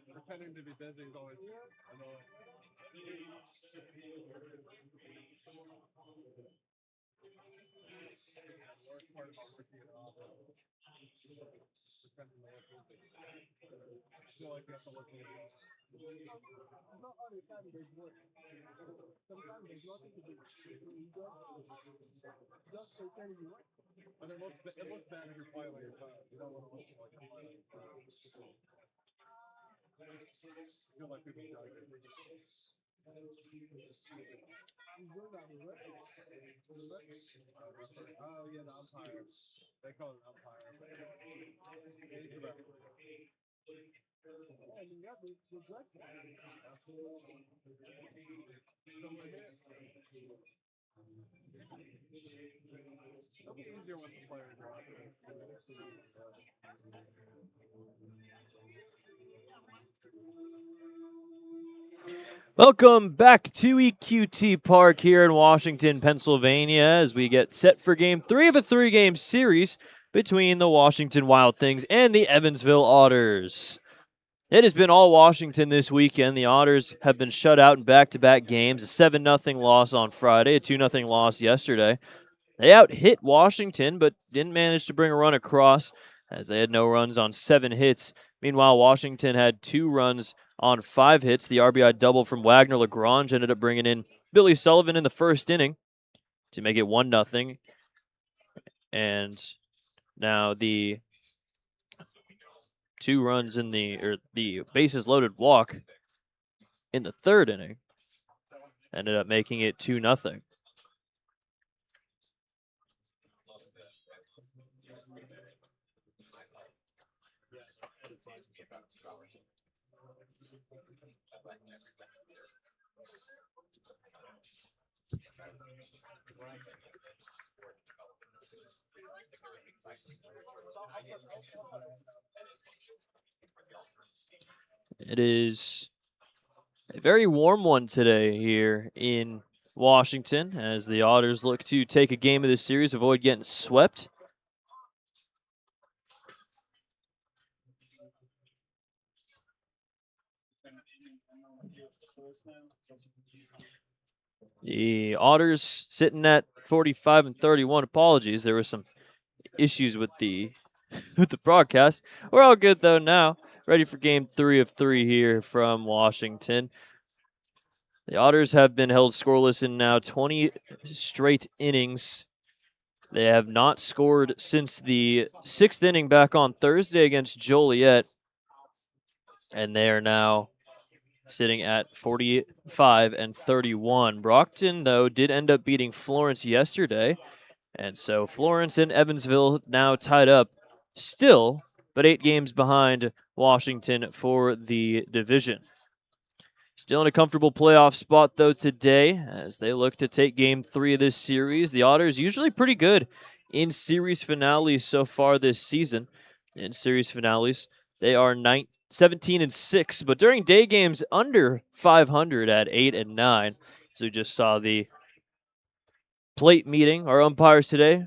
Pretending to be busy is always annoying. The worst part about working in an office, pretending to look busy. I feel like you have to look busy. Not all the time there's work. Sometimes there's nothing to do. Just pretending you work. But it looks bad if you're filing your time. You don't want to look like you're filing your time. I feel like people judge it. Oh yeah, the umpire. They call it umpire. It'll be easier once the players are out there. Welcome back to EQT Park here in Washington, Pennsylvania, as we get set for Game 3 of a 3-game series between the Washington Wild Things and the Evansville Otters. It has been all Washington this weekend. The Otters have been shut out in back-to-back games, a 7-0 loss on Friday, a 2-0 loss yesterday. They out-hit Washington, but didn't manage to bring a run across, as they had no runs on 7 hits. Meanwhile, Washington had 2 runs on 5 hits. The RBI double from Wagner Lagrange ended up bringing in Billy Sullivan in the first inning to make it 1-0. And now the 2 runs in the bases loaded walk in the third inning ended up making it 2-0. It is a very warm one today here in Washington as the Otters look to take a game of this series, avoid getting swept. The Otters sitting at 45-31. Apologies, there were some issues with the with the broadcast. We're all good though now. Ready for Game 3 of 3 here from Washington. The Otters have been held scoreless in now 20 straight innings. They have not scored since the 6th inning back on Thursday against Joliet. And they are now sitting at 45-31. Brockton, though, did end up beating Florence yesterday. And so Florence and Evansville now tied up still, but 8 games behind Washington for the division. Still in a comfortable playoff spot, though, today as they look to take Game 3 of this series. The Otters usually pretty good in series finales so far this season. In series finales, they are 17-6, but during day games under 500 at 8-9. So we just saw the plate meeting. Our umpires today,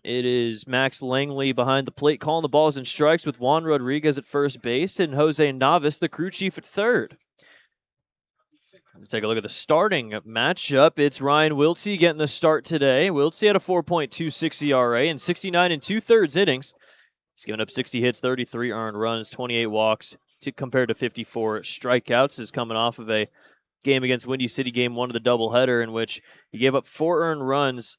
it is Max Langley behind the plate calling the balls and strikes with Juan Rodriguez at first base and Jose Navas, the crew chief, at third. Let's take a look at the starting matchup. It's Ryan Wiltsey getting the start today. Wiltsey had a 4.26 ERA in 69 2/3 innings. He's given up 60 hits, 33 earned runs, 28 walks compared to 54 strikeouts. Is coming off of a game against Windy City, Game 1 of the doubleheader, in which he gave up 4 earned runs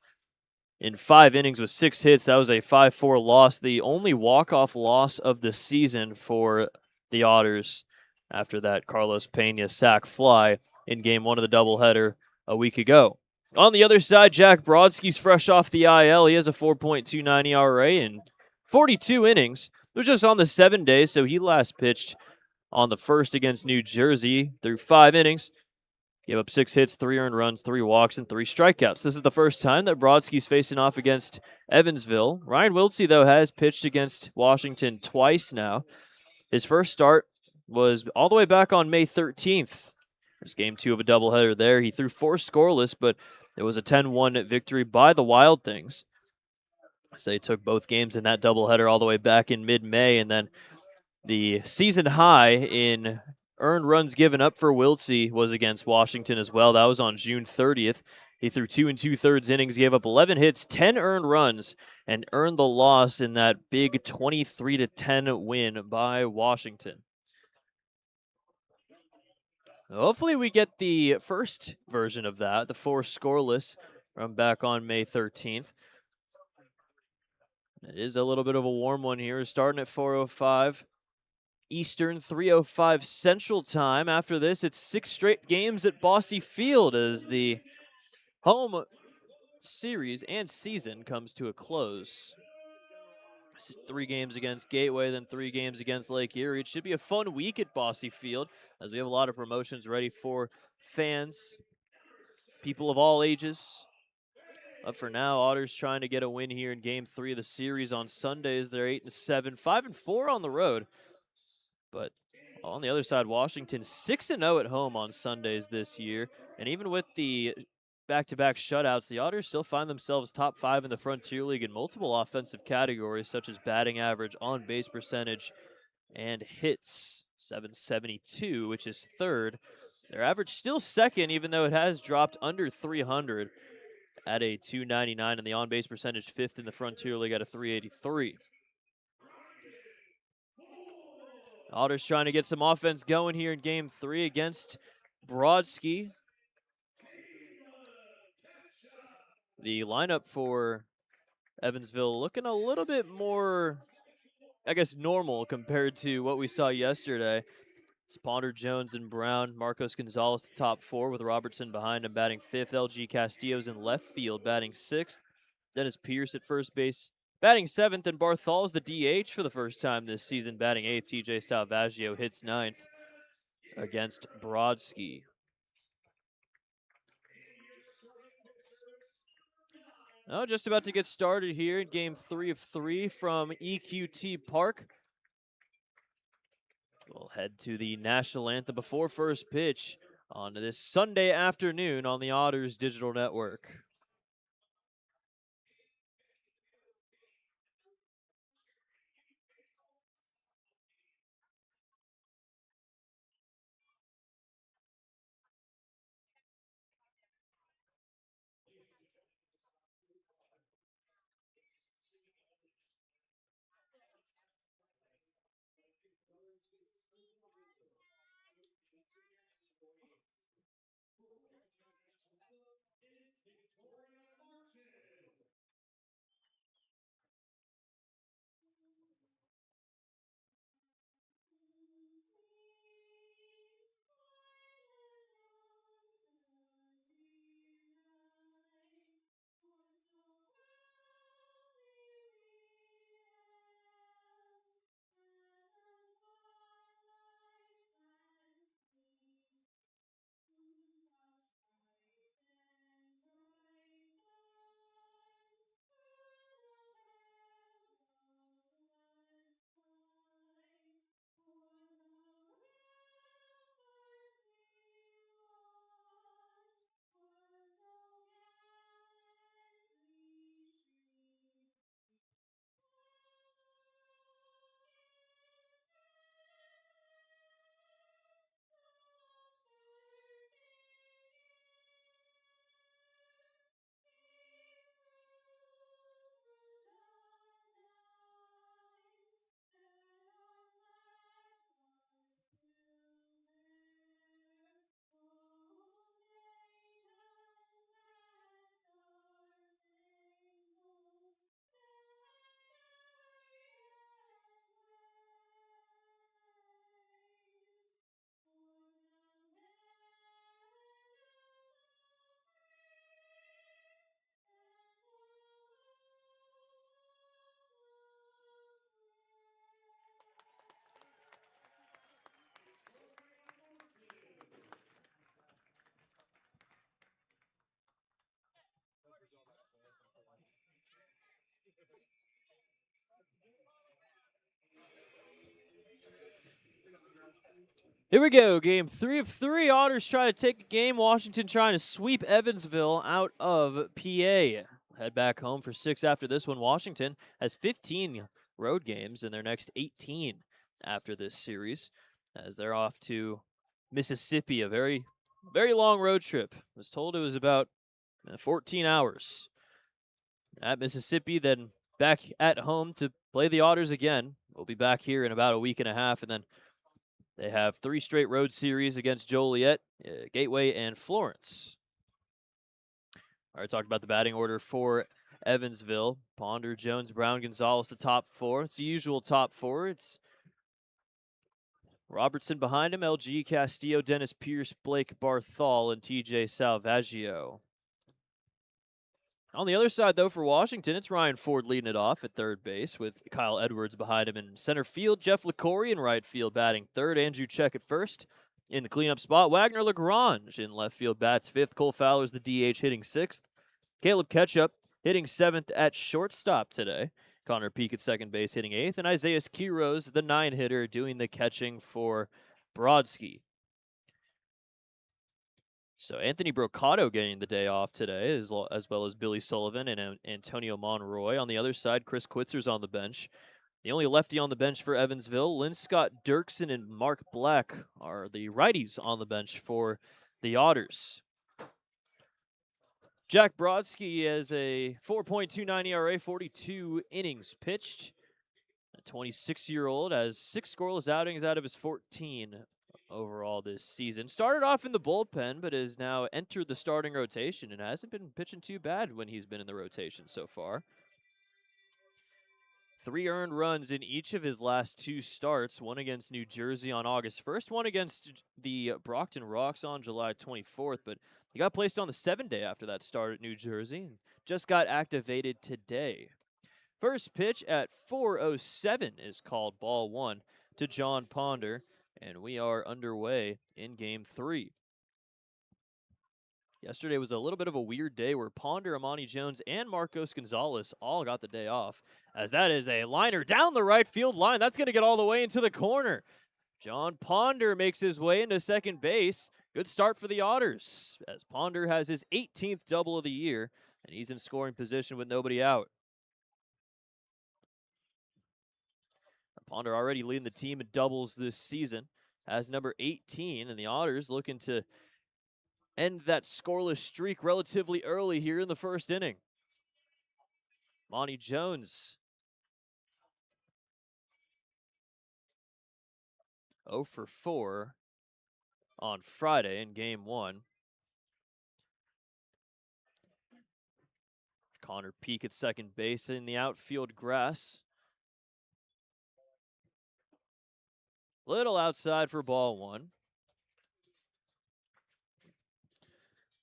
in 5 innings with 6 hits. That was a 5-4 loss, the only walk-off loss of the season for the Otters after that Carlos Pena sac fly in Game 1 of the doubleheader a week ago. On the other side, Jack Brodsky's fresh off the IL. He has a 4.29 ERA in 42 innings. It was just on the 7 days, so he last pitched on the 1st against New Jersey through 5 innings. Gave up 6 hits, 3 earned runs, 3 walks, and 3 strikeouts. This is the first time that Brodsky's facing off against Evansville. Ryan Wiltsey, though, has pitched against Washington twice now. His first start was all the way back on May 13th. It was game 2 of a doubleheader there. He threw 4 scoreless, but it was a 10-1 victory by the Wild Things. So they took both games in that doubleheader all the way back in mid-May, and then the season high in earned runs given up for Wiltsey was against Washington as well. That was on June 30th. He threw 2 2/3 innings, gave up 11 hits, 10 earned runs, and earned the loss in that big 23-10 win by Washington. Hopefully we get the first version of that, the 4 scoreless from back on May 13th. It is a little bit of a warm one here, starting at 4:05 Eastern, 3:05 Central Time. After this, it's 6 straight games at Bosse Field as the home series and season comes to a close. 3 games against Gateway, then 3 games against Lake Erie. It should be a fun week at Bosse Field as we have a lot of promotions ready for fans, people of all ages. But for now, Otters trying to get a win here in Game 3 of the series on Sundays. They're 8-7, 5-4 on the road. But on the other side, Washington 6-0 at home on Sundays this year. And even with the back-to-back shutouts, the Otters still find themselves top 5 in the Frontier League in multiple offensive categories, such as batting average, on-base percentage, and hits. 772, which is third. Their average still second, even though it has dropped under 300 at a 299, and the on-base percentage fifth in the Frontier League at a 383. Otters trying to get some offense going here in Game 3 against Brodsky. The lineup for Evansville looking a little bit more, I guess, normal compared to what we saw yesterday. It's Ponder, Jones, and Brown. Marcos Gonzalez the top 4 with Robertson behind him batting 5th. LG Castillo's in left field batting 6th. Dennis Pierce at first base batting 7th. And Barthol's the DH for the first time this season batting 8th. TJ Salvaggio hits 9th against Brodsky. Oh, just about to get started here in Game 3 of 3 from EQT Park. We'll head to the national anthem before first pitch on this Sunday afternoon on the Otters Digital Network. Here we go. Game 3 of 3. Otters try to take a game. Washington trying to sweep Evansville out of PA. Head back home for 6 after this one. Washington has 15 road games in their next 18 after this series, as they're off to Mississippi, a very, very long road trip. I was told it was about 14 hours at Mississippi, then back at home to play the Otters again. We'll be back here in about a week and a half, and then they have 3 straight road series against Joliet, Gateway, and Florence. All right, talked about the batting order for Evansville. Ponder, Jones, Brown, Gonzalez, the top 4. It's the usual top 4. It's Robertson behind him, LG, Castillo, Dennis Pierce, Blake Barthol, and TJ Salvaggio. On the other side, though, for Washington, it's Ryan Ford leading it off at third base with Kyle Edwards behind him in center field. Jeff LaCory in right field batting third. Andrew Check at first. In the cleanup spot, Wagner Lagrange in left field bats fifth. Cole Fowler's the DH hitting sixth. Caleb Ketchup hitting seventh at shortstop today. Connor Peak at second base hitting eighth. And Isaiah Quiroz, the 9-hitter, doing the catching for Brodsky. So Anthony Brocato getting the day off today, as well as Billy Sullivan and Antonio Monroy. On the other side, Chris Quitzer's on the bench. The only lefty on the bench for Evansville, Lynn Scott Dirksen and Mark Black are the righties on the bench for the Otters. Jack Brodsky has a 4.29 ERA, 42 innings pitched. A 26-year-old has 6 scoreless outings out of his 14 overall this season. Started off in the bullpen, but has now entered the starting rotation and hasn't been pitching too bad when he's been in the rotation so far. 3 earned runs in each of his last 2 starts, one against New Jersey on August 1st, one against the Brockton Rocks on July 24th, but he got placed on the 7-day after that start at New Jersey and just got activated today. First pitch at 4:07 is called ball 1 to John Ponder, and we are underway in Game 3. Yesterday was a little bit of a weird day where Ponder, Amani Jones, and Marcos Gonzalez all got the day off, as that is a liner down the right field line. That's going to get all the way into the corner. John Ponder makes his way into second base. Good start for the Otters, as Ponder has his 18th double of the year, and he's in scoring position with nobody out. Ponder already leading the team in doubles this season, has number 18, and the Otters looking to end that scoreless streak relatively early here in the first inning. Monty Jones 0 for 4 on Friday in Game 1. Connor Peak at second base in the outfield grass. Little outside for ball 1.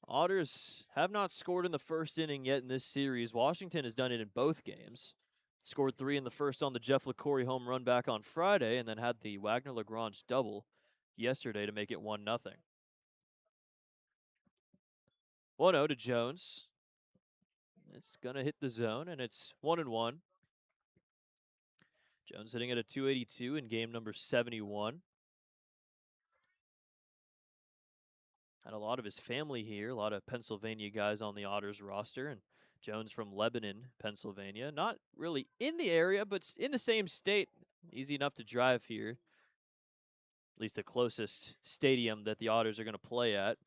Otters have not scored in the first inning yet in this series. Washington has done it in both games. Scored 3 in the first on the Jeff LaCory home run back on Friday, and then had the Wagner Lagrange double yesterday to make it 1-0. 1-0 to Jones. It's going to hit the zone, and it's 1-1. Jones hitting at a 282 in game number 71. Had a lot of his family here, a lot of Pennsylvania guys on the Otters roster, and Jones from Lebanon, Pennsylvania. Not really in the area, but in the same state. Easy enough to drive here. At least the closest stadium that the Otters are going to play at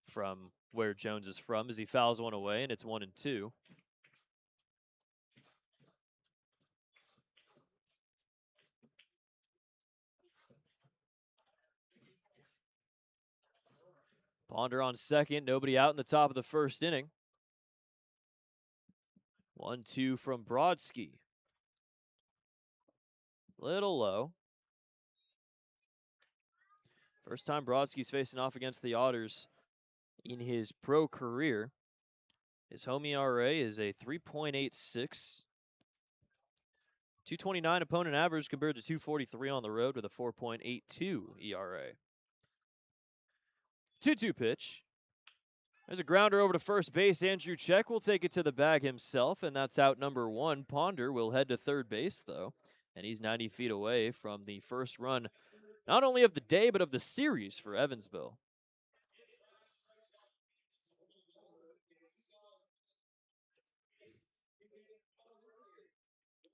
from where Jones is from, as he fouls one away, and it's 1-2. Ponder on second, nobody out in the top of the first inning. 1-2 from Brodsky. Little low. First time Brodsky's facing off against the Otters in his pro career. His home ERA is a 3.86. 229 opponent average compared to 243 on the road with a 4.82 ERA. 2-2 pitch. There's a grounder over to first base. Andrew Check will take it to the bag himself, and that's out number 1. Ponder will head to third base, though, and he's 90 feet away from the first run not only of the day, but of the series for Evansville.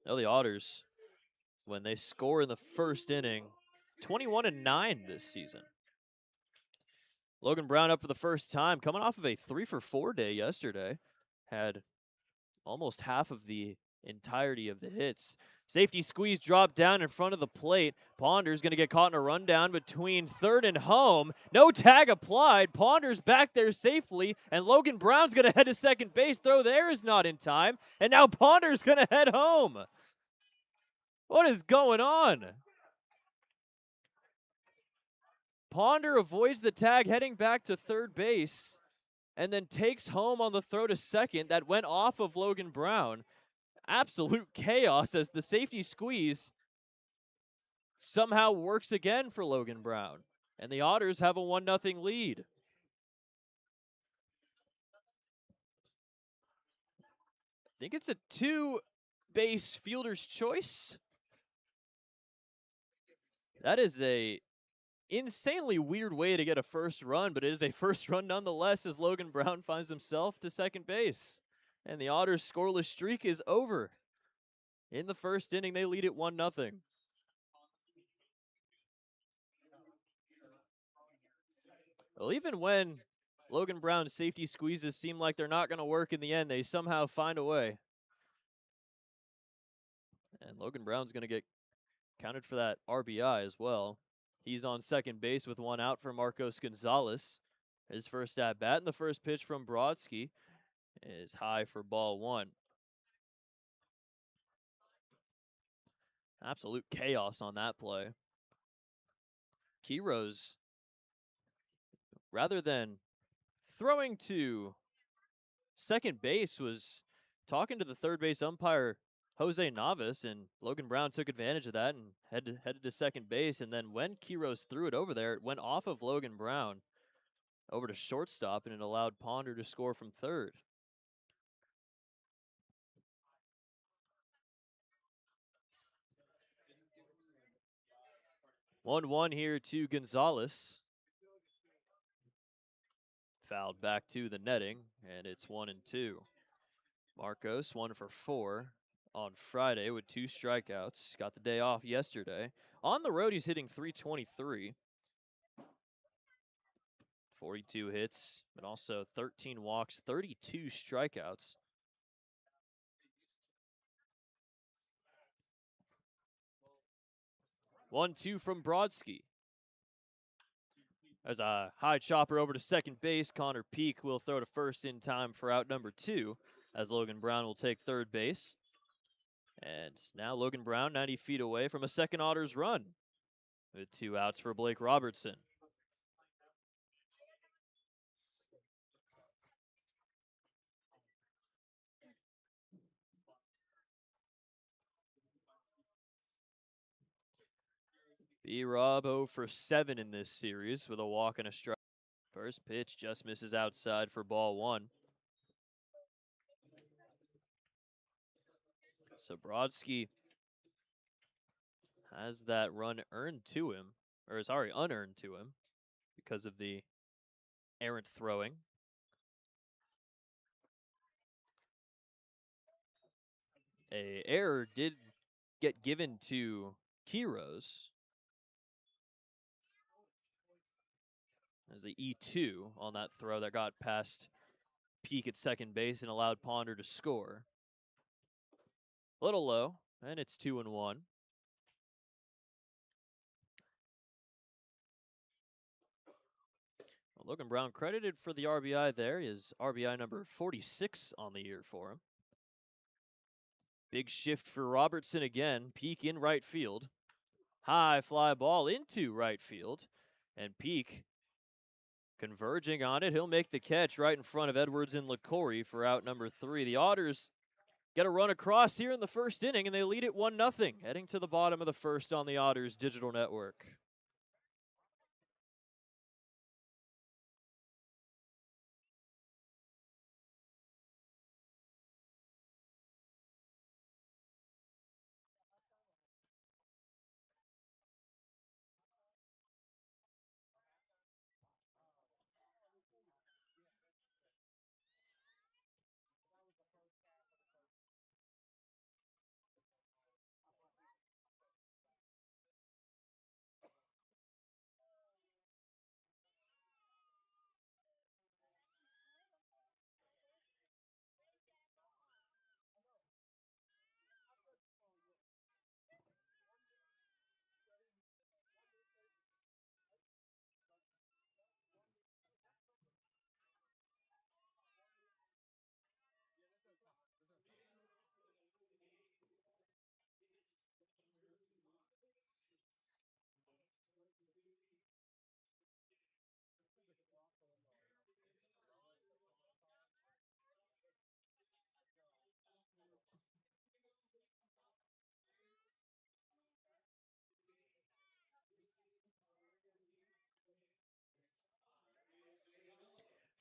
Now the Otters, when they score in the first inning, 21-9 this season. Logan Brown up for the first time, coming off of a 3-for-4 day yesterday. Had almost half of the entirety of the hits. Safety squeeze dropped down in front of the plate. Ponder's going to get caught in a rundown between third and home. No tag applied. Ponder's back there safely, and Logan Brown's going to head to second base. Throw there is not in time, and now Ponder's going to head home. What is going on? Ponder avoids the tag heading back to third base and then takes home on the throw to second that went off of Logan Brown. Absolute chaos as the safety squeeze somehow works again for Logan Brown. And the Otters have a 1-0 lead. I think it's a 2-base fielder's choice. That is a insanely weird way to get a first run, but it is a first run nonetheless as Logan Brown finds himself to second base. And the Otters' scoreless streak is over. In the first inning, they lead it 1-0. Well, even when Logan Brown's safety squeezes seem like they're not going to work in the end, they somehow find a way. And Logan Brown's going to get counted for that RBI as well. He's on second base with one out for Marcos Gonzalez. His first at bat, and the first pitch from Brodsky is high for ball one. Absolute chaos on that play. Quiros, rather than throwing to second base, was talking to the third base umpire, Jose Navas, and Logan Brown took advantage of that and headed to second base. And then when Quiros threw it over there, it went off of Logan Brown over to shortstop, and it allowed Ponder to score from third. One here to Gonzalez. Fouled back to the netting, and it's 1-2. Marcos 1 for 4 on Friday with 2 strikeouts. Got the day off yesterday. On the road, he's hitting .323. 42 hits, but also 13 walks, 32 strikeouts. One-two from Brodsky. As a high chopper over to second base, Connor Peak will throw to first in time for out number 2, as Logan Brown will take third base. And now Logan Brown 90 feet away from a second Otters run with 2 outs for Blake Robertson. B-Rob 0 for 7 in this series with a walk and a strike. First pitch just misses outside for ball 1. So Brodsky has that run earned to him, or sorry, unearned to him because of the errant throwing. A error did get given to Quiros as the E2 on that throw that got past Peak at second base and allowed Ponder to score. A little low, and it's 2-1. Well, Logan Brown credited for the RBI there. Is RBI number 46 on the year for him. Big shift for Robertson again. Peak in right field. High fly ball into right field. And Peak converging on it. He'll make the catch right in front of Edwards and LaCory for out number 3. The Otters get a run across here in the first inning, and they lead it 1-0, heading to the bottom of the first on the Otters digital network.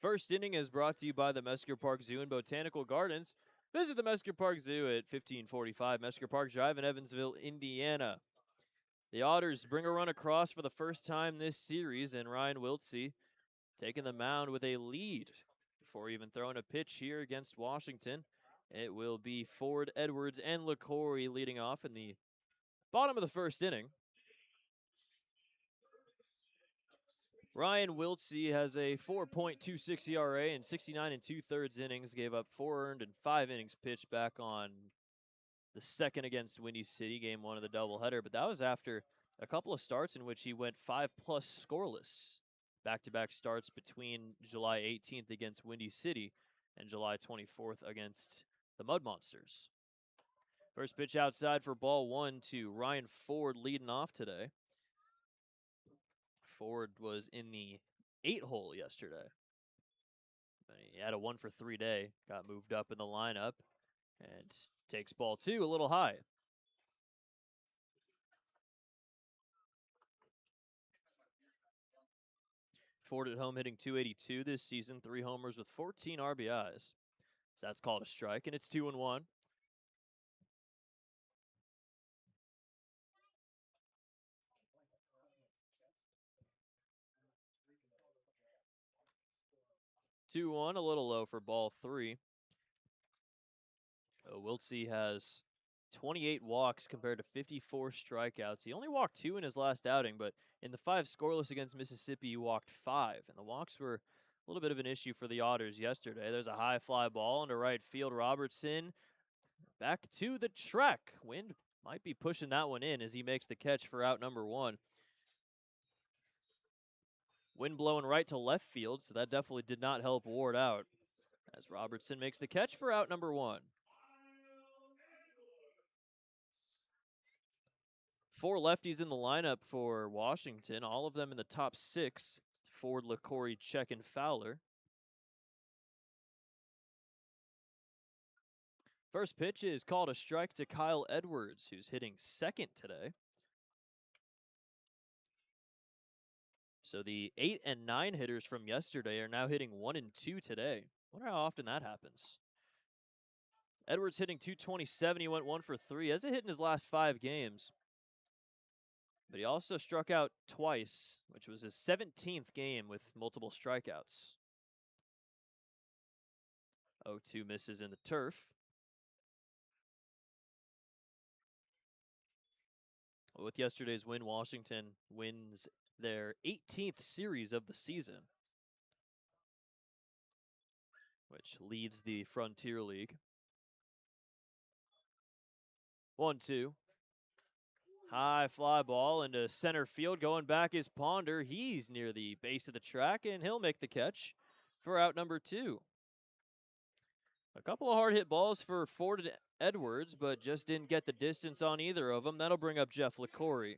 First inning is brought to you by the Mesker Park Zoo and Botanical Gardens. Visit the Mesker Park Zoo at 1545 Mesker Park Drive in Evansville, Indiana. The Otters bring a run across for the first time this series, and Ryan Wiltsey taking the mound with a lead before even throwing a pitch here against Washington. It will be Ford, Edwards, and LaCory leading off in the bottom of the first inning. Ryan Wiltsey has a 4.26 ERA in 69 2/3 innings, gave up 4 earned and 5 innings pitched back on the second against Windy City, game 1 of the doubleheader, but that was after a couple of starts in which he went 5+ scoreless. Back-to-back starts between July 18th against Windy City and July 24th against the Mud Monsters. First pitch outside for ball 1 to Ryan Ford leading off today. Ford was in the 8-hole yesterday. He had a 1-for-3 day, got moved up in the lineup, and takes ball 2 a little high. Ford at home hitting .282 this season, 3 homers with 14 RBIs. So that's called a strike, and it's 2-1. A little low for ball 3. Wiltsey has 28 walks compared to 54 strikeouts. He only walked 2 in his last outing, but in the 5 scoreless against Mississippi, he walked 5. And the walks were a little bit of an issue for the Otters yesterday. There's a high fly ball into right field. Robertson back to the track. Wind might be pushing that one in as he makes the catch for out number 1. Wind blowing right to left field, so that definitely did not help Ward out as Robertson makes the catch for out number 1. 4 lefties in the lineup for Washington, all of them in the top 6. Ford, LaCory, Check, and Fowler. First pitch is called a strike to Kyle Edwards, who's hitting second today. So the 8 and 9 hitters from yesterday are now hitting 1 and 2 today. Wonder how often that happens. Edwards hitting .227. He went 1-for-3. Has a hit in his last 5 games. But he also struck out twice, which was his 17th game with multiple strikeouts. 0-2 misses in the turf. With yesterday's win, Washington wins their 18th series of the season, which leads the Frontier League. 1-2. High fly ball into center field. Going back is Ponder. He's near the base of the track, and he'll make the catch for out number 2. A couple of hard hit balls for Ford and Edwards, but just didn't get the distance on either of them. That'll bring up Jeff LaCory.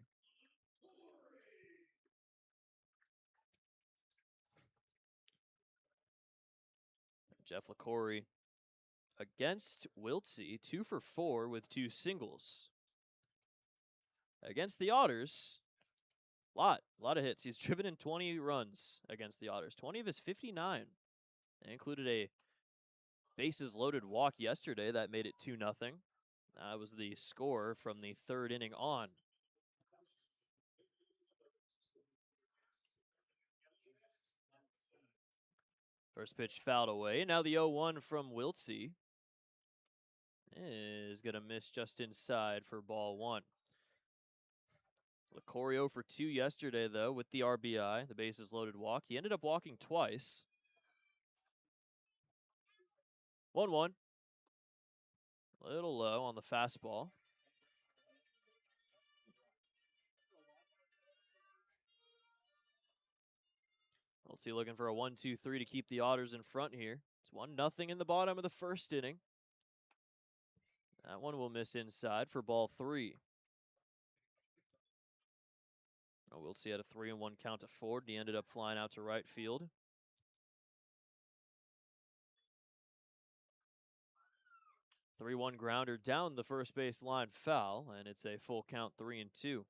Jeff LaCory against Wiltsey, 2-for-4 with 2 singles. Against the Otters, lot of hits. He's driven in 20 runs against the Otters, 20 of his 59. They included a bases loaded walk yesterday that made it 2-0. That was the score from the 3rd inning on. First pitch fouled away. Now the 0-1 from Wiltsey is going to miss just inside for ball 1. LaCory 0-for-2 yesterday, though, with the RBI, the bases loaded walk. He ended up walking twice. 1-1. A little low on the fastball. Wiltsey looking for a 1-2-3 to keep the Otters in front here. It's 1-0 in the bottom of the first inning. That one will miss inside for ball 3. Wiltsey had a 3-1 count to Ford. He ended up flying out to right field. 3-1 grounder down the first base line, foul, and it's a full count, 3-2.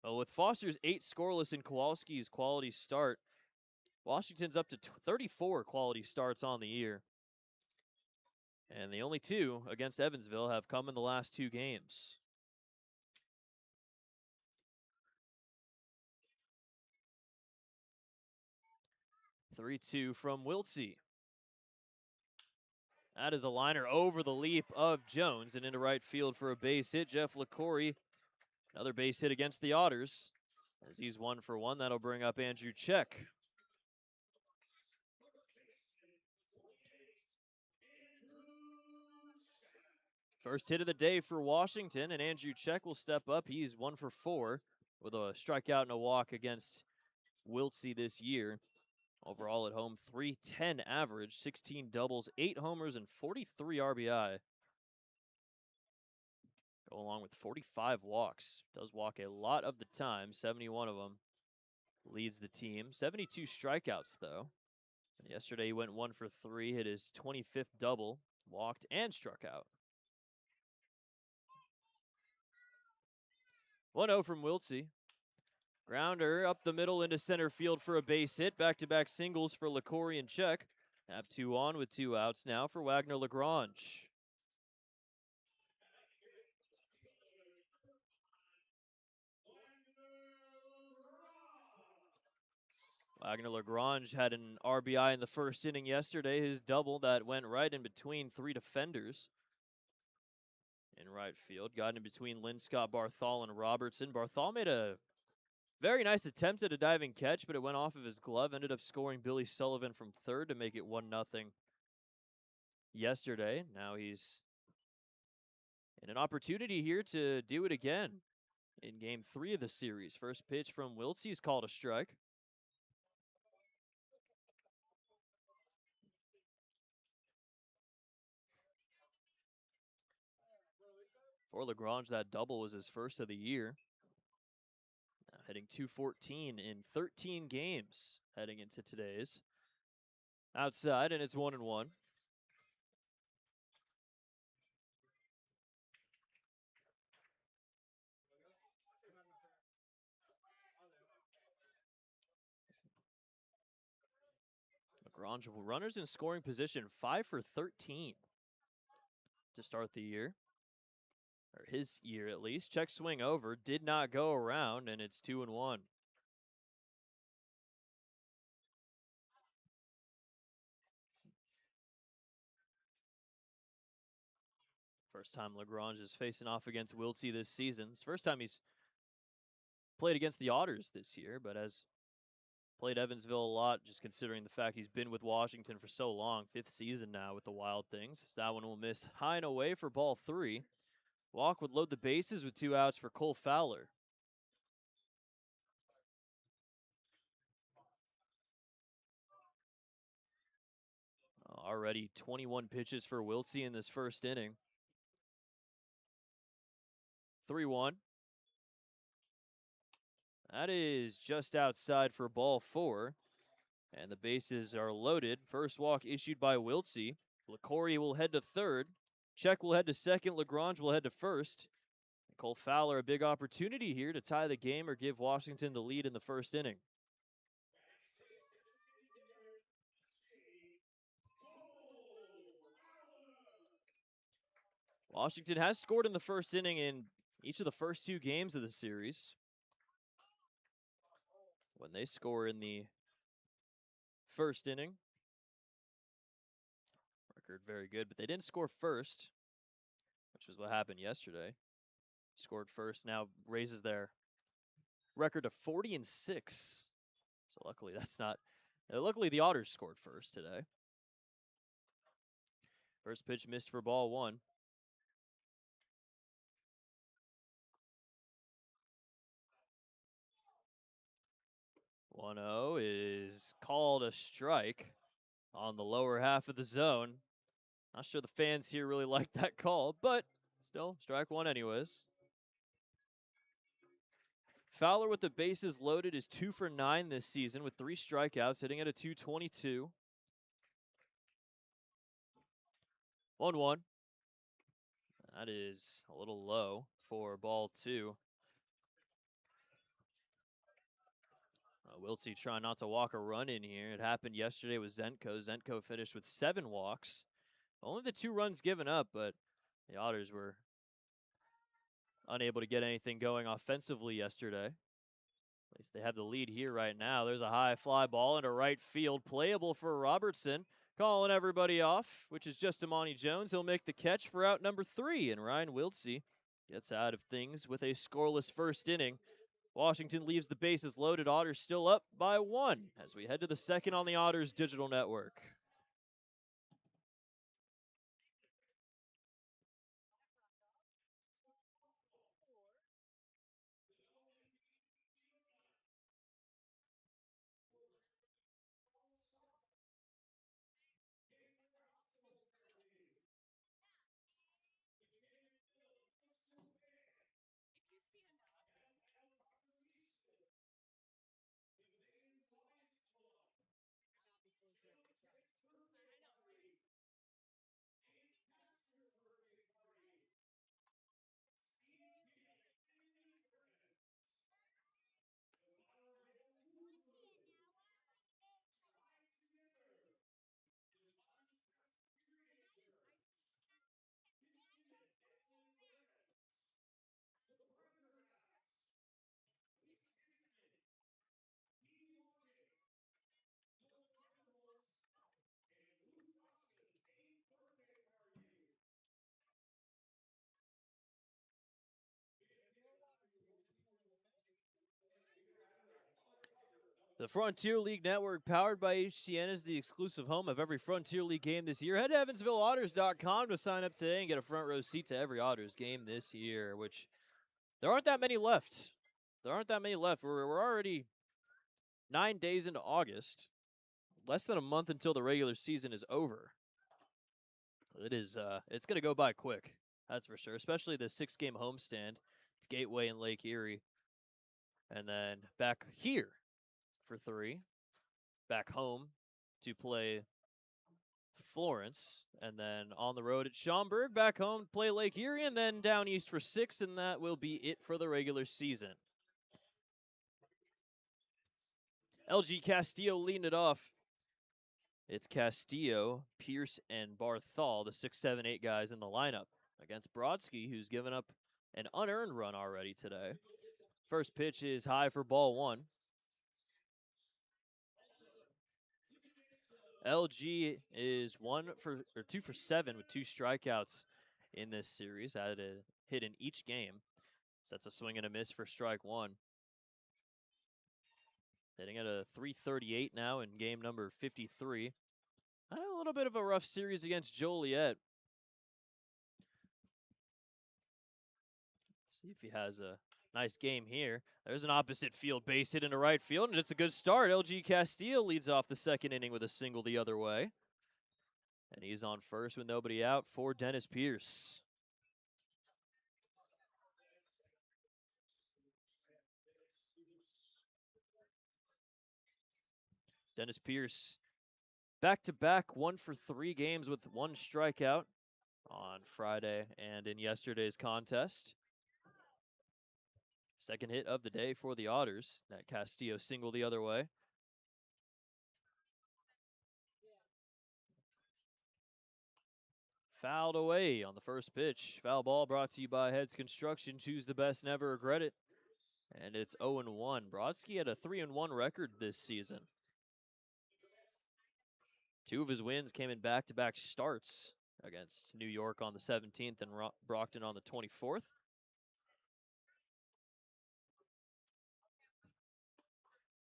Well, with Foster's 8 scoreless and Kowalski's quality start, Washington's up to 34 quality starts on the year. And the only 2 against Evansville have come in the last 2 games. Three-two from Wiltsey. That is a liner over the leap of Jones and into right field for a base hit. Jeff LaCory, another base hit against the Otters. As he's 1 for 1, that'll bring up Andrew Check. First hit of the day for Washington, and Andrew Check will step up. He's 1 for 4 with a strikeout and a walk against Wiltsey this year. Overall at home, .310 average, 16 doubles, 8 homers, and 43 RBI. Go along with 45 walks. Does walk a lot of the time, 71 of them. Leads the team. 72 strikeouts, though. Yesterday he went 1 for 3, hit his 25th double, walked and struck out. 1-0 from Wiltsey. Grounder up the middle into center field for a base hit. Back-to-back singles for LaCory and Check. Have 2 on with 2 outs now for Wagner-Lagrange. Wagner-Lagrange had an RBI in the first inning yesterday. His double that went right in between 3 defenders in right field. Got in between Linscott, Barthol, and Robertson. Barthol made a very nice attempt at a diving catch, but it went off of his glove. Ended up scoring Billy Sullivan from third to make it 1-0 yesterday. Now he's in an opportunity here to do it again in Game 3 of the series. First pitch from Wiltsey is called a strike. For Lagrange, that double was his first of the year. Now hitting .214 in 13 games heading into today's. Outside, and it's 1-1. Lagrange runners in scoring position, 5 for 13 to start the year. Or his year at least. Check swing over, did not go around, and it's 2-1. First time Lagrange is facing off against Wiltsey this season. It's the first time he's played against the Otters this year, but has played Evansville a lot, just considering the fact he's been with Washington for so long. 5th season now with the Wild Things. So that one will miss high and away for ball 3. Walk would load the bases with 2 outs for Cole Fowler. Already 21 pitches for Wiltsey in this first inning. 3-1. That is just outside for ball 4. And the bases are loaded. First walk issued by Wiltsey. LaCory will head to third. Check will head to second. Lagrange will head to first. Cole Fowler, a big opportunity here to tie the game or give Washington the lead in the first inning. Washington has scored in the first inning in each of the first 2 games of the series. When they score in the first inning, record very good, but they didn't score first, which was what happened yesterday. Scored first, now raises their record to 40-6. So luckily that's not. Luckily the Otters scored first today. First pitch missed for ball 1. 1-0 is called a strike on the lower half of the zone. Not sure the fans here really like that call, but still, strike 1 anyways. Fowler with the bases loaded is 2 for 9 this season with 3 strikeouts, hitting at a .222. 1-1. That is a little low for ball 2. Wiltsey trying not to walk a run in here. It happened yesterday with Zenko. Zenko finished with 7 walks. Only the 2 runs given up, but the Otters were unable to get anything going offensively yesterday. At least they have the lead here right now. There's a high fly ball into right field, playable for Robertson, calling everybody off, which is just Amani Jones. He'll make the catch for out number 3, and Ryan Wiltsey gets out of things with a scoreless first inning. Washington leaves the bases loaded. Otters still up by 1 as we head to the second on the Otters digital network. The Frontier League Network, powered by HCN, is the exclusive home of every Frontier League game this year. Head to EvansvilleOtters.com to sign up today and get a front row seat to every Otters game this year, which there aren't that many left. There aren't that many left. We're already 9 days into August. Less than a month until the regular season is over. It's going to go by quick, that's for sure, especially the 6-game homestand. It's Gateway and Lake Erie. And then back here for 3, back home to play Florence, and then on the road at Schaumburg, back home to play Lake Erie, and then down east for 6, and that will be it for the regular season. LG Castillo leading it off. It's Castillo, Pierce, and Barthol, the 6, 7, 8 guys in the lineup, against Brodsky, who's given up an unearned run already today. First pitch is high for ball 1. LG is 2 for 7 with 2 strikeouts in this series. Had a hit in each game. So that's a swing and a miss for strike 1. Hitting at a 338 now in game number 53. Had a little bit of a rough series against Joliet. See if he has a nice game here. There's an opposite field base hit into right field, and it's a good start. LG Castillo leads off the second inning with a single the other way. And he's on first with nobody out for Dennis Pierce. Dennis Pierce, back-to-back 1 for 3 games with 1 strikeout on Friday and in yesterday's contest. Second hit of the day for the Otters. That Castillo single the other way. Fouled away on the first pitch. Foul ball brought to you by Heads Construction. Choose the best, never regret it. And it's 0-1. Brodsky had a 3-1 record this season. 2 of his wins came in back-to-back starts against New York on the 17th and Brockton on the 24th.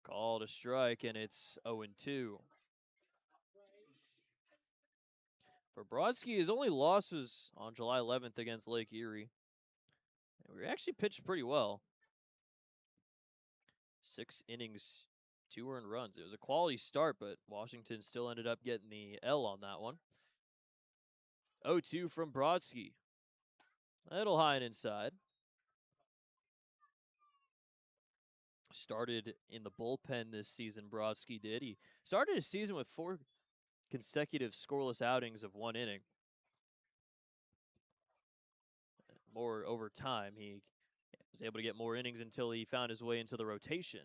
Called a strike, and it's 0-2. For Brodsky, his only loss was on July 11th against Lake Erie. And we actually pitched pretty well. 6 innings, 2 earned runs. It was a quality start, but Washington still ended up getting the L on that one. 0-2 from Brodsky. A little high and inside. Started in the bullpen this season, Brodsky did. He started his season with 4 consecutive scoreless outings of 1 inning. More over time, he was able to get more innings until he found his way into the rotation.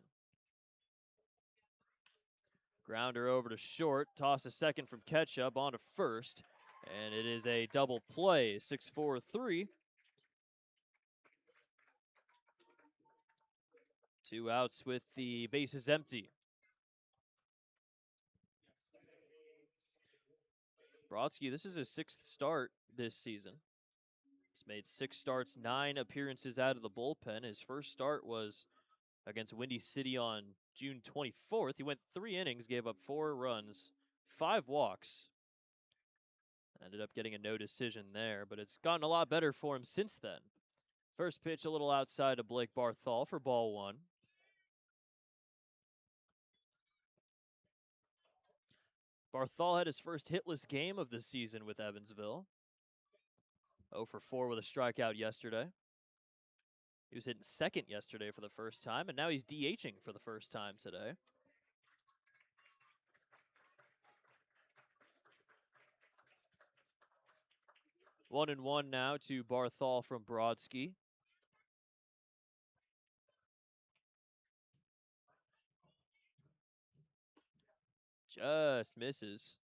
Grounder over to short. Toss to second from Ketchup on to first. And it is a double play. 6-4-3. 2 outs with the bases empty. Brodsky, this is his 6th start this season. He's made 6 starts, 9 appearances out of the bullpen. His first start was against Windy City on June 24th. He went 3 innings, gave up 4 runs, 5 walks. Ended up getting a no decision there, but it's gotten a lot better for him since then. First pitch a little outside to Blake Barthol for ball 1. Barthol had his first hitless game of the season with Evansville. 0 for 4 with a strikeout yesterday. He was hitting second yesterday for the first time, and now he's DHing for the first time today. One and one now to Barthol from Brodsky. Just misses.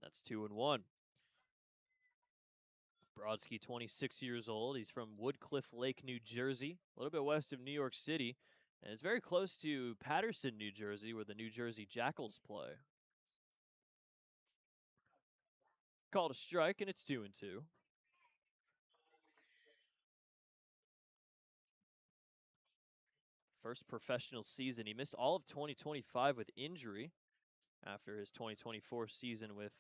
That's 2-1. Brodsky, 26 years old. He's from Woodcliff Lake, New Jersey, a little bit west of New York City, and is very close to Patterson, New Jersey, where the New Jersey Jackals play. Called a strike, and it's 2-2. First professional season. He missed all of 2025 with injury after his 2024 season with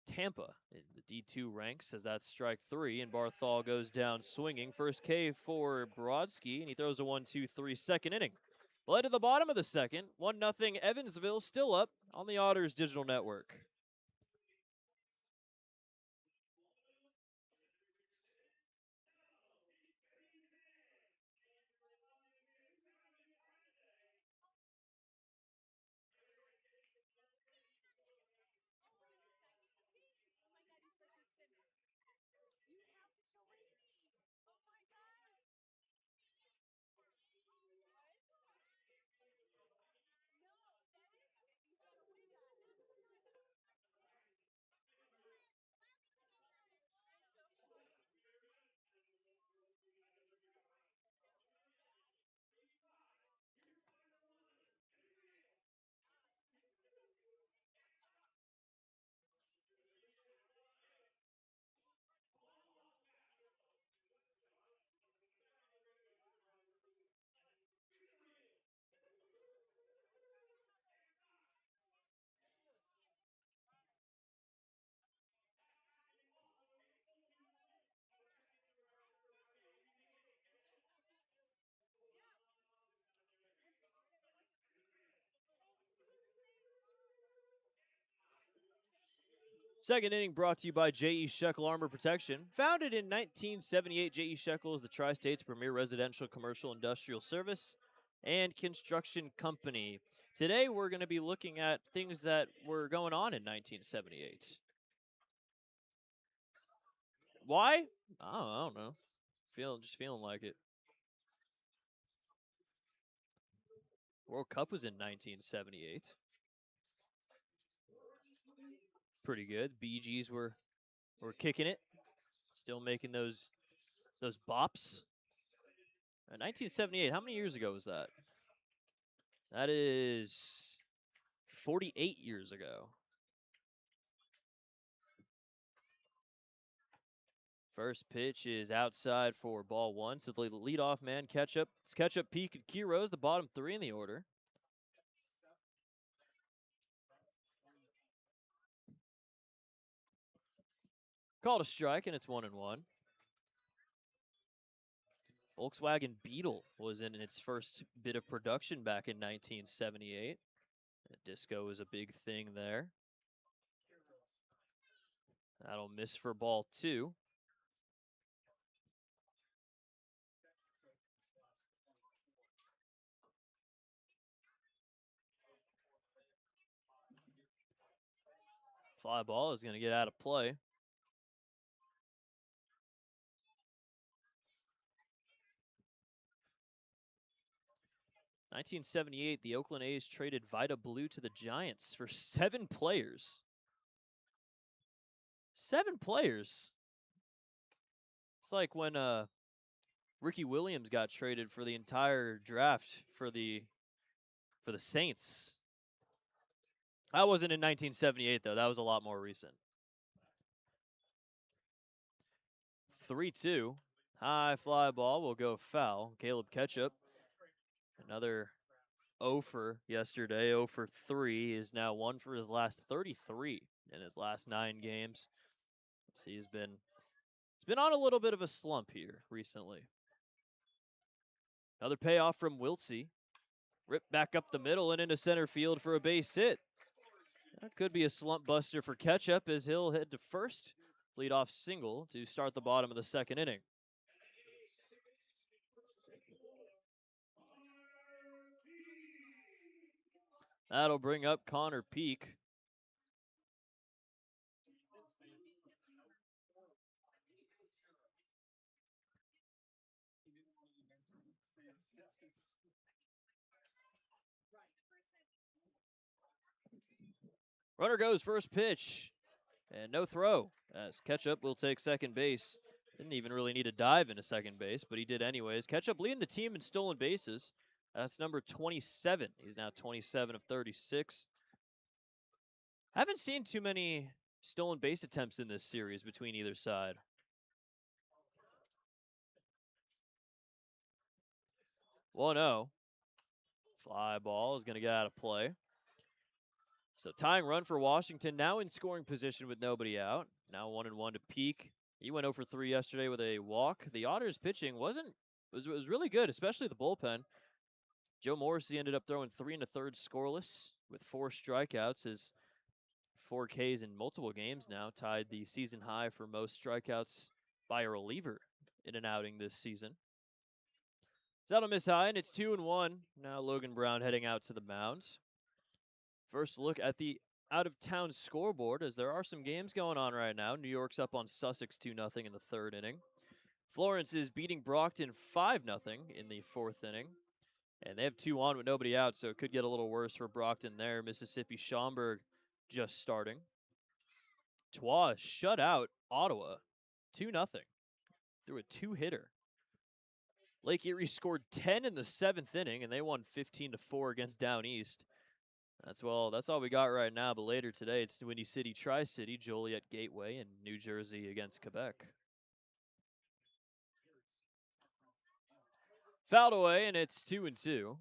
Tampa in the D2 ranks, as that's strike 3, and Barthol goes down swinging. First K for Brodsky, and he throws a 1-2-3 second inning. Led to the bottom of the second, 1-0 Evansville, still up on the Otters Digital Network. Second inning brought to you by J.E. Shekel Armor Protection. Founded in 1978, J.E. Shekel is the Tri-State's premier residential, commercial, industrial service and construction company. Today, we're going to be looking at things that were going on in 1978. Why? I don't know. Just feeling like it. World Cup was in 1978. Pretty good. Bee Gees were kicking it, still making those bops. 1978. How many years ago was that? That is 48 years ago. First pitch is outside for ball 1. So the leadoff man, Ketchup. It's Ketchup, Peak, and Quiroz, the bottom 3 in the order. Called a strike, and it's 1-1. Volkswagen Beetle was in its first bit of production back in 1978. Disco was a big thing there. That'll miss for ball 2. Fly ball is going to get out of play. 1978, the Oakland A's traded Vida Blue to the Giants for 7 players. 7 players. It's like when Ricky Williams got traded for the entire draft for the Saints. That wasn't in 1978 though. That was a lot more recent. 3-2. High fly ball will go foul. Caleb Ketchup, another 0 for yesterday, 0 for 3, is now 1 for his last 33 in his last 9 games. So he's been on a little bit of a slump here recently. Another payoff from Wiltsey. Ripped back up the middle and into center field for a base hit. That could be a slump buster for Ketchup as he'll head to first. Leadoff single to start the bottom of the second inning. That'll bring up Connor Peak. Runner goes first pitch. And no throw, as Ketchup will take second base. Didn't even really need a dive into second base, but he did anyways. Ketchup leading the team in stolen bases. That's number 27. He's now 27 of 36. Haven't seen too many stolen base attempts in this series between either side. Well, no. Fly ball is going to get out of play. So tying run for Washington, now in scoring position with nobody out. Now 1-1 to Peak. He went 0 for 3 yesterday with a walk. The Otters pitching was really good, especially the bullpen. Joe Morrissey ended up throwing 3 1/3 scoreless with 4 strikeouts. His 4 Ks in multiple games now tied the season high for most strikeouts by a reliever in an outing this season. That'll miss high, and it's 2-1. Now Logan Brown heading out to the mound. First look at the out-of-town scoreboard, as there are some games going on right now. New York's up on Sussex 2-0 in the 3rd inning. Florence is beating Brockton 5-0 in the 4th inning. And they have 2 on with nobody out, so it could get a little worse for Brockton there. Mississippi Schaumburg just starting. Twa shut out Ottawa 2-0 through a 2-hitter. Lake Erie scored 10 in the 7th inning, and they won 15-4 against Down East. That's all we got right now, but later today it's Windy City, Tri-City, Joliet Gateway, and New Jersey against Quebec. Fouled away, and it's 2-2.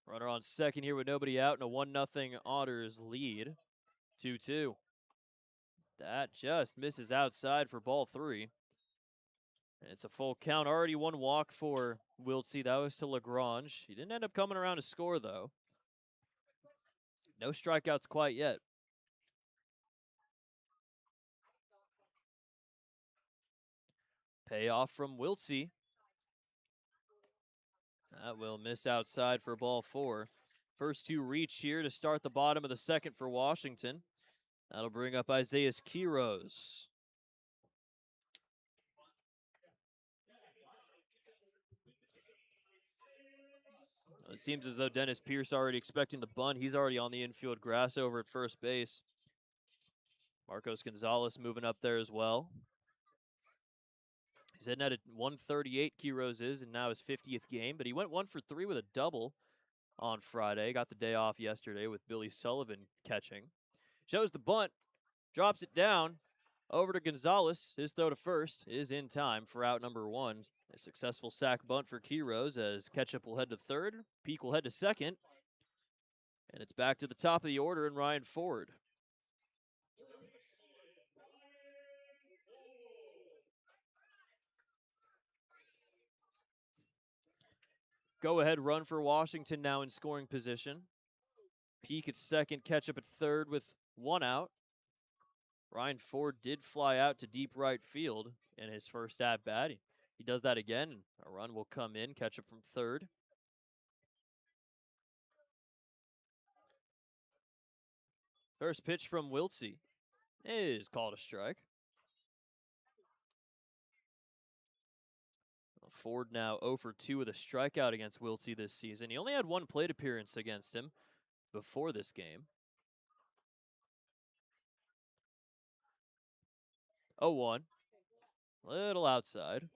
Runner on second here with nobody out, and a 1-0 Otters lead. 2-2. That just misses outside for ball 3. And it's a full count. Already 1 walk for Wiltsey. That was to Lagrange. He didn't end up coming around to score, though. No strikeouts quite yet. Payoff from Wiltsey. That will miss outside for ball 4. First 2 reach here to start the bottom of the second for Washington. That'll bring up Isaiah Quiroz. It seems as though Dennis Pierce already expecting the bunt. He's already on the infield grass over at first base. Marcos Gonzalez moving up there as well. He's heading at 138, Quiroz is, and now his 50th game. But he went 1 for 3 with a double on Friday. Got the day off yesterday with Billy Sullivan catching. Shows the bunt, drops it down, over to Gonzalez. His throw to first is in time for out number 1. A successful sac bunt for Quiroz as Ketchup will head to third. Peak will head to second. And it's back to the top of the order and Ryan Ford. Go-ahead run for Washington now in scoring position. Peak at second, Ketchup at third with 1 out. Ryan Ford did fly out to deep right field in his first at-bat. He does that again, and a run will come in, Ketchup from third. First pitch from Wiltsey is called a strike. Ford now 0 for 2 with a strikeout against Wiltsey this season. He only had one plate appearance against him before this game. 0-1. Little outside.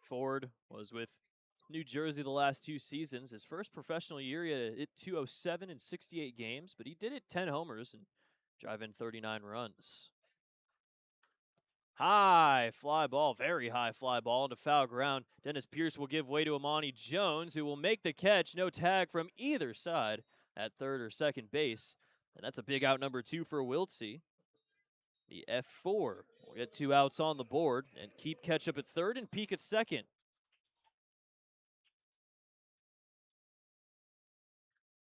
Ford was with New Jersey the last 2 seasons. His first professional year, he hit .207 in 68 games, but he did hit 10 homers and drive in 39 runs. High fly ball, very high fly ball into foul ground. Dennis Pierce will give way to Amani Jones, who will make the catch. No tag from either side at third or second base. And that's a big out number 2 for Wiltsey. The F4 will get 2 outs on the board and keep catch up at third and peak at second.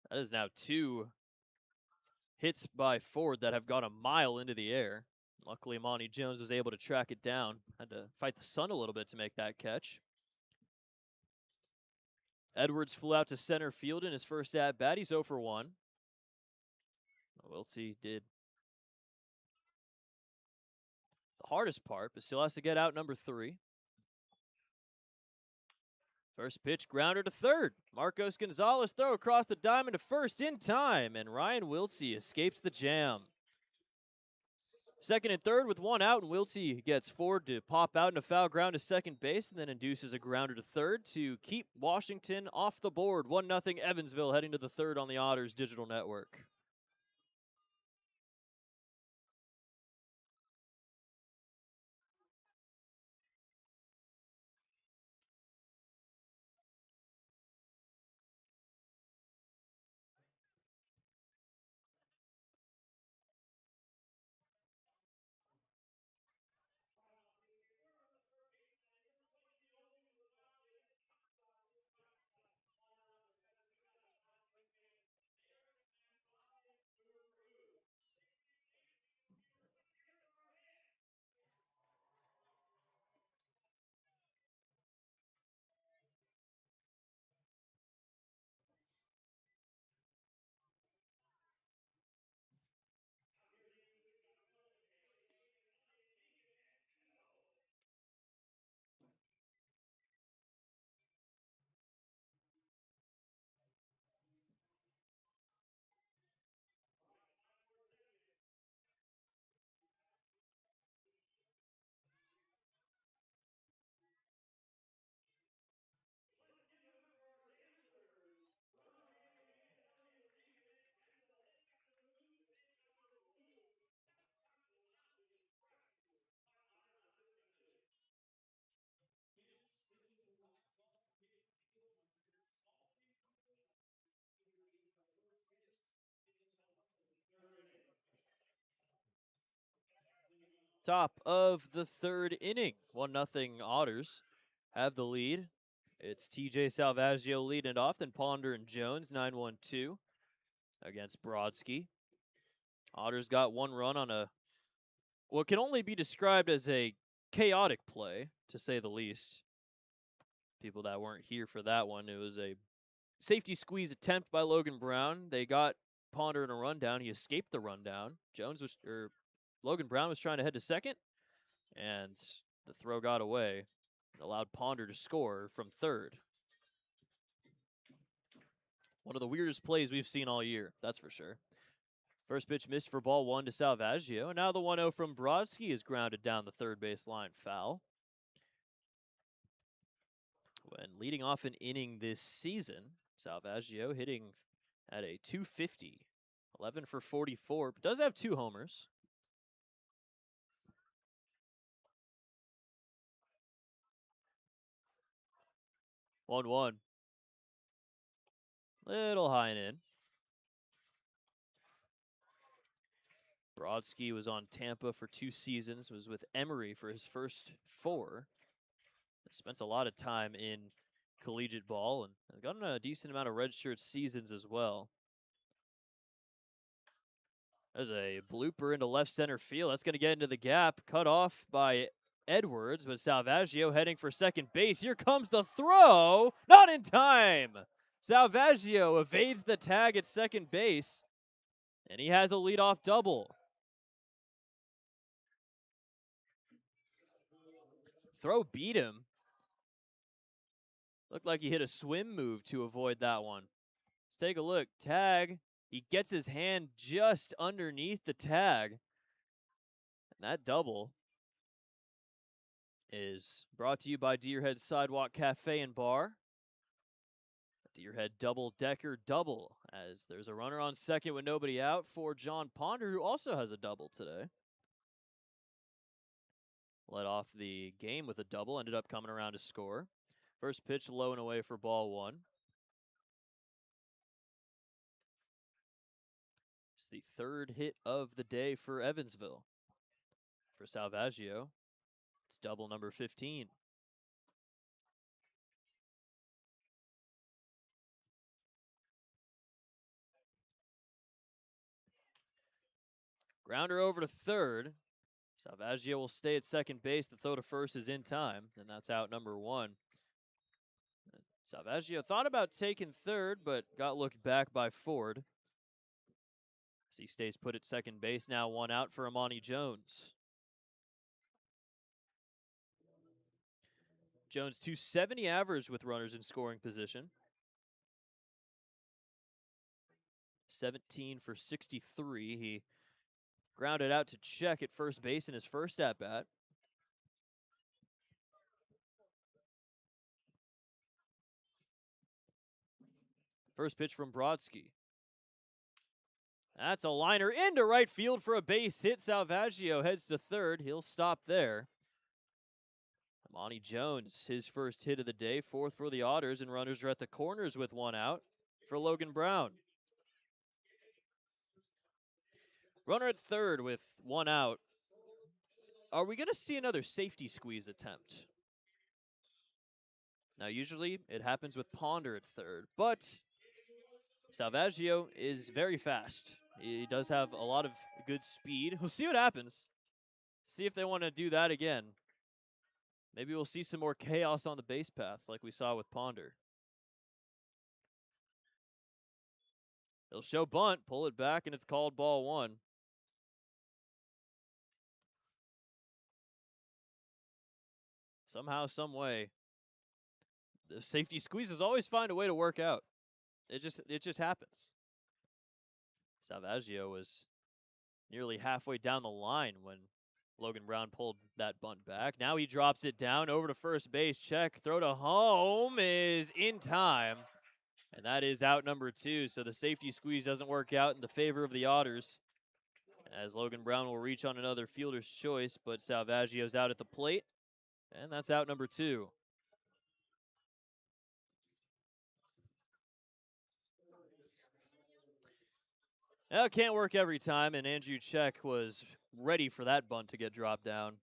That is now 2 hits by Ford that have gone a mile into the air. Luckily, Amani Jones was able to track it down. Had to fight the sun a little bit to make that catch. Edwards flew out to center field in his first at-bat. He's 0 for 1. Wiltsey did the hardest part, but still has to get out number 3. First pitch, grounder to third. Marcos Gonzalez throw across the diamond to first in time, and Ryan Wiltsey escapes the jam. Second and third with 1 out, and Wiltsey gets Ford to pop out in a foul ground to second base, and then induces a grounder to third to keep Washington off the board. 1-0 Evansville heading to the third on the Otters digital network. Top of the third inning. 1-0 Otters have the lead. It's TJ Salvaggio leading it off, then Ponder and Jones, 9-1-2 against Brodsky. Otters got 1 run on what can only be described as a chaotic play, to say the least. People that weren't here for that one, it was a safety squeeze attempt by Logan Brown. They got Ponder in a rundown. He escaped the rundown. Logan Brown was trying to head to second, and the throw got away and allowed Ponder to score from third. One of the weirdest plays we've seen all year, that's for sure. First pitch missed for ball 1 to Salvaggio, and now the 1-0 from Brodsky is grounded down the third base line foul. When leading off an inning this season, Salvaggio hitting at a .250, 11 for 44, but does have 2 homers. 1-1. Little high and in. Brodsky was on Tampa for 2 seasons, was with Emory for his first 4. Spent a lot of time in collegiate ball and gotten a decent amount of redshirt seasons as well. There's a blooper into left center field. That's going to get into the gap. Cut off by Edwards, but Salvaggio heading for second base. Here comes the throw. Not in time. Salvaggio evades the tag at second base, and he has a leadoff double. Throw beat him. Looked like he hit a swim move to avoid that one. Let's take a look. Tag. He gets his hand just underneath the tag. And that double is brought to you by Deerhead Sidewalk Cafe and Bar. Deerhead double-decker double, as there's a runner on second with nobody out for John Ponder, who also has a double today. Led off the game with a double, ended up coming around to score. First pitch low and away for ball one. It's the third hit of the day for Evansville. For Salvaggio, it's double number 15. Grounder over to third. Salvaggio will stay at second base. The throw to first is in time, and that's out number one. Salvaggio thought about taking third, but got looked back by Ford. As he stays put at second base, now one out for Amani Jones. Jones, 270 average with runners in scoring position. 17 for 63. He grounded out to check at first base in his first at-bat. First pitch from Brodsky. That's a liner into right field for a base hit. Salvaggio heads to third. He'll stop there. Amani Jones, his first hit of the day, fourth for the Otters, and runners are at the corners with one out for Logan Brown. Runner at third with one out. Are we going to see another safety squeeze attempt? Now, usually it happens with Ponder at third, but Salvaggio is very fast. He does have a lot of good speed. We'll see what happens. See if they want to do that again. Maybe we'll see some more chaos on the base paths like we saw with Ponder. He'll show bunt, pull it back, and it's called ball one. Somehow, some way, the safety squeezes always find a way to work out. It just happens. Salvaggio was nearly halfway down the line when Logan Brown pulled that bunt back. Now he drops it down over to first base. Check, throw to home is in time. And that is out number two. So the safety squeeze doesn't work out in the favor of the Otters, as Logan Brown will reach on another fielder's choice, but Salvaggio's out at the plate. And that's out number two. Well, it can't work every time, and Andrew Check was ready for that bunt to get dropped down.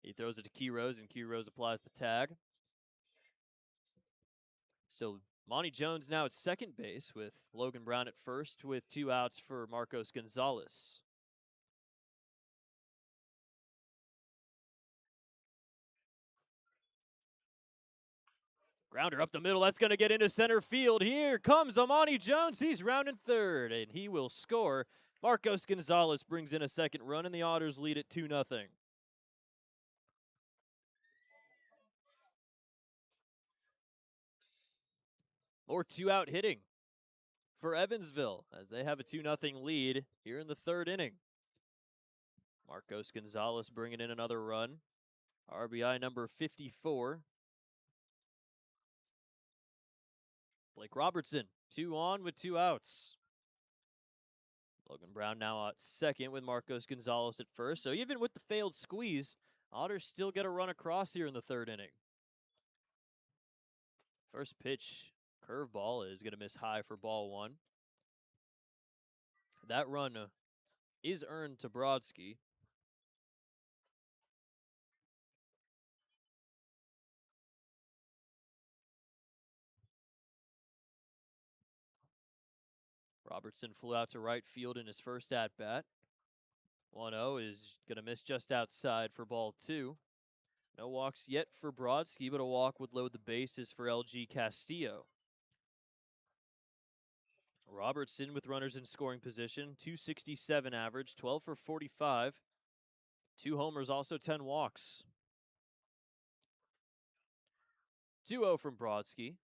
He throws it to Quiroz, and Quiroz applies the tag. So Monty Jones now at second base with Logan Brown at first with two outs for Marcos Gonzalez. Grounder up the middle. That's going to get into center field. Here comes Amani Jones. He's rounding third, and he will score. Marcos Gonzalez brings in a second run, and the Otters lead at 2-0. More two-out hitting for Evansville as they have a 2-0 lead here in the third inning. Marcos Gonzalez bringing in another run. RBI number 54. Blake Robertson, 2 on with 2 outs. Logan Brown now at second with Marcos Gonzalez at first. So even with the failed squeeze, Otters still get a run across here in the third inning. First pitch, curveball, is going to miss high for ball one. That run is earned to Brodsky. Robertson flew out to right field in his first at-bat. 1-0 is going to miss just outside for ball two. No walks yet for Brodsky, but a walk would load the bases for LG Castillo. Robertson with runners in scoring position, 267 average, 12 for 45. 2 homers, also 10 walks. 2-0 from Brodsky.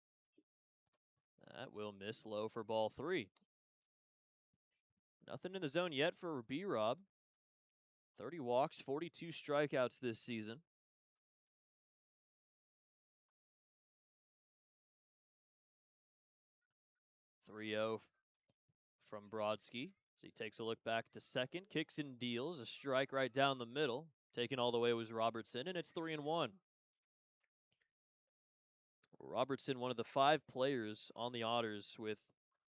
That will miss low for ball 3. Nothing in the zone yet for B-Rob. 30 walks, 42 strikeouts this season. 3-0 from Brodsky as he takes a look back to second, kicks and deals, a strike right down the middle. Taken all the way was Robertson, and it's 3-1. Robertson, one of the 5 players on the Otters with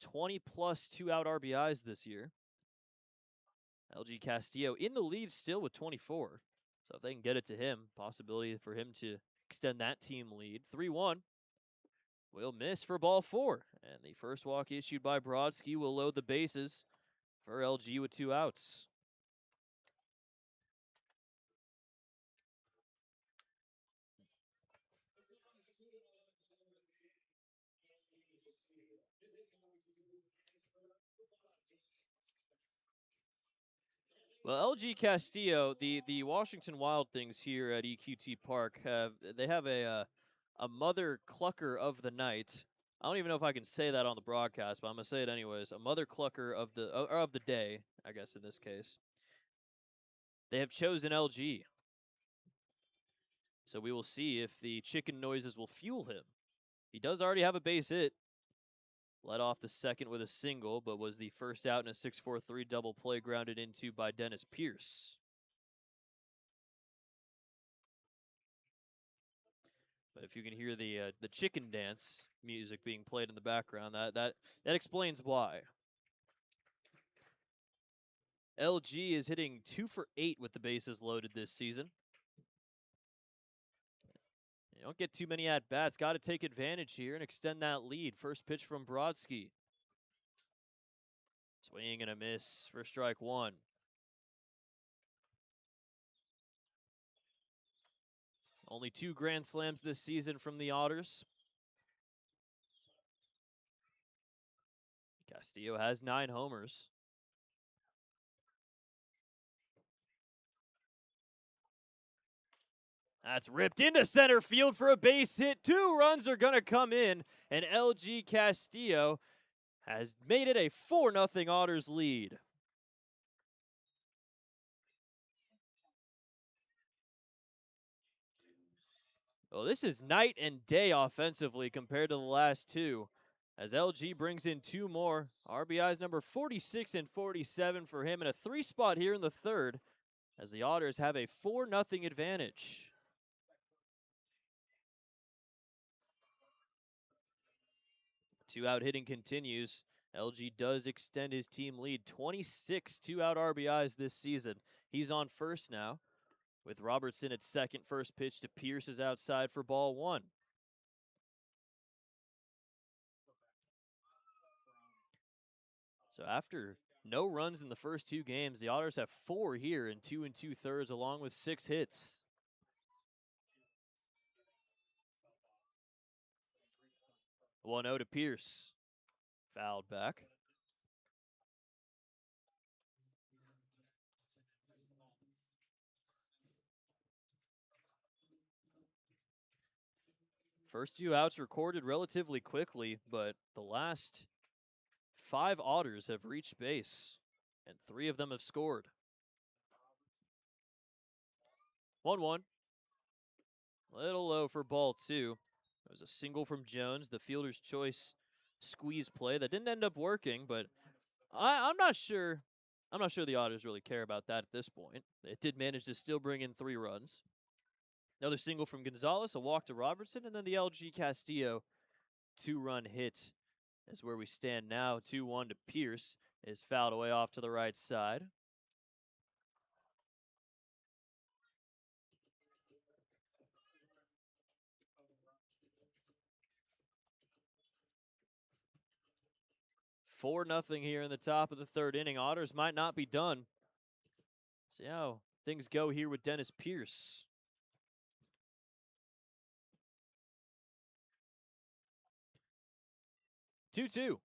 20-plus 2-out RBIs this year. LG Castillo in the lead still with 24. So if they can get it to him, possibility for him to extend that team lead. 3-1. Will miss for ball 4. And the first walk issued by Brodsky will load the bases for LG with 2 outs. Well, LG Castillo, the Washington Wild Things here at EQT Park have a mother clucker of the night. I don't even know if I can say that on the broadcast, but I'm gonna say it anyways. A mother clucker of the day, I guess in this case. They have chosen LG, so we will see if the chicken noises will fuel him. He does already have a base hit. Led off the second with a single, but was the first out in a 6-4-3 double play grounded into by Dennis Pierce. But if you can hear the chicken dance music being played in the background, that explains why. LG is hitting 2 for 8 with the bases loaded this season. You don't get too many at-bats. Got to take advantage here and extend that lead. First pitch from Brodsky. Swing and a miss for strike 1. Only 2 grand slams this season from the Otters. Castillo has 9 homers. That's ripped into center field for a base hit. 2 runs are going to come in, and LG Castillo has made it a 4-0 Otters lead. Well, this is night and day offensively compared to the last 2. As LG brings in 2 more. RBIs number 46 and 47 for him, and a 3 spot here in the 3rd as the Otters have a 4-0 advantage. Two-out hitting continues. LG does extend his team lead. 26 2-out RBIs this season. He's on first now with Robertson at second. First pitch to Pierce is outside for ball 1. So after no runs in the first 2 games, the Otters have 4 here in 2 2/3 along with 6 hits. One 0 to Pierce. Fouled back. First 2 outs recorded relatively quickly, but the last 5 Otters have reached base, and 3 of them have scored. 1-1. Little low for ball 2. It was a single from Jones, the fielder's choice squeeze play that didn't end up working, but I'm not sure. I'm not sure the Otters really care about that at this point. It did manage to still bring in 3 runs. Another single from Gonzalez, a walk to Robertson, and then the LG Castillo 2-run hit is where we stand now. 2-1 to Pierce is fouled away off to the right side. Four nothing here in the top of the 3rd inning. Otters might not be done. See how things go here with Dennis Pierce. 2-2.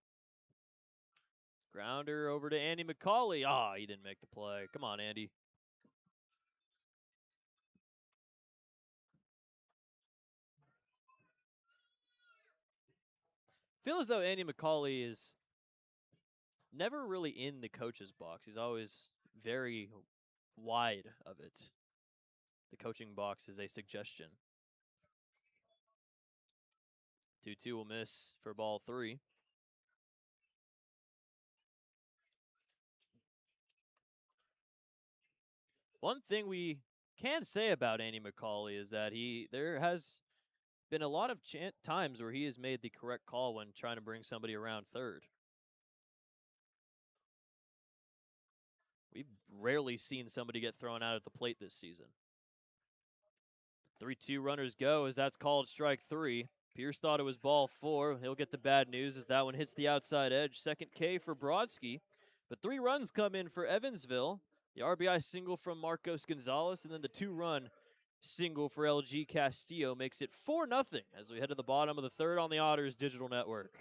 Grounder over to Andy McCauley. He didn't make the play. Come on, Andy. Feel as though Andy McCauley is never really in the coach's box. He's always very wide of it. The coaching box is a suggestion. 2-2 will miss for ball 3. One thing we can say about Andy McCauley is that there has been a lot of times where he has made the correct call when trying to bring somebody around third. We've rarely seen somebody get thrown out at the plate this season. 3-2 runners go as that's called strike 3. Pierce thought it was ball 4. He'll get the bad news as that one hits the outside edge. Second K for Brodsky. But 3 runs come in for Evansville. The RBI single from Marcos Gonzalez, and then the 2-run single for LG Castillo makes it 4-0 as we head to the bottom of the third on the Otters Digital Network.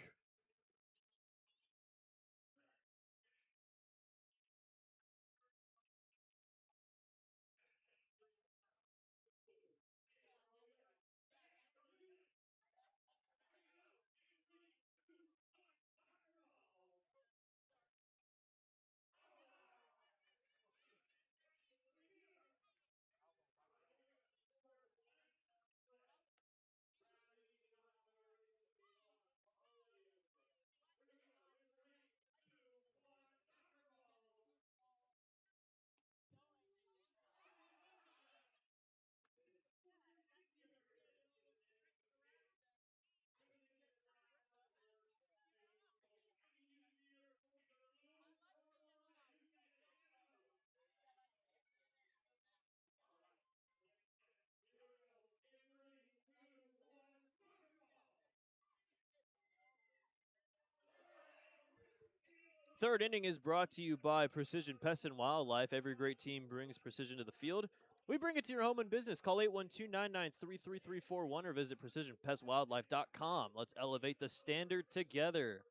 Third inning is brought to you by Precision Pest and Wildlife. Every great team brings precision to the field. We bring it to your home and business. Call 812-993-3341 or visit precisionpestwildlife.com. Let's elevate the standard together.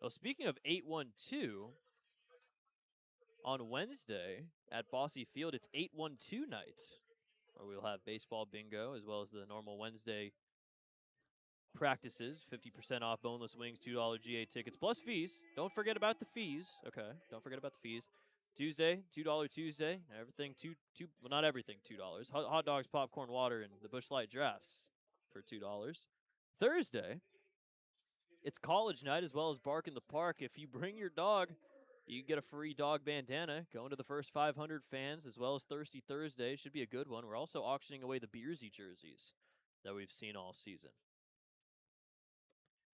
Well, speaking of 812, on Wednesday at Bosse Field, it's 812 night, where we'll have baseball bingo as well as the normal Wednesday practices. 50% off boneless wings, $2 GA tickets, plus fees. Don't forget about the fees. Okay, don't forget about the fees. Tuesday, $2 Tuesday. Everything well, not everything $2. Hot dogs, popcorn, water, and the Busch Light drafts for $2. Thursday, it's college night as well as Bark in the Park. If you bring your dog, you get a free dog bandana. Going to the first 500 fans as well as Thirsty Thursday. Should be a good one. We're also auctioning away the Beersy jerseys that we've seen all season.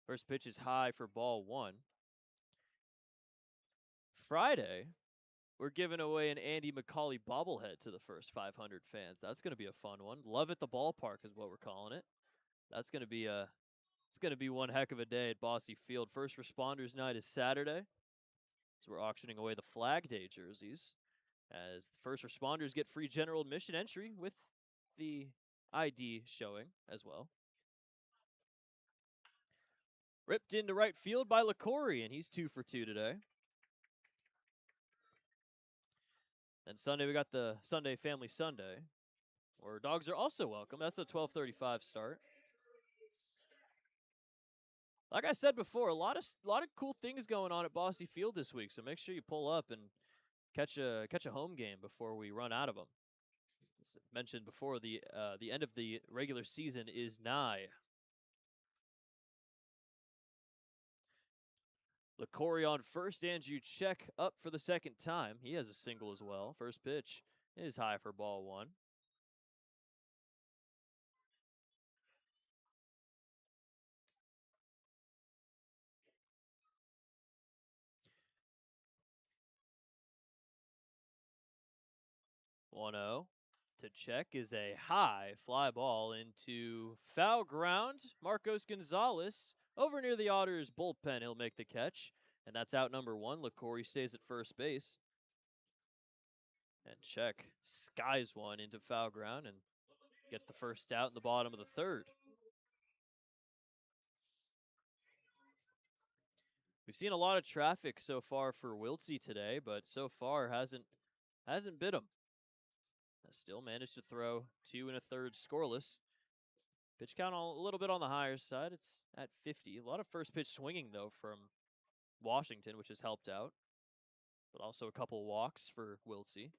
First pitch is high for ball 1. Friday, we're giving away an Andy McCauley bobblehead to the first 500 fans. That's going to be a fun one. Love at the ballpark is what we're calling it. That's going to be it's going to be one heck of a day at Bosse Field. First responders night is Saturday. So we're auctioning away the Flag Day jerseys as the first responders get free general admission entry with the ID showing as well. Ripped into right field by LaCory, and he's 2 for 2 today. Then Sunday, we got the Sunday Family Sunday, where dogs are also welcome. That's a 12:35 start. Like I said before, a lot of cool things going on at Bosse Field this week, so make sure you pull up and catch a home game before we run out of them. As mentioned before, the end of the regular season is nigh. LaCory on first, Andrew Check up for the second time. He has a single as well. First pitch is high for ball 1. One 0 to Check is a high fly ball into foul ground. Marcos Gonzalez over near the Otters bullpen. He'll make the catch, and that's out number 1. LaCory stays at first base. And Check skies one into foul ground and gets the first out in the bottom of the third. We've seen a lot of traffic so far for Wiltsey today, but so far hasn't bit him. Has still managed to throw 2 1/3 scoreless. Pitch count a little bit on the higher side. It's at 50. A lot of first pitch swinging though from Washington, which has helped out, but also a couple walks for Wiltsey.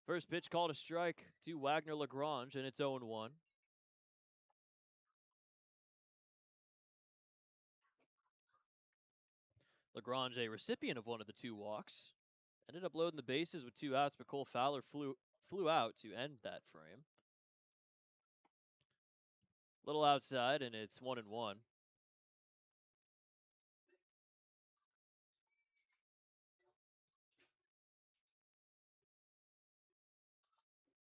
First pitch called a strike to Wagner Lagrange, and it's 0-1. Lagrange, a recipient of one of the 2 walks, ended up loading the bases with 2 outs, but Cole Fowler flew out to end that frame. Little outside, and it's 1-1.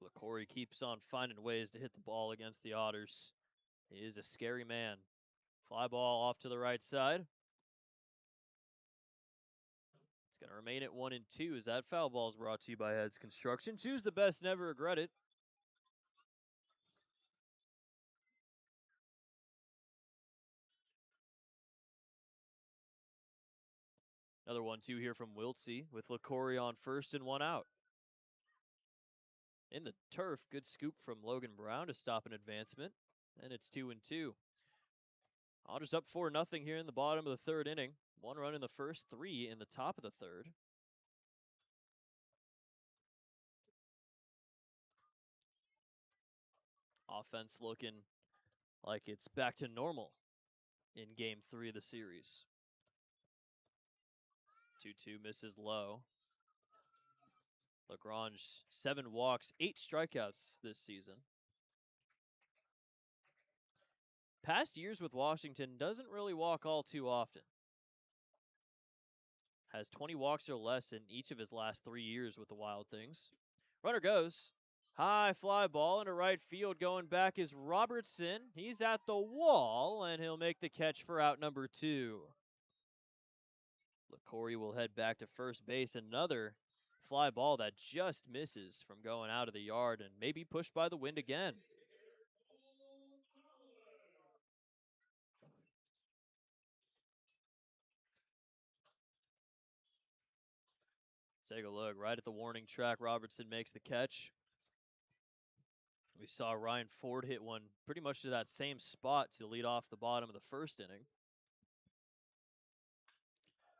LaCorey keeps on finding ways to hit the ball against the Otters. He is a scary man. Fly ball off to the right side. It's going to remain at 1-2 as that foul ball is brought to you by Heads Construction. Choose the best, never regret it. Another 1-2 here from Wiltsey with LaCorey on first and 1 out. In the turf, good scoop from Logan Brown to stop an advancement, and it's 2-2. Otters up 4-0 here in the bottom of the 3rd inning. 1 run in the first, 3 in the top of the 3rd. Offense looking like it's back to normal in Game 3 of the series. 2-2 misses low. Lagrange, 7 walks, 8 strikeouts this season. Past years with Washington, doesn't really walk all too often. Has 20 walks or less in each of his last 3 years with the Wild Things. Runner goes. High fly ball into right field. Going back is Robertson. He's at the wall, and he'll make the catch for out number 2. LaCorey will head back to first base. Another fly ball that just misses from going out of the yard and maybe pushed by the wind again. Take a look right at the warning track. Robertson makes the catch. We saw Ryan Ford hit one pretty much to that same spot to lead off the bottom of the 1st inning.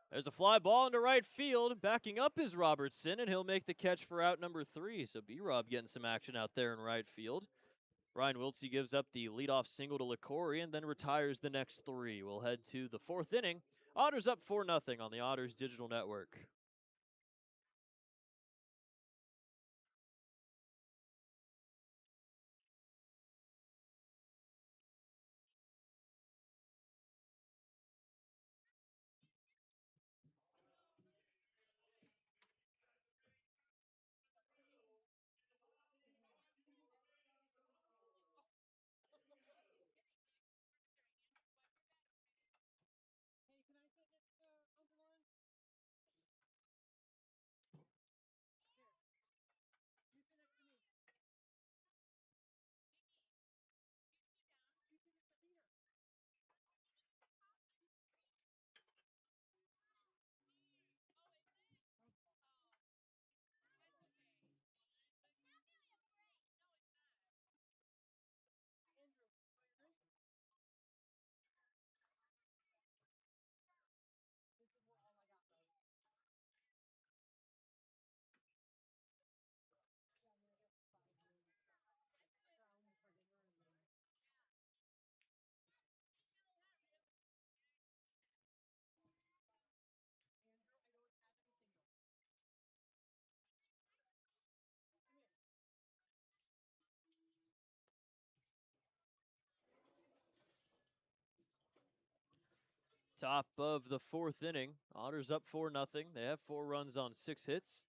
There's a fly ball into right field. Backing up is Robertson, and he'll make the catch for out number 3. So B-Rob getting some action out there in right field. Ryan Wiltsey gives up the leadoff single to LaCorey and then retires the next 3. We'll head to the 4th inning. Otters up 4-0 on the Otters Digital Network. Top of the 4th inning. Otters up 4-0. They have 4 runs on 6 hits.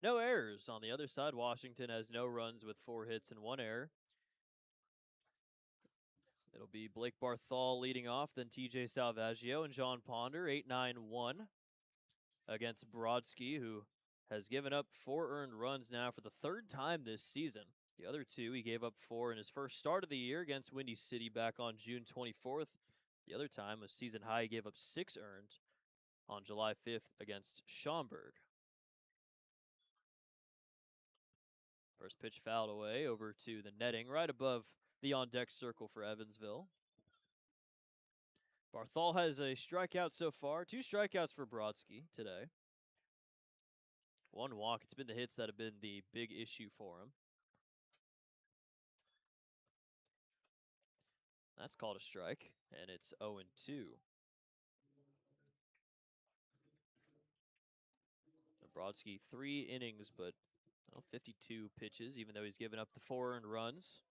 No errors. On the other side, Washington has no runs with 4 hits and 1 error. It'll be Blake Barthol leading off, then TJ Salvaggio and John Ponder, 8-9-1 against Brodsky, who has given up 4 earned runs now for the 3rd time this season. The other 2, he gave up 4 in his first start of the year against Windy City back on June 24th. The other time was season high. He gave up 6 earned on July 5th against Schaumburg. First pitch fouled away over to the netting right above the on-deck circle for Evansville. Barthol has a strikeout so far. 2 strikeouts for Brodsky today. 1 walk. It's been the hits that have been the big issue for him. That's called a strike, and it's 0-2. Brodsky 3 innings, but 52 pitches, even though he's given up the 4 earned runs.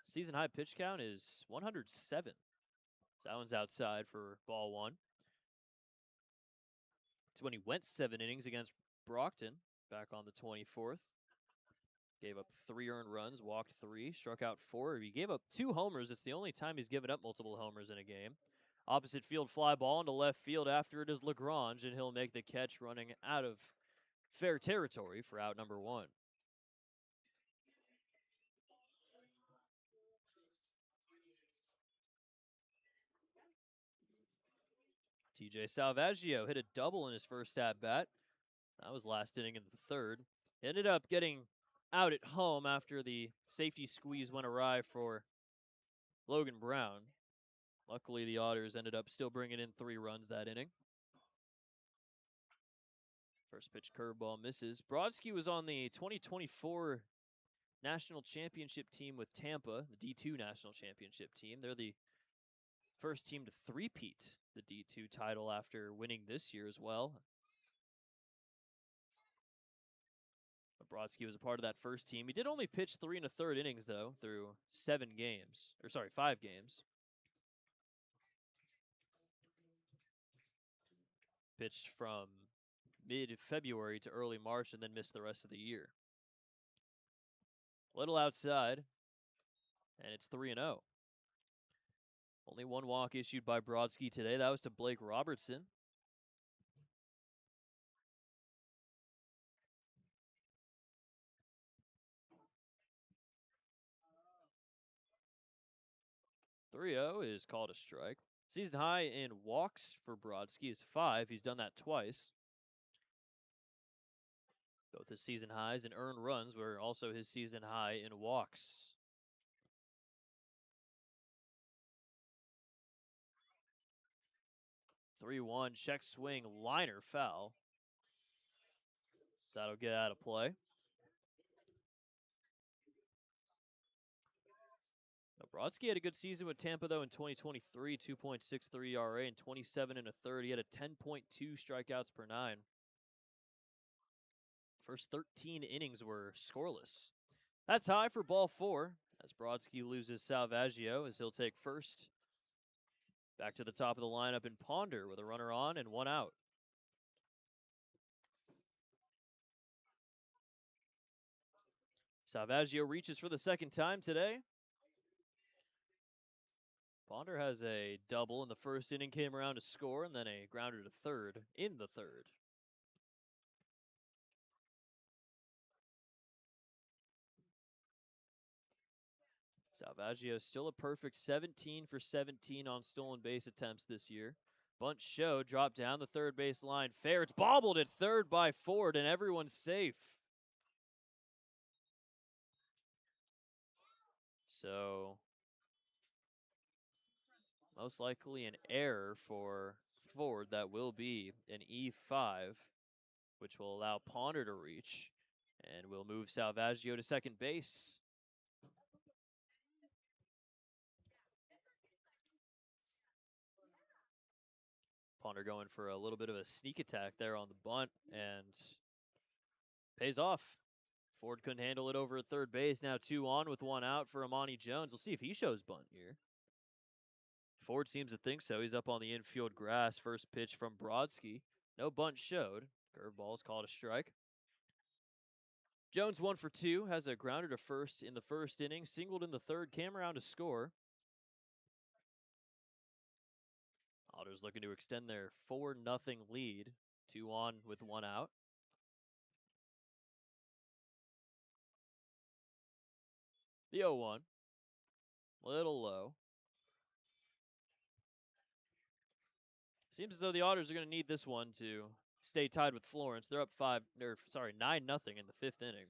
Season high pitch count is 107. So that one's outside for ball 1. It's when he went 7 innings against Brockton back on the 24th. Gave up 3 earned runs, walked 3, struck out 4. He gave up 2 homers. It's the only time he's given up multiple homers in a game. Opposite field fly ball into left field. After it is Lagrange, and he'll make the catch running out of fair territory for out number 1. TJ Salvaggio hit a double in his first at-bat. That was last inning in the 3rd. Ended up getting out at home after the safety squeeze went awry for Logan Brown. Luckily, the Otters ended up still bringing in 3 runs that inning. First pitch curveball misses. Brodsky was on the 2024 National Championship team with Tampa, the D2 National Championship team. They're the first team to three-peat the D2 title after winning this year as well. But Brodsky was a part of that first team. He did only pitch 3 1/3 innings, though, through 5 games. Pitched from mid-February to early March and then missed the rest of the year. Little outside, and it's 3-0. Only 1 walk issued by Brodsky today. That was to Blake Robertson. .30 is called a strike. Season high in walks for Brodsky is 5. He's done that twice. Both his season highs in earned runs were also his season high in walks. .31 check swing liner foul. So that'll get out of play. Brodsky had a good season with Tampa, though, in 2023, 2.63 ERA and 27 1/3. He had a 10.2 strikeouts per 9. First 13 innings were scoreless. That's high for ball 4, as Brodsky loses Salvaggio, as he'll take first. Back to the top of the lineup in Ponder with a runner on and 1 out. Salvaggio reaches for the 2nd time today. Ponder has a double in the 1st inning, came around to score, and then a grounder to 3rd in the 3rd. Salvaggio still a perfect 17 for 17 on stolen base attempts this year. Bunt show, dropped down the 3rd base line. Fair, it's bobbled at 3rd by Ford, and everyone's safe. So, most likely an error for Ford. That will be an E5, which will allow Ponder to reach, and will move Salvaggio to 2nd base. Ponder going for a little bit of a sneak attack there on the bunt, and pays off. Ford couldn't handle it over at 3rd base. Now 2 on with 1 out for Amani Jones. We'll see if he shows bunt here. Ford seems to think so. He's up on the infield grass. First pitch from Brodsky. No bunt showed. Curveball's called a strike. Jones 1 for 2. Has a grounder to 1st in the 1st inning. Singled in the 3rd. Came around to score. Otters looking to extend their 4-0 lead. 2 on with 1 out. The 0-1. Little low. Seems as though the Otters are going to need this one to stay tied with Florence. They're up 9-0 in the 5th inning.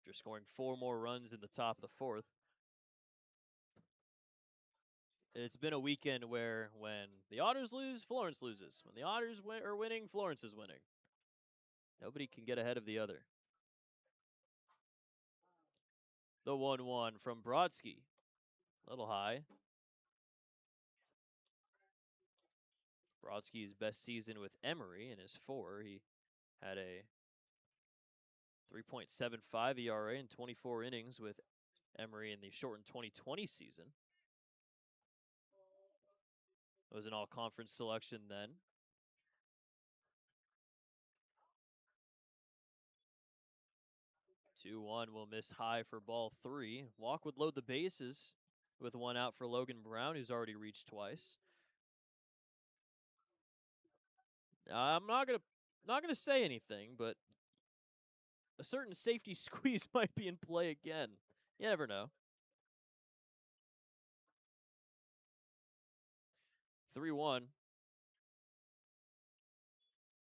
After scoring 4 more runs in the top of the 4th. It's been a weekend where when the Otters lose, Florence loses. When the Otters are winning, Florence is winning. Nobody can get ahead of the other. The 1-1 from Brodsky. A little high. Brodsky's best season with Emory in his 4. He had a 3.75 ERA in 24 innings with Emory in the shortened 2020 season. It was an all-conference selection then. 2-1 will miss high for ball 3. Walk would load the bases with 1 out for Logan Brown, who's already reached twice. I'm not gonna say anything, but a certain safety squeeze might be in play again. You never know. 3-1.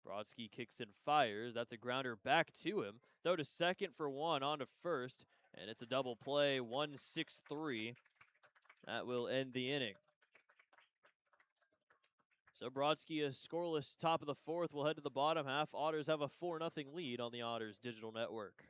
Brodsky kicks and fires. That's a grounder back to him. Throw to second for 1, on to first, and it's a double play. 1-6-3. That will end the inning. So Brodsky is scoreless top of the 4th. We'll head to the bottom half. Otters have a 4-0 lead on the Otters digital network.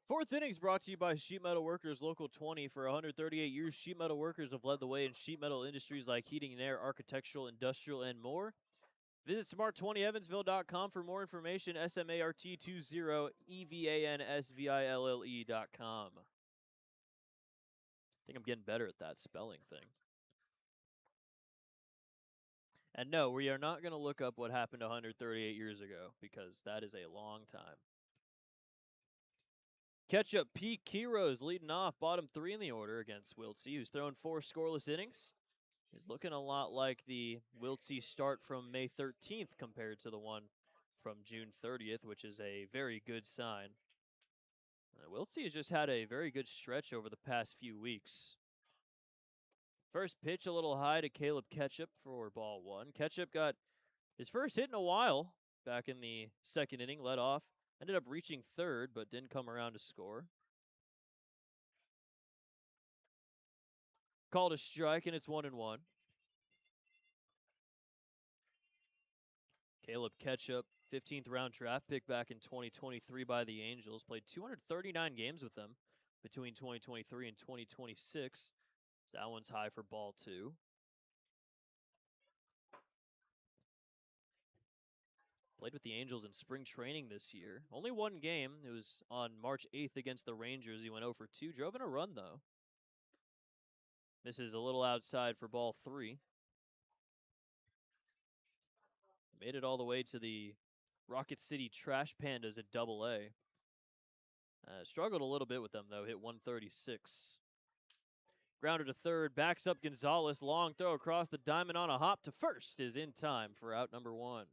Fourth innings brought to you by Sheet Metal Workers Local 20. For 138 years, Sheet Metal Workers have led the way in sheet metal industries like heating and air, architectural, industrial, and more. Visit smart20evansville.com for more information. SMART20EVANSVILLE.com. I think I'm getting better at that spelling thing. And no, we are not going to look up what happened 138 years ago because that is a long time. Ketchup Pete Kiros leading off, bottom 3 in the order against Wiltsey, who's thrown 4 scoreless innings. He's looking a lot like the Wiltsey start from May 13th compared to the one from June 30th, which is a very good sign. Wiltsey has just had a very good stretch over the past few weeks. First pitch a little high to Caleb Ketchup for ball 1. Ketchup got his first hit in a while back in the 2nd inning, led off. Ended up reaching 3rd, but didn't come around to score. Called a strike, and it's 1-1. Caleb Ketchup, 15th round draft pick back in 2023 by the Angels. Played 239 games with them between 2023 and 2026. So that one's high for ball 2. Played with the Angels in spring training this year. Only 1 game. It was on March 8th against the Rangers. He went 0 for 2. Drove in a run, though. Misses a little outside for ball 3. Made it all the way to the Rocket City Trash Pandas at Double-A. Struggled a little bit with them, though. Hit 136. Grounder to 3rd. Backs up Gonzalez. Long throw across the diamond on a hop to first is in time for out number 1.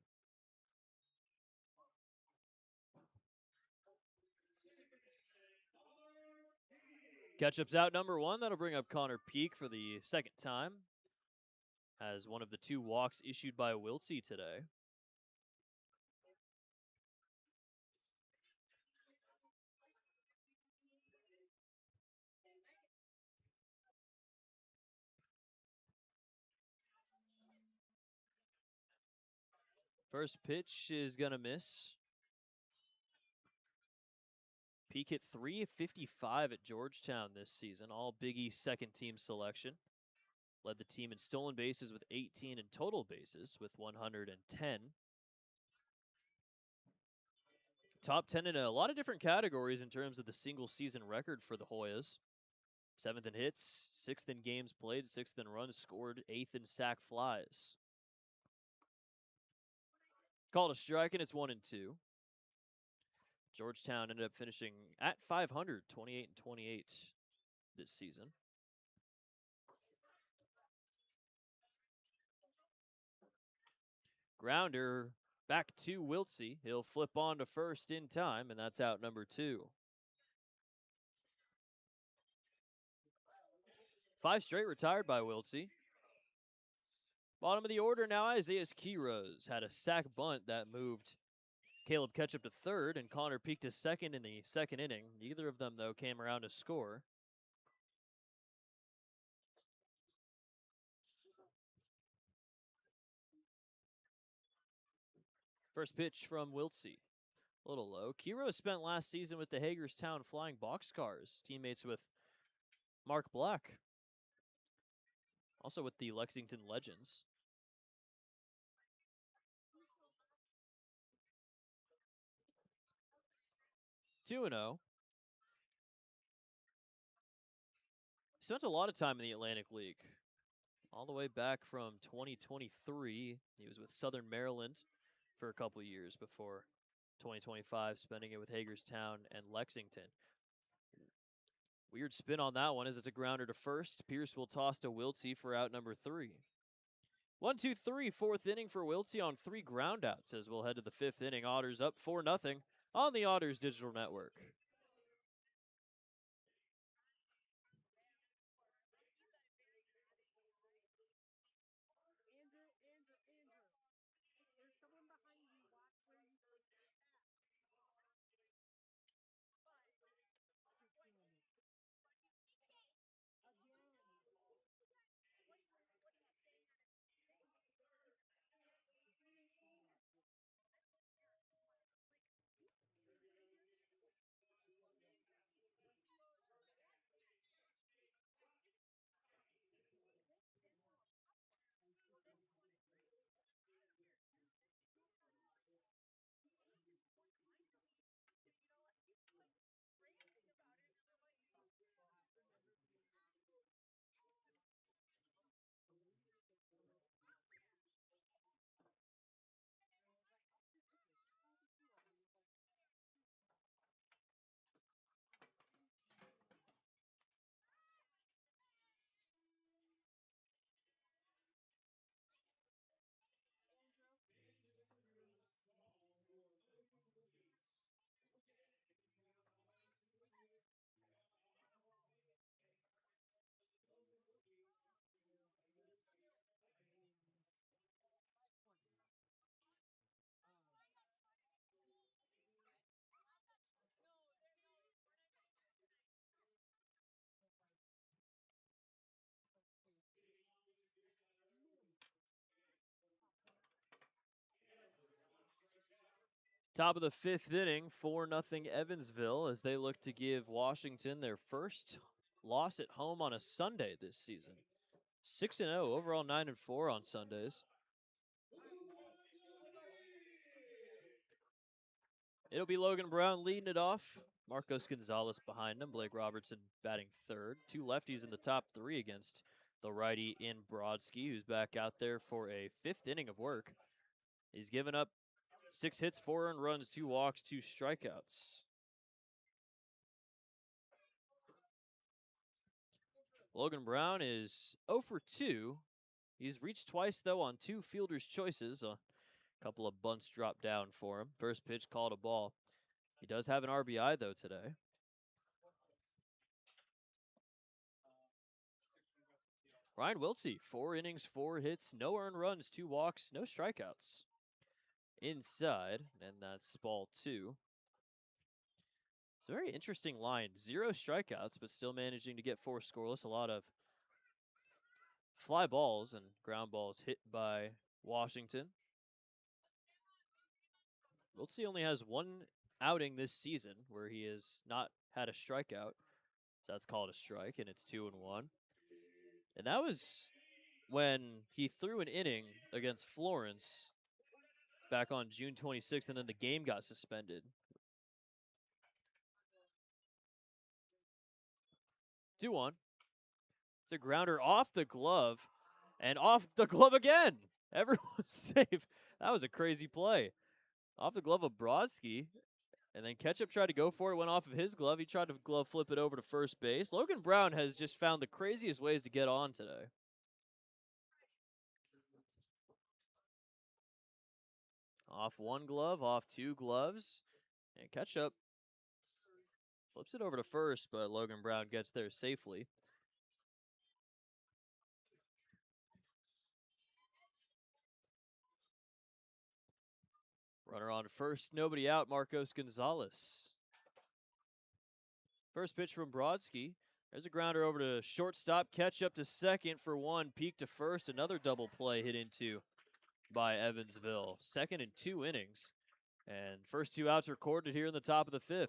Ketchup's out number 1. That'll bring up Connor Peak for the 2nd time. as one of the 2 walks issued by Wiltsey today. First pitch is going to miss. Peak hit .355 at Georgetown this season, all Big East second team selection. Led the team in stolen bases with 18 and total bases with 110. Top 10 in a lot of different categories in terms of the single season record for the Hoyas. 7th in hits, 6th in games played, 6th in runs scored, 8th in sac flies. Called a strike, and it's 1-2. Georgetown ended up finishing at 500, 28-28 this season. Grounder back to Wiltsey. He'll flip on to first in time, and that's out number 2. 5 straight retired by Wiltsey. Bottom of the order now, Isaiah Quiroz had a sac bunt that moved Caleb Ketchup to third, and Connor Peak to second in the second inning. Neither of them, though, came around to score. First pitch from Wiltsey. A little low. Quiroz spent last season with the Hagerstown Flying Boxcars, teammates with Mark Black. Also with the Lexington Legends. 2-0. Spent a lot of time in the Atlantic League. All the way back from 2023. He was with Southern Maryland for a couple years before 2025, spending it with Hagerstown and Lexington. Weird spin on that one as it's a grounder to first. Pierce will toss to Wiltsey for out number 3. 1-2-3, 4th inning for Wiltsey on 3 groundouts as we'll head to the 5th inning. Otters up 4-0 on the Otters Digital Network. Top of the 5th inning, 4-0 Evansville as they look to give Washington their first loss at home on a Sunday this season. 6-0, overall 9-4 on Sundays. It'll be Logan Brown leading it off. Marcos Gonzalez behind him. Blake Robertson batting third. 2 lefties in the top 3 against the righty in Brodsky, who's back out there for a 5th inning of work. He's given up 6 hits, 4 earned runs, 2 walks, 2 strikeouts. Logan Brown is 0 for 2. He's reached twice, though, on 2 fielder's choices. A couple of bunts dropped down for him. First pitch called a ball. He does have an RBI, though, today. Ryan Wiltsey, 4 innings, 4 hits, no earned runs, 2 walks, no strikeouts. Inside, and that's ball 2. It's a very interesting line. 0 strikeouts, but still managing to get 4 scoreless. A lot of fly balls and ground balls hit by Washington. Wiltsey only has 1 outing this season where he has not had a strikeout. So that's called a strike, and it's 2-1. And that was when he threw an inning against Florence back on June 26th, and then the game got suspended. 2-1. It's a grounder off the glove, and off the glove again. Everyone's safe. That was a crazy play. Off the glove of Brodsky, and then Ketchup tried to go for it, went off of his glove. He tried to glove flip it over to first base. Logan Brown has just found the craziest ways to get on today. Off 1 glove, off 2 gloves, and Ketchup flips it over to first, but Logan Brown gets there safely. Runner on first, nobody out, Marcos Gonzalez. First pitch from Brodsky. There's a grounder over to shortstop, Ketchup to second for 1, peak to first, another double play hit into by Evansville. Second in 2 innings. And first 2 outs recorded here in the top of the 5th.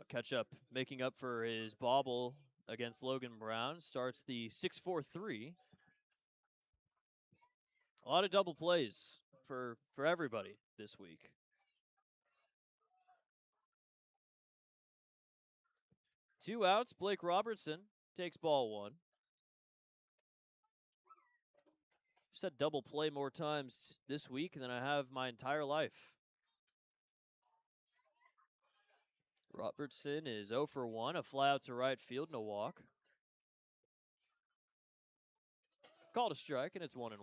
Ketchup making up for his bobble against Logan Brown. Starts the 6-4-3. A lot of double plays for everybody this week. Two outs. Blake Robertson takes ball 1. I've said double play more times this week than I have my entire life. Robertson is 0 for 1, a fly out to right field and a walk. Called a strike, and it's 1-1.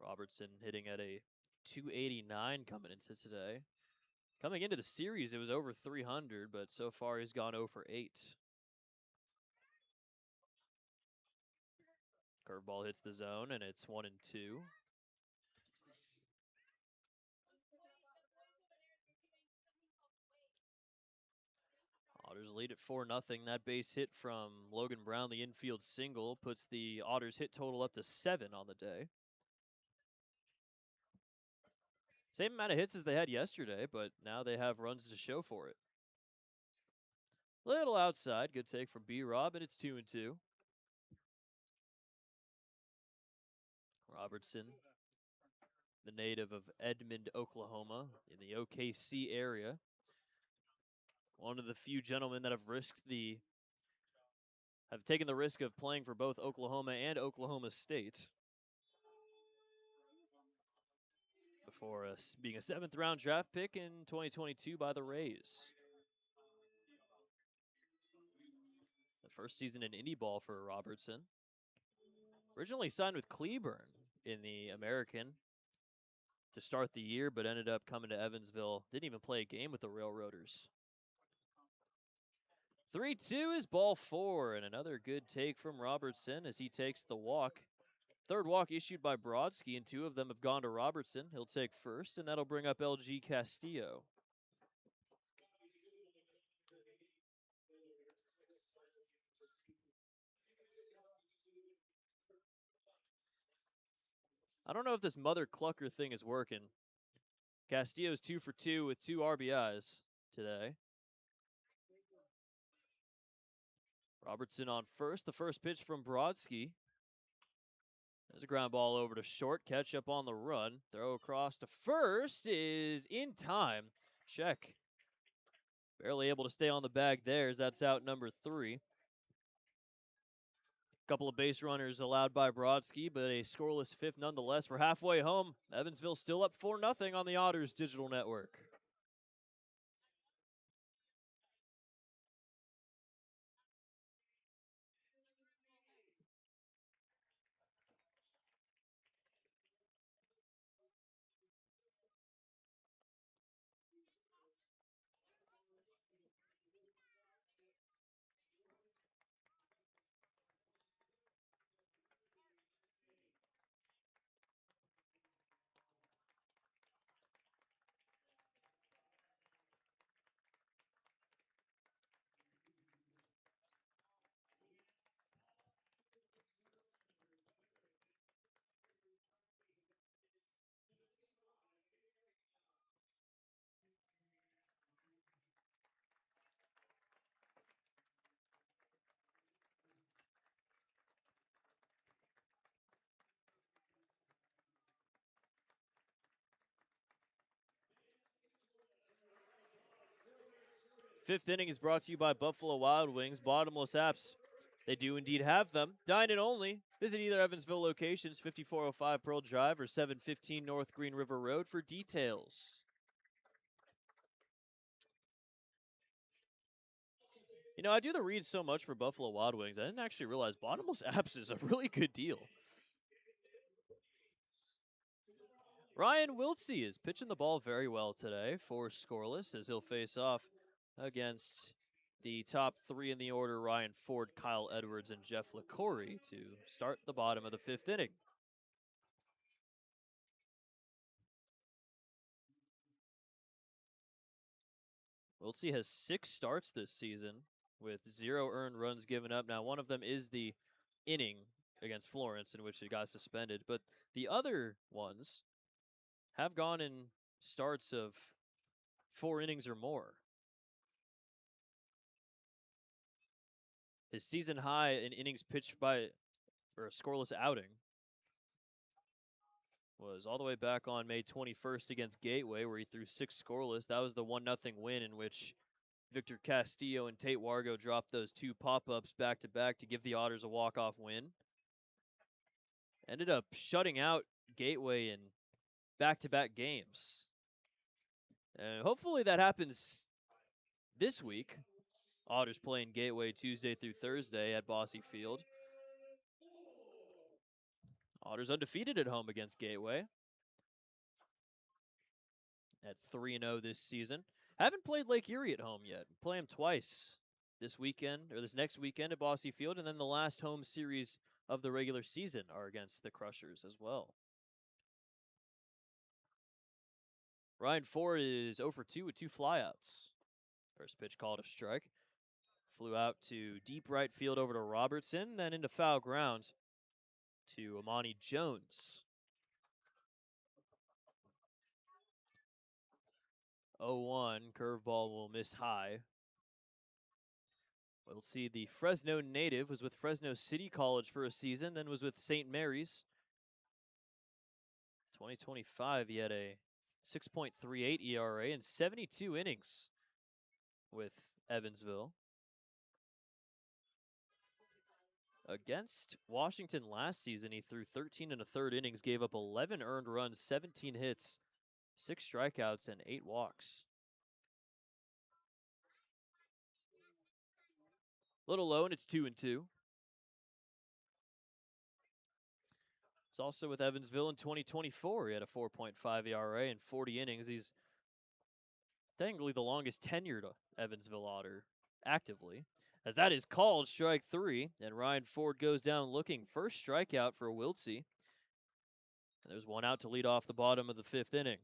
Robertson hitting at a 289 coming into today. Coming into the series, it was over 300, but so far he's gone 0 for 8. Curveball hits the zone, and it's 1-2. Otters lead at 4-0. That base hit from Logan Brown, the infield single, puts the Otters hit total up to 7 on the day. Same amount of hits as they had yesterday, but now they have runs to show for it. Little outside. Good take from B-Rob, and it's 2-2. Robertson, the native of Edmond, Oklahoma, in the OKC area. One of the few gentlemen that have taken the risk of playing for both Oklahoma and Oklahoma State. Before being a 7th round draft pick in 2022 by the Rays. The first season in indie ball for Robertson. Originally signed with Cleburne in the American to start the year, but ended up coming to Evansville. Didn't even play a game with the Railroaders. 3-2 is ball 4, and another good take from Robertson as he takes the walk. Third walk issued by Brodsky, and 2 of them have gone to Robertson. He'll take first, and that'll bring up LG Castillo. I don't know if this Mother Clucker thing is working. Castillo's 2 for 2 with 2 RBIs today. Robertson on first. The first pitch from Brodsky. There's a ground ball over to short. Ketchup on the run. Throw across to first is in time. Check. Barely able to stay on the bag there as that's out number 3. Couple of base runners allowed by Brodsky, but a scoreless 5th nonetheless. We're halfway home. Evansville still up 4-0 on the Otters digital network. Fifth inning is brought to you by Buffalo Wild Wings, bottomless apps. They do indeed have them. Dine in only. Visit either Evansville locations, 5405 Pearl Drive or 715 North Green River Road for details. You know, I do the reads so much for Buffalo Wild Wings, I didn't actually realize bottomless apps is a really good deal. Ryan Wiltsey is pitching the ball very well today for scoreless as he'll face off against the top three in the order, Ryan Ford, Kyle Edwards, and Jeff LaCory, to start the bottom of the fifth inning. Wiltsey has 6 starts this season with 0 earned runs given up. Now, one of them is the inning against Florence in which he got suspended, but the other ones have gone in starts of 4 innings or more. His season high in innings pitched by or a scoreless outing was all the way back on May 21st against Gateway, where he threw 6 scoreless. That was the 1-0 win in which Victor Castillo and Tate Wargo dropped those 2 pop-ups back-to-back to give the Otters a walk-off win. Ended up shutting out Gateway in back-to-back games. And hopefully that happens this week. Otters playing Gateway Tuesday through Thursday at Bosse Field. Otters undefeated at home against Gateway at 3-0 this season. Haven't played Lake Erie at home yet. Play them twice this weekend, or this next weekend at Bosse Field, and then the last home series of the regular season are against the Crushers as well. Ryan Ford is 0 for 2 with 2 flyouts. First pitch called a strike. Flew out to deep right field over to Robertson, then into foul ground to Amani Jones. 0-1, curveball will miss high. We'll see the Fresno native was with Fresno City College for a season, then was with St. Mary's. 2025, he had a 6.38 ERA and 72 innings with Evansville. Against Washington last season, he threw 13 1/3 innings, gave up 11 earned runs, 17 hits, 6 strikeouts, and 8 walks. Little low, and it's 2-2. It's also with Evansville in 2024. He had a 4.5 ERA and 40 innings. He's technically the longest tenured Evansville Otter actively. As that is called strike 3, and Ryan Ford goes down looking. First strikeout for Wiltsey. And there's 1 out to lead off the bottom of the 5th inning.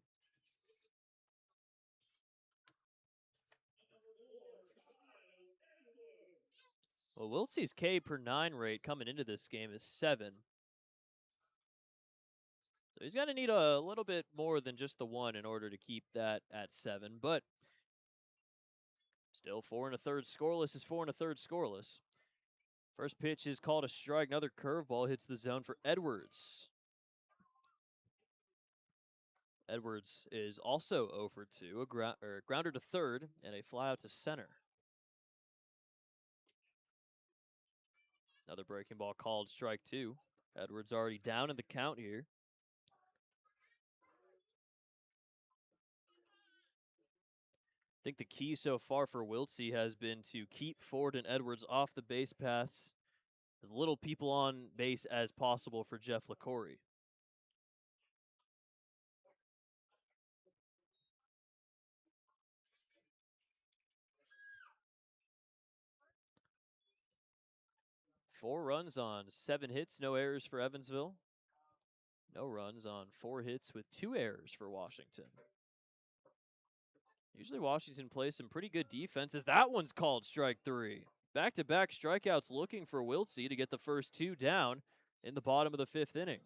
Well, Wiltsey's K per 9 rate coming into this game is 7. So he's going to need a little bit more than just the 1 in order to keep that at 7. But still 4 1/3 scoreless is 4 1/3 scoreless. First pitch is called a strike. Another curveball hits the zone for Edwards. Edwards is also 0 for 2, a grounder to third and a fly out to center. Another breaking ball called strike 2. Edwards already down in the count here. I think the key so far for Wiltsey has been to keep Ford and Edwards off the base paths, as little people on base as possible for Jeff LaCory. Four runs on 7 hits, no errors for Evansville. No runs on 4 hits with 2 errors for Washington. Usually Washington plays some pretty good defense, as that one's called strike 3. Back-to-back strikeouts looking for Wiltsey to get the first 2 down in the bottom of the 5th inning.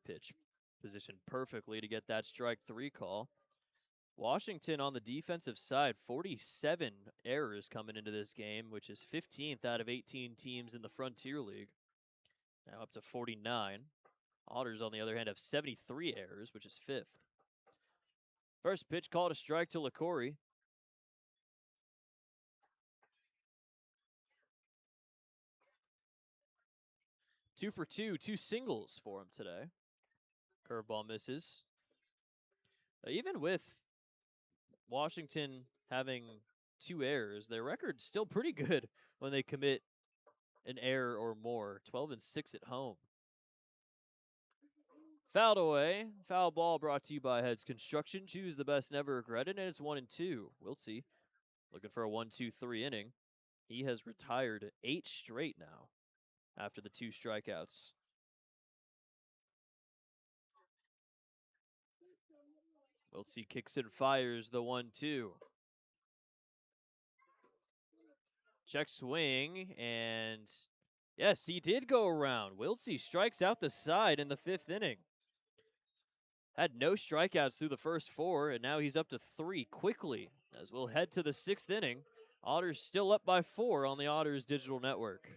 Pitch positioned perfectly to get that strike 3 call. Washington on the defensive side, 47 errors coming into this game, which is 15th out of 18 teams in the Frontier League. Now up to 49. Otters, on the other hand, have 73 errors, which is 5th. First pitch called a strike to LaCory. Two for two singles for him today. Curveball misses. Even with Washington having 2 errors, their record's still pretty good when they commit an error or more. 12-6 at home. Fouled away. Foul ball brought to you by Heads Construction. Choose the best, never regretted, and it's 1-2. Wiltsey looking for a 1-2-3 inning. He has retired 8 straight now after the 2 strikeouts. Wiltsey kicks and fires the 1-2. Check swing, and yes, he did go around. Wiltsey strikes out the side in the 5th inning. Had no strikeouts through the first 4, and now he's up to 3 quickly as we'll head to the 6th inning. Otters still up by 4 on the Otters digital network.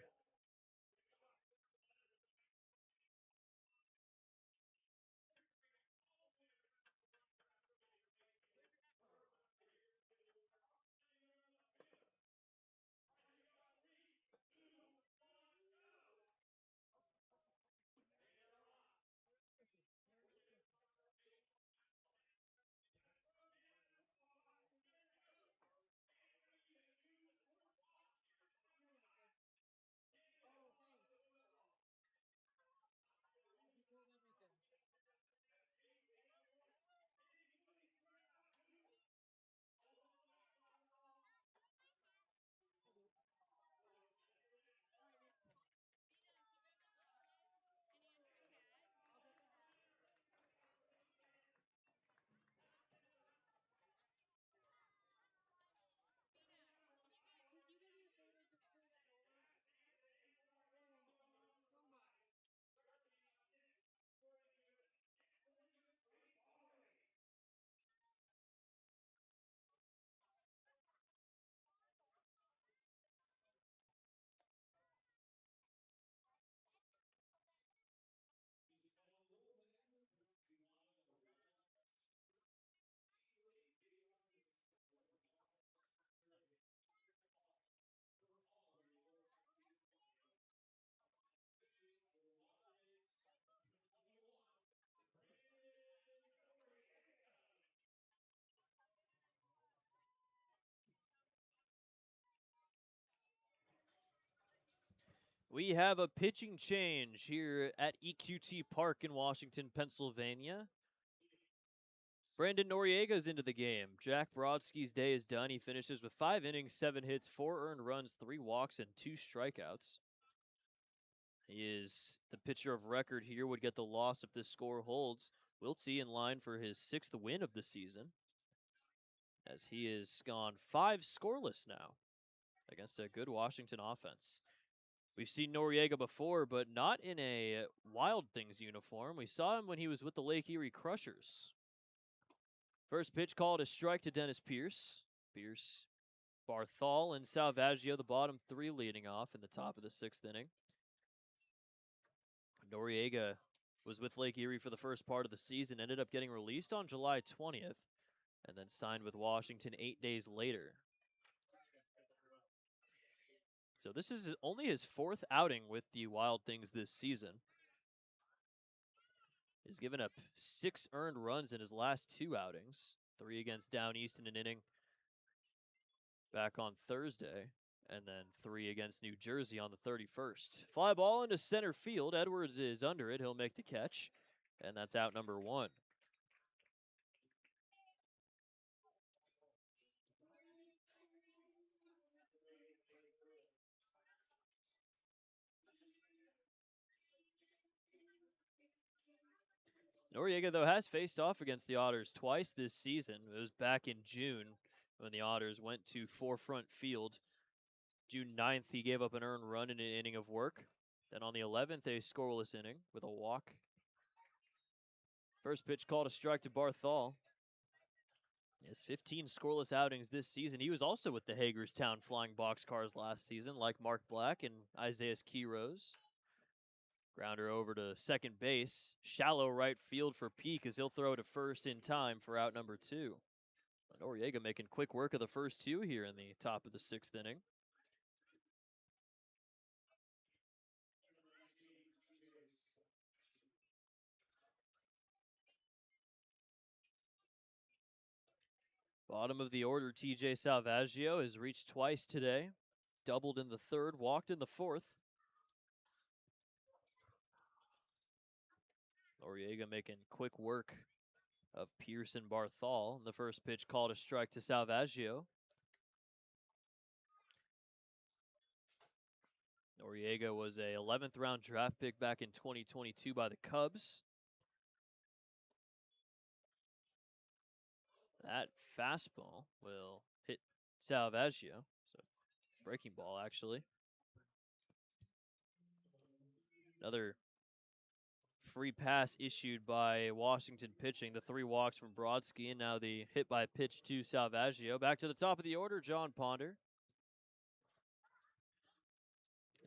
We have a pitching change here at EQT Park in Washington, Pennsylvania. Brandon Noriega's into the game. Jack Brodsky's day is done. He finishes with 5 innings, 7 hits, 4 earned runs, 3 walks, and 2 strikeouts. He is the pitcher of record here, would get the loss if this score holds. Wiltsey in line for his 6th win of the season, as he has gone 5 scoreless now against a good Washington offense. We've seen Noriega before, but not in a Wild Things uniform. We saw him when he was with the Lake Erie Crushers. First pitch called a strike to Dennis Pierce. Pierce, Barthol, and Salvaggio, the bottom 3 leading off in the top of the 6th inning. Noriega was with Lake Erie for the first part of the season, ended up getting released on July 20th, and then signed with Washington 8 days later. So this is only his 4th outing with the Wild Things this season. He's given up 6 earned runs in his last 2 outings. 3 against Down East in an inning back on Thursday, and then 3 against New Jersey on the 31st. Fly ball into center field. Edwards is under it. He'll make the catch, and that's out number 1. Noriega, though, has faced off against the Otters twice this season. It was back in June when the Otters went to Forefront Field. June 9th, he gave up an earned run in an inning of work. Then on the 11th, a scoreless inning with a walk. First pitch called a strike to Barthol. He has 15 scoreless outings this season. He was also with the Hagerstown Flying Boxcars last season, like Mark Black and Isaiah Quiroz. Grounder over to second base. Shallow right field for Peak as he'll throw to first in time for out number 2. Noriega making quick work of the first 2 here in the top of the 6th inning. Bottom of the order, TJ Salvaggio has reached twice today. Doubled in the 3rd, walked in the 4th. Noriega making quick work of Pearson Barthol. The first pitch called a strike to Salvaggio. Noriega was a 11th round draft pick back in 2022 by the Cubs. That fastball will hit Salvaggio. So breaking ball, actually. Another free pass issued by Washington pitching. The 3 walks from Brodsky, and now the hit by pitch to Salvaggio. Back to the top of the order, John Ponder.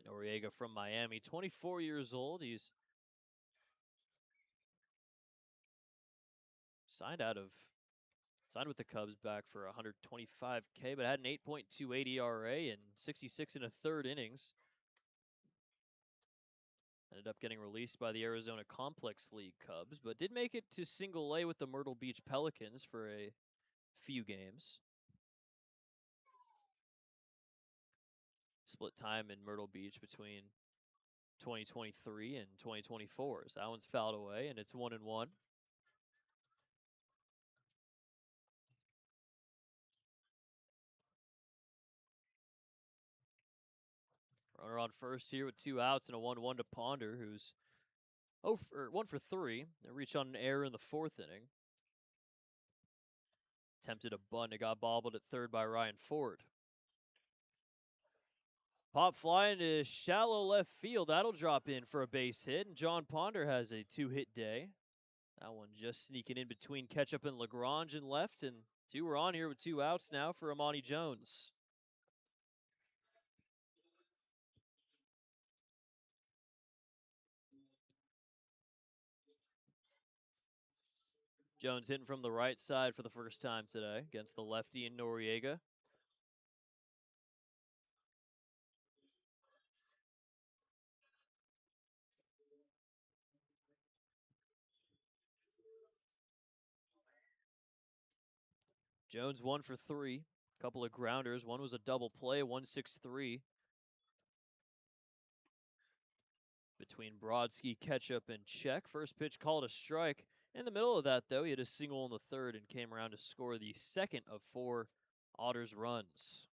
Noriega from Miami, 24 years old. He's signed with the Cubs back for $125K, but had an 8.28 ERA and 66 1/3 innings. Ended up getting released by the Arizona Complex League Cubs, but did make it to single A with the Myrtle Beach Pelicans for a few games. Split time in Myrtle Beach between 2023 and 2024. So that one's fouled away, and it's 1-1. Runner on first here with 2 outs and a 1-1 to Ponder, who's 1 for 3. They reach on an error in the 4th inning. Attempted a bunt. It got bobbled at third by Ryan Ford. Pop fly into shallow left field. That'll drop in for a base hit, and John Ponder has a 2-hit day. That one just sneaking in between Ketchup and Lagrange in left, and 2 are on here with 2 outs now for Amani Jones. Jones hitting from the right side for the first time today against the lefty in Noriega. Jones 1 for 3. Couple of grounders. One was a double play, 1-6-3. Between Brodsky, Ketchup, and Check. First pitch called a strike. In the middle of that, though, he had a single in the 3rd and came around to score the 2nd of 4 Otters runs.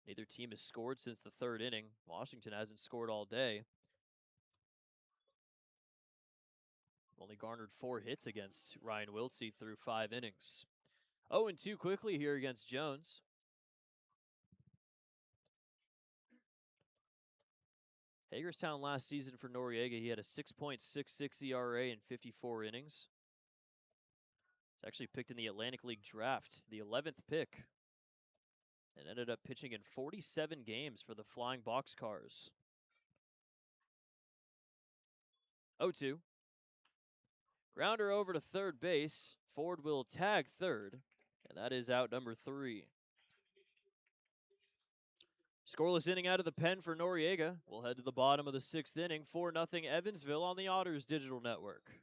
Neither team has scored since the 3rd inning. Washington hasn't scored all day. Only garnered 4 hits against Ryan Wiltsey through 5 innings. 0-2 quickly here against Jones. Hagerstown last season for Noriega, he had a 6.66 ERA in 54 innings. He's actually picked in the Atlantic League draft, the 11th pick, and ended up pitching in 47 games for the Flying Boxcars. 0-2. Grounder over to third base. Ford will tag third, and that is out number 3. Scoreless inning out of the pen for Noriega. We'll head to the bottom of the 6th inning. 4-0 Evansville on the Otters Digital Network.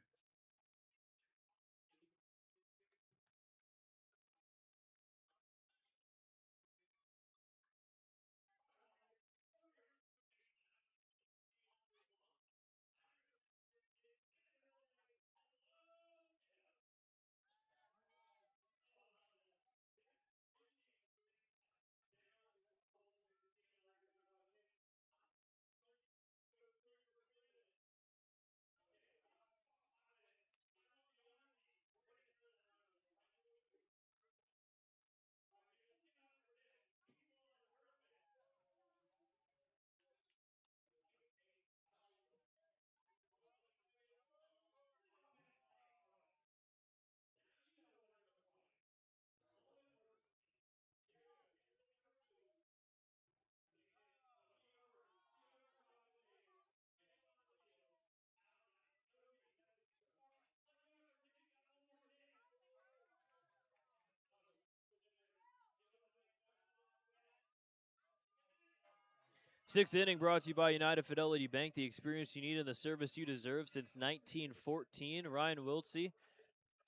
Sixth inning brought to you by United Fidelity Bank, the experience you need and the service you deserve since 1914. Ryan Wiltsey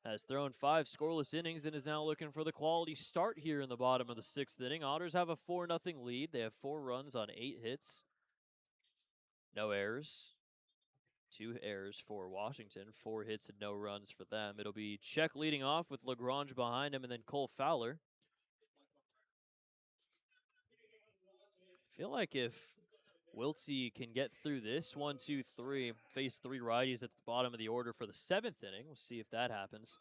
has thrown 5 scoreless innings and is now looking for the quality start here in the bottom of the 6th inning. Otters have a 4-0 lead. They have 4 runs on 8 hits. No errors. 2 errors for Washington. 4 hits and no runs for them. It'll be Check leading off with LaGrange behind him and then Cole Fowler. I feel like if Wiltsey can get through this 1, 2, 3, face 3 righties at the bottom of the order for the 7th inning. We'll see if that happens.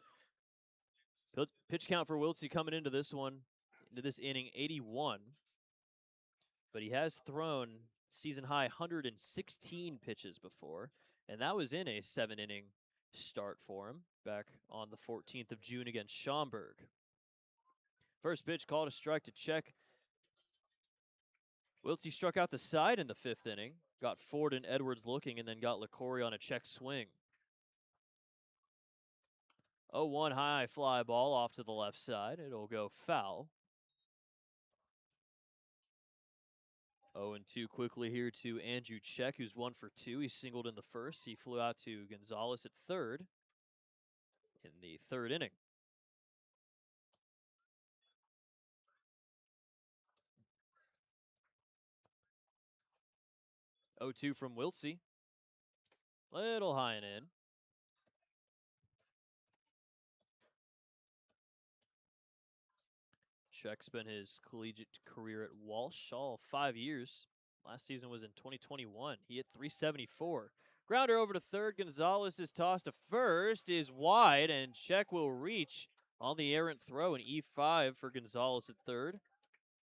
Pitch count for Wiltsey coming into this inning, 81. But he has thrown season high 116 pitches before, and that was in a 7-inning start for him back on the 14th of June against Schaumburg. First pitch called a strike to Check. Wiltsey struck out the side in the 5th inning, got Ford and Edwards looking, and then got LaCory on a check swing. 0-1 high fly ball off to the left side. It'll go foul. 0-2 quickly here to Andrew Check, who's 1 for 2. He singled in the 1st. He flew out to Gonzalez at 3rd in the 3rd inning. Oh, 2 from Wiltsey. Little high and in. Check spent his collegiate career at Walsh all 5 years. Last season was in 2021. He hit .374. Grounder over to 3rd. Gonzalez is tossed to 1st, is wide, and Check will reach on the errant throw, an E5 for Gonzalez at 3rd.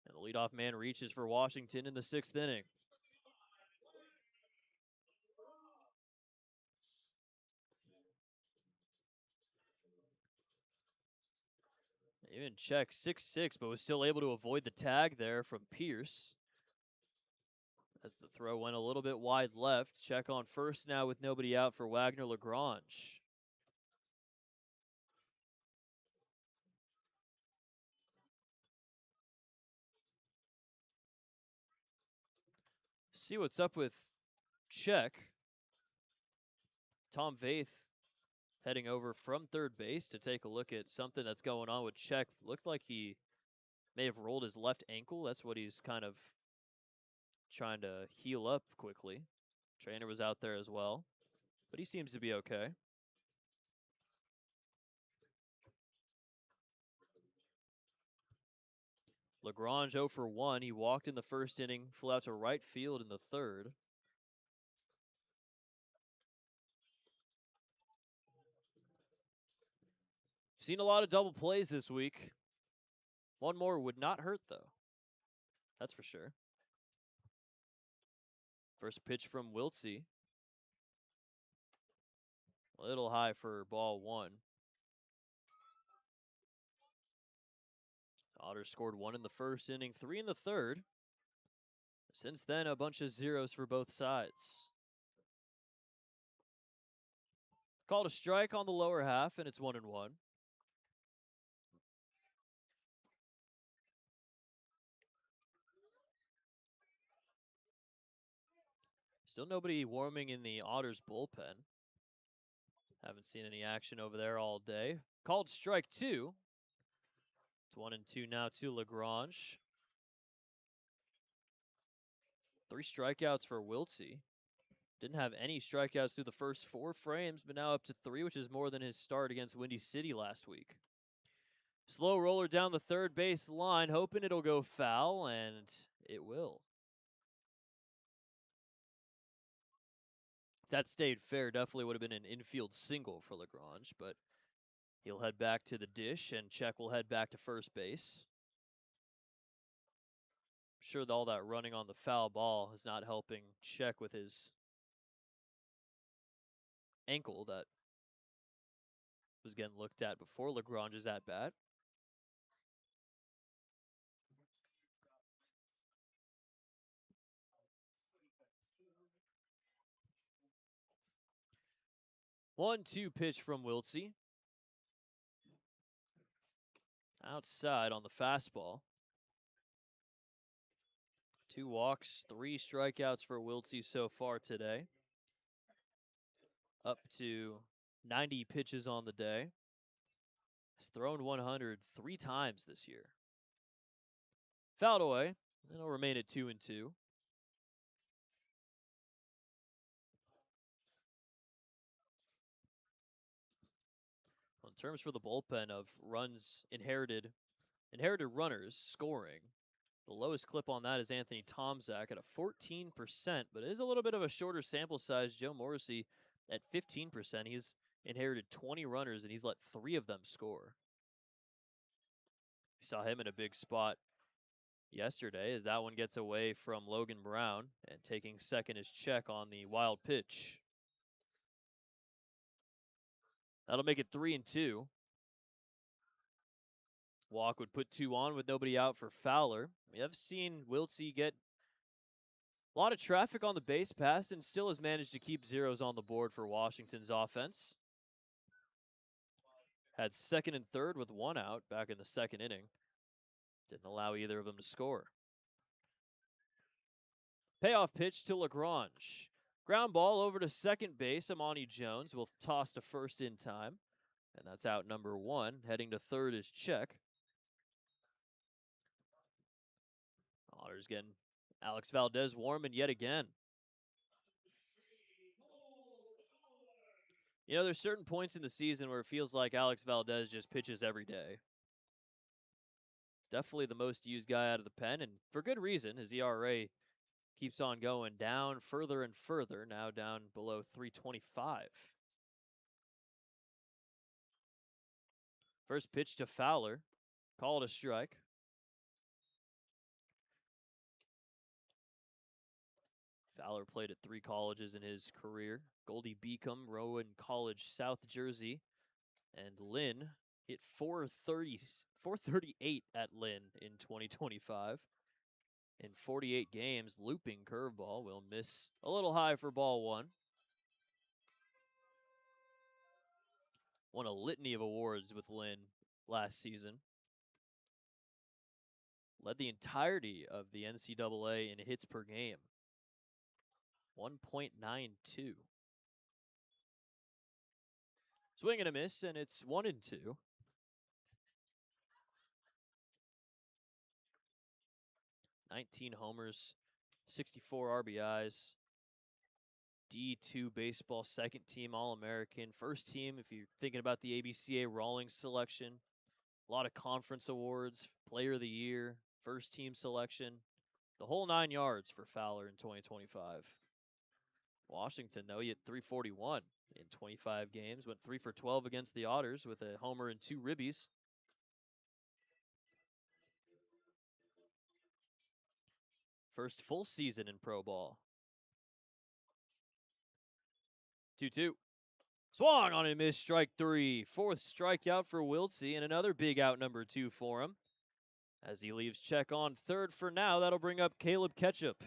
And the leadoff man reaches for Washington in the 6th inning. Even Check 6'6", but was still able to avoid the tag there from Pierce. As the throw went a little bit wide left. Check on 1st now with nobody out for Wagner LaGrange. See what's up with Check. Tom Vaith heading over from 3rd base to take a look at something that's going on with Check. Looked like he may have rolled his left ankle. That's what he's kind of trying to heal up quickly. Trainer was out there as well, but he seems to be okay. LaGrange 0 for 1. He walked in the 1st inning, flew out to right field in the 3rd. Seen a lot of double plays this week. One more would not hurt, though. That's for sure. First pitch from Wiltsey. A little high for ball 1. Otters scored 1 in the 1st inning, 3 in the 3rd. Since then, a bunch of zeros for both sides. Called a strike on the lower half, and it's 1-1. Still nobody warming in the Otters bullpen. Haven't seen any action over there all day. Called strike 2. It's 1-2 now to LaGrange. 3 strikeouts for Wiltsey. Didn't have any strikeouts through the first 4 frames, but now up to 3, which is more than his start against Windy City last week. Slow roller down the 3rd base line, hoping it'll go foul, and it will. If that stayed fair, definitely would have been an infield single for LaGrange, but he'll head back to the dish, and Check will head back to 1st base. I'm sure that all that running on the foul ball is not helping Check with his ankle that was getting looked at before LaGrange's at bat. One-two pitch from Wiltsey. Outside on the fastball. 2 walks, 3 strikeouts for Wiltsey so far today. Up to 90 pitches on the day. Has thrown 100 3 times this year. Fouled away. It'll remain at 2-2. In terms for the bullpen of runs inherited runners scoring, the lowest clip on that is Anthony Tomczak at a 14%, but it is a little bit of a shorter sample size. Joe Morrissey at 15%. He's inherited 20 runners, and he's let 3 of them score. We saw him in a big spot yesterday as that one gets away from Logan Brown, and taking second is Check on the wild pitch. That'll make it 3-2. Walk would put 2 on with nobody out for Fowler. We have seen Wiltsey get a lot of traffic on the base pass and still has managed to keep zeros on the board for Washington's offense. Had second and third with 1 out back in the second inning. Didn't allow either of them to score. Payoff pitch to Lagrange. Ground ball over to second base. Amani Jones will toss to first in time. And that's out number 1. Heading to third is Check. Otters getting Alex Valdez warming yet again. You know, there's certain points in the season where it feels like Alex Valdez just pitches every day. Definitely the most used guy out of the pen, and for good reason. His ERA keeps on going down further and further, now down below 325. First pitch to Fowler. Called a strike. Fowler played at 3 colleges in his career. Goldie Beacom, Rowan College, South Jersey. And Lynn hit 438 at Lynn in 2025. In 48 games, looping curveball will miss a little high for ball 1. Won a litany of awards with Lynn last season. Led the entirety of the NCAA in hits per game. 1.92. Swing and a miss, and it's 1-2. $19 homers, 64 RBIs. D2 baseball, second team All-American, first team if you're thinking about the ABCA Rawlings selection. A lot of conference awards, player of the year, first team selection. The whole 9 yards for Fowler in 2025. Washington, though, he hit 341 in 25 games, went 3 for 12 against the Otters with a homer and 2 ribbies. First full season in pro ball. 2-2. Swung on a miss, strike 3. 4th strikeout for Wiltsey, and another big out number 2 for him. As he leaves Check on third for now, that'll bring up Caleb Ketchup.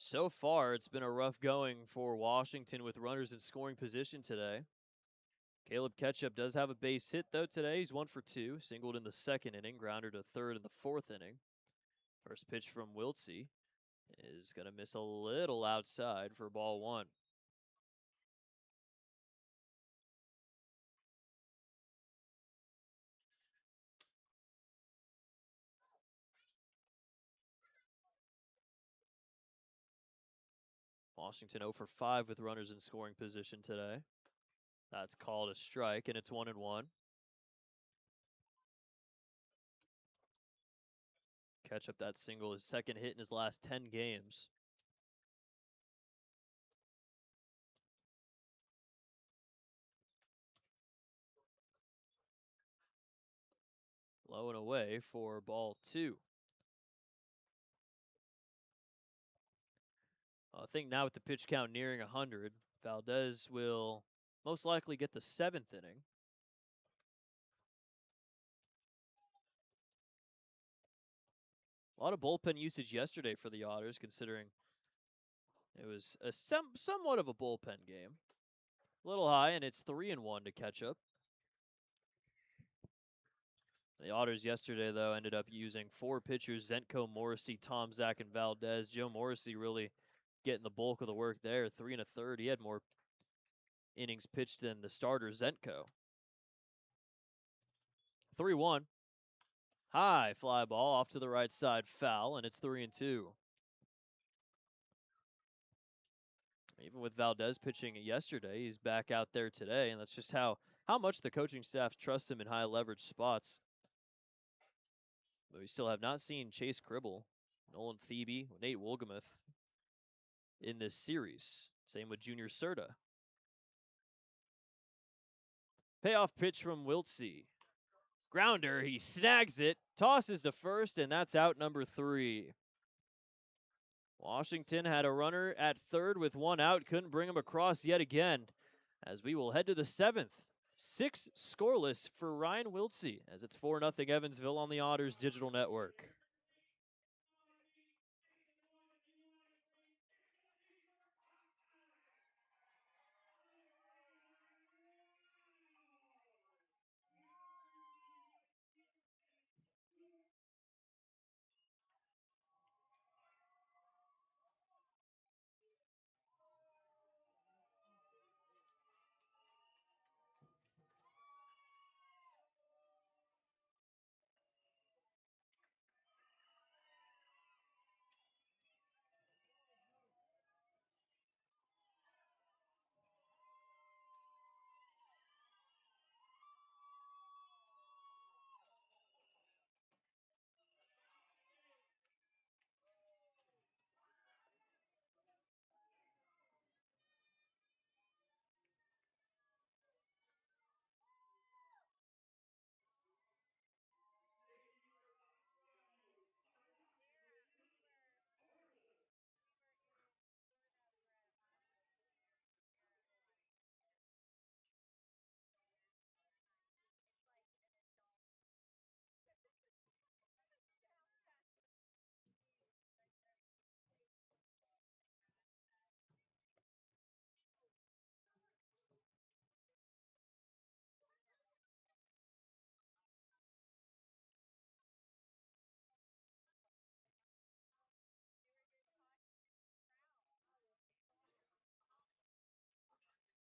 So far, it's been a rough going for Washington with runners in scoring position today. Caleb Ketchup does have a base hit, though, today. He's 1 for 2, singled in the second inning, grounder to third in the 4th inning. First pitch from Wiltsey is going to miss a little outside for ball 1. Washington 0 for 5 with runners in scoring position today. That's called a strike, and it's 1-1. Ketchup, that single, his second hit in his last 10 games. Low and away for ball 2. I think now with the pitch count nearing 100, Valdez will most likely get the 7th inning. A lot of bullpen usage yesterday for the Otters, considering it was a somewhat of a bullpen game. A little high, and it's 3-1 to catch up. The Otters yesterday, though, ended up using 4 pitchers: Zenko, Morrissey, Tom, Zach, and Valdez. Joe Morrissey really getting the bulk of the work there. 3 1/3. He had more innings pitched than the starter, Zenko. 3-1. High fly ball off to the right side, foul, and it's 3-2. Even with Valdez pitching yesterday, he's back out there today, and that's just how much the coaching staff trusts him in high leverage spots. But we still have not seen Chase Cribble, Nolan Thebe, Nate Wolgamuth in this series. Same with Junior Serta. Payoff pitch from Wiltsey. Grounder, he snags it, tosses to first, and that's out number 3. Washington had a runner at third with 1 out, couldn't bring him across yet again, as we will head to the 7th. 6 scoreless for Ryan Wiltsey, as it's 4-0 Evansville on the Otters digital network.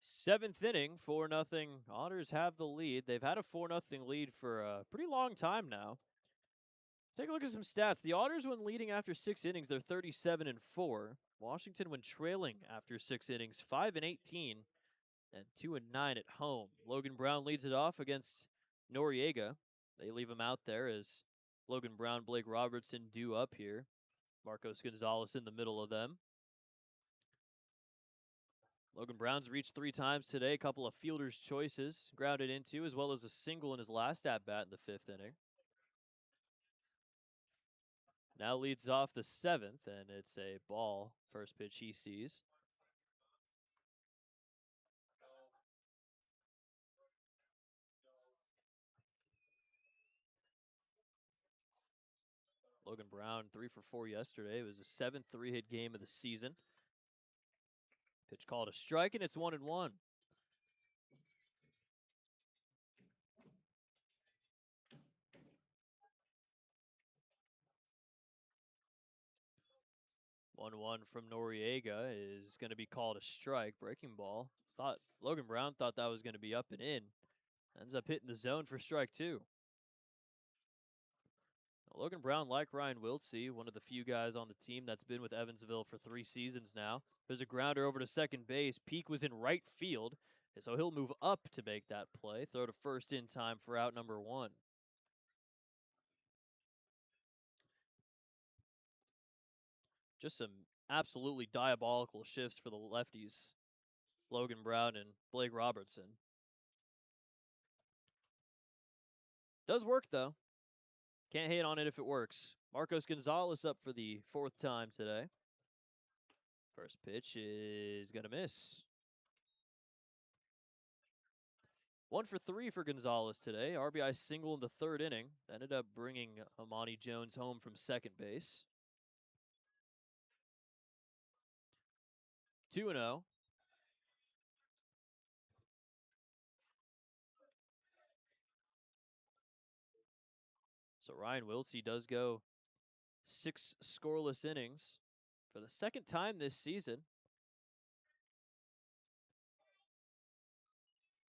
Seventh inning, 4-0. Otters have the lead. They've had a 4-0 lead for a pretty long time now. Take a look at some stats. The Otters, when leading after 6 innings, they're 37-4. Washington, when trailing after 6 innings, 5-18 and 2-9 at home. Logan Brown leads it off against Noriega. They leave him out there as Logan Brown, Blake Robertson due up here. Marcos Gonzalez in the middle of them. Logan Brown's reached 3 times today, a couple of fielder's choices grounded into, as well as a single in his last at-bat in the 5th inning. Now leads off the 7th, and it's a ball. First pitch he sees. Logan Brown, 3 for 4 yesterday. It was his 7th 3-hit game of the season. Pitch called a strike, and it's 1-1. One from Noriega is going to be called a strike. Breaking ball. Logan Brown thought that was going to be up and in. Ends up hitting the zone for strike 2. Logan Brown, like Ryan Wiltsey, one of the few guys on the team that's been with Evansville for 3 seasons now. There's a grounder over to second base. Peak was in right field, so he'll move up to make that play. Throw to first in time for out number 1. Just some absolutely diabolical shifts for the lefties, Logan Brown and Blake Robertson. Does work, though. Can't hate on it if it works. Marcos Gonzalez up for the 4th time today. First pitch is going to miss. 1 for 3 for Gonzalez today. RBI single in the 3rd inning. Ended up bringing Amani Jones home from second base. 2-0. So Ryan Wiltsey does go 6 scoreless innings for the second time this season.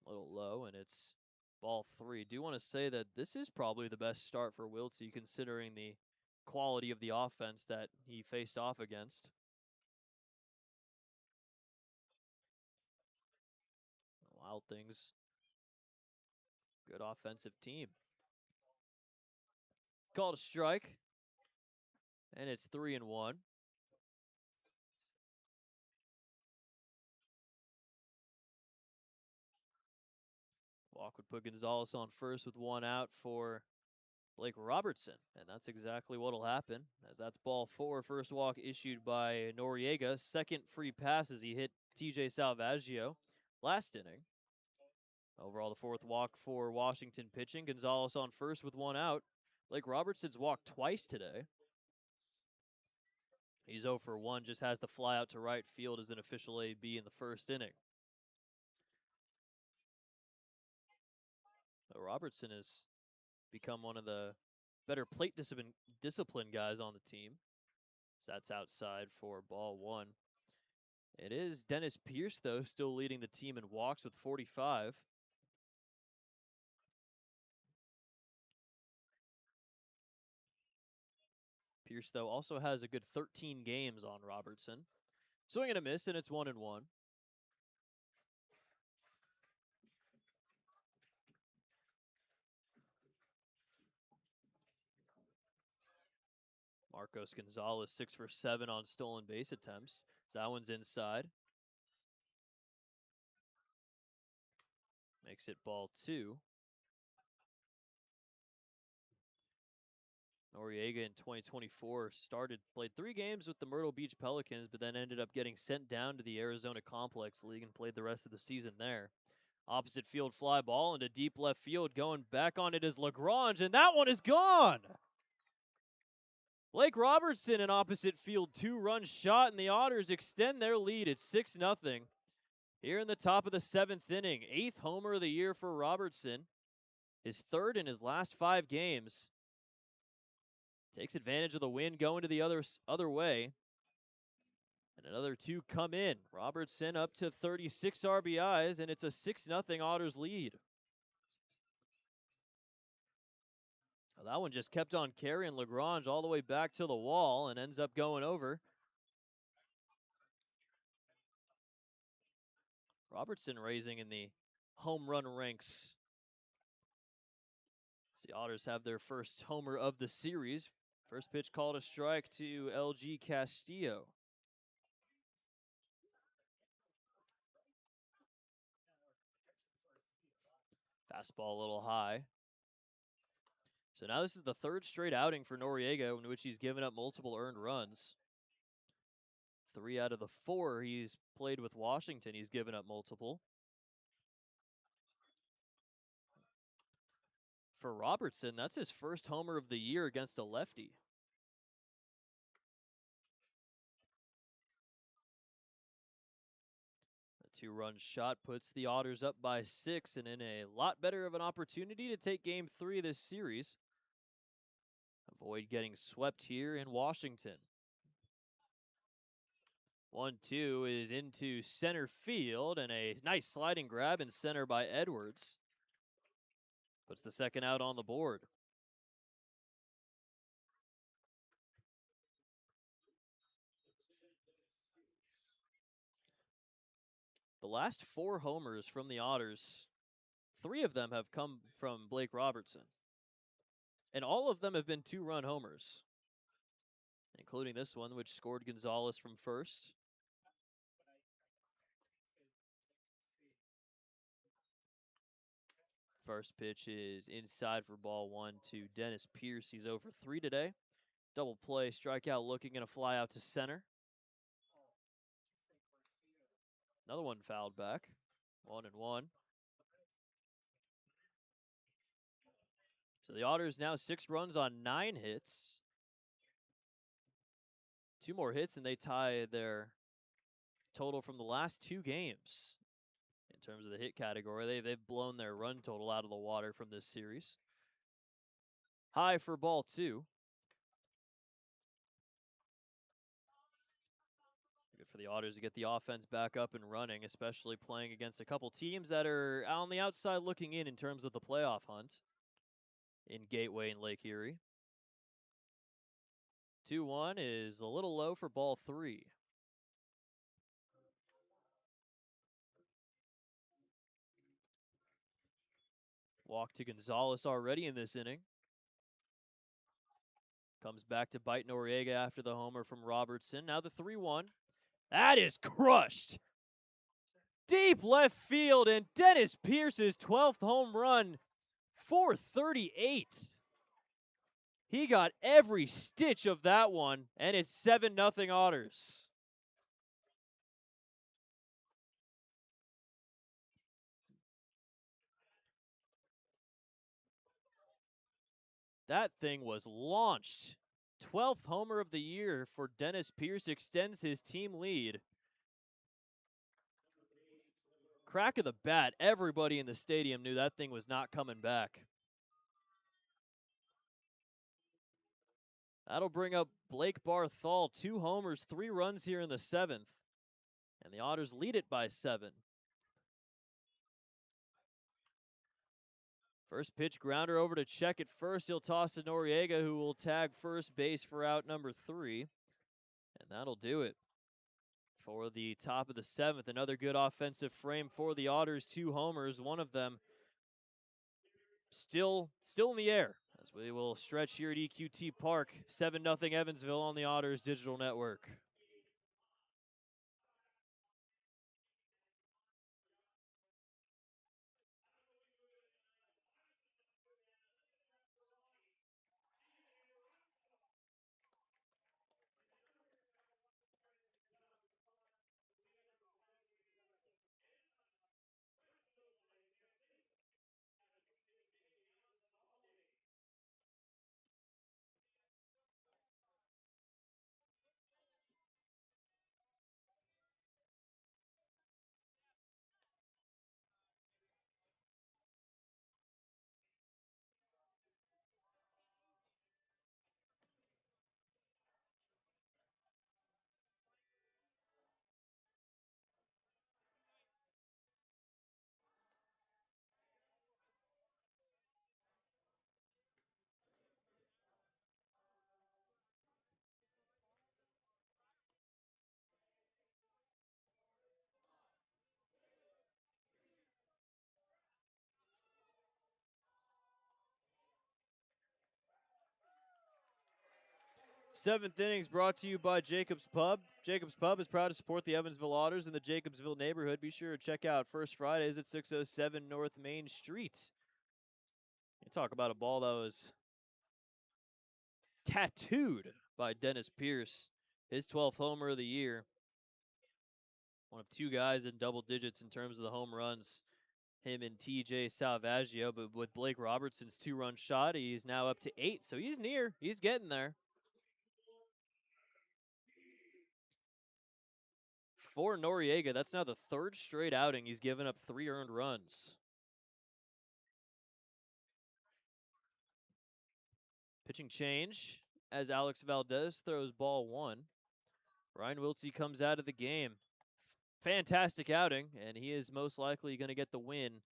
A little low, and it's ball 3. Do want to say that this is probably the best start for Wiltsey considering the quality of the offense that he faced off against. Wild Things, good offensive team. Called a strike, and it's 3-1. Walk would put Gonzalez on first with 1 out for Blake Robertson, and that's exactly what'll happen, as that's ball 4. First walk issued by Noriega. Second free pass as he hit TJ Salvaggio last inning. Overall, the 4th walk for Washington pitching. Gonzalez on first with 1 out. Blake Robertson's walked twice today. He's 0 for 1, just has the fly out to right field as an official AB in the first inning. Robertson has become one of the better plate discipline guys on the team. So that's outside for ball 1. It is Dennis Pierce, though, still leading the team in walks with 45. Pierce, though, also has a good 13 games on Robertson. Swing and a miss, and it's 1-1. Marcos Gonzalez 6 for 7 on stolen base attempts. So that one's inside. Makes it ball 2. Noriega in 2024 played 3 games with the Myrtle Beach Pelicans, but then ended up getting sent down to the Arizona Complex League and played the rest of the season there. Opposite field fly ball into deep left field. Going back on it is Lagrange, and that one is gone! Blake Robertson in opposite field, 2-run shot, and the Otters extend their lead at 6-0. Here in the top of the 7th inning, 8th homer of the year for Robertson. His 3rd in his last 5 games. Takes advantage of the wind going to the other way. And another 2 come in. Robertson up to 36 RBIs, and it's a 6-0 Otters lead. Well, that one just kept on carrying Lagrange all the way back to the wall and ends up going over. Robertson raising in the home run ranks. The Otters have their first homer of the series. First pitch called a strike to LG Castillo. Fastball a little high. So now this is the 3rd straight outing for Noriega in which he's given up multiple earned runs. 3 out of the 4 he's played with Washington, he's given up multiple. For Robertson, that's his first homer of the year against a lefty. A 2-run shot puts the Otters up by 6 and in a lot better of an opportunity to take Game 3 of this series. Avoid getting swept here in Washington. 1-2 is into center field, and a nice sliding grab in center by Edwards. Puts the second out on the board. The last 4 homers from the Otters, 3 of them have come from Blake Robertson. And all of them have been 2-run homers, including this one, which scored Gonzalez from first. First pitch is inside for ball 1 to Dennis Pierce. He's 0 for 3 today. Double play, strikeout looking, and a fly out to center. Another one fouled back. 1-1. So the Otters now 6 runs on 9 hits. 2 more hits, and they tie their total from the last 2 games. In terms of the hit category, they've blown their run total out of the water from this series. High for ball 2. Good for the Otters to get the offense back up and running, especially playing against a couple teams that are on the outside looking in terms of the playoff hunt in Gateway and Lake Erie. 2-1 is a little low for ball 3. Walk to Gonzalez already in this inning. Comes back to bite Noriega after the homer from Robertson. Now the 3-1. That is crushed. Deep left field, and Dennis Pierce's 12th home run, 438. He got every stitch of that one, and it's 7-0 Otters. That thing was launched. 12th homer of the year for Dennis Pierce extends his team lead. Crack of the bat. Everybody in the stadium knew that thing was not coming back. That'll bring up Blake Barthol. 2 homers, 3 runs here in the 7th. And the Otters lead it by 7. First pitch grounder over to check at first. He'll toss to Noriega, who will tag first base for out number 3. And that'll do it for the top of the 7th. Another good offensive frame for the Otters. 2 homers, one of them still in the air as we will stretch here at EQT Park. 7-0 Evansville on the Otters Digital Network. Seventh innings brought to you by Jacobs Pub. Jacobs Pub is proud to support the Evansville Otters in the Jacobsville neighborhood. Be sure to check out First Fridays at 607 North Main Street. You talk about a ball that was tattooed by Dennis Pierce. His 12th homer of the year. One of 2 guys in double digits in terms of the home runs. Him and TJ Salvaggio, but with Blake Robertson's 2-run shot, he's now up to 8, so he's near. He's getting there. For Noriega, that's now the 3rd straight outing he's given up 3 earned runs. Pitching change as Alex Valdez throws ball 1. Ryan Wiltsey comes out of the game. Fantastic outing, and he is most likely going to get the win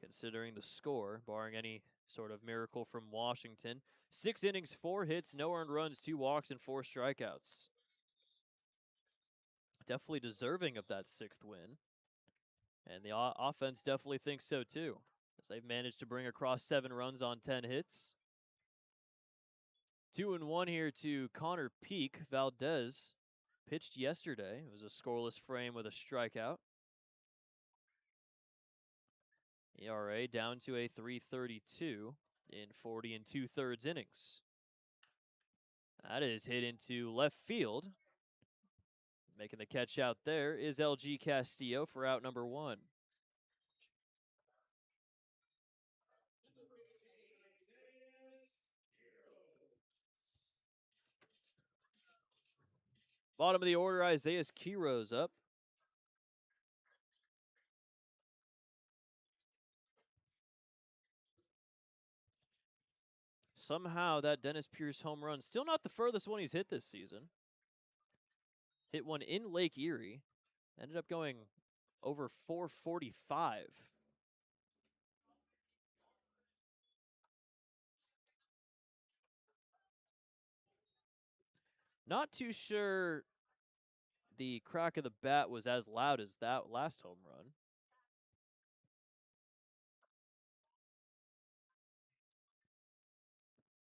considering the score, barring any sort of miracle from Washington. 6 innings, 4 hits, no earned runs, 2 walks, and 4 strikeouts. Definitely deserving of that 6th win. And the offense definitely thinks so too, as they've managed to bring across 7 runs on 10 hits. 2-1 here to Connor Peak. Valdez pitched yesterday. It was a scoreless frame with a strikeout. ERA down to a 3.32 in 40 2/3 innings. That is hit into left field. Making the catch out there is LG Castillo for out number 1. Bottom of the order, Isaiah Quiroz up. Somehow that Dennis Pierce home run, still not the furthest one he's hit this season. Hit one in Lake Erie. Ended up going over 445. Not too sure the crack of the bat was as loud as that last home run.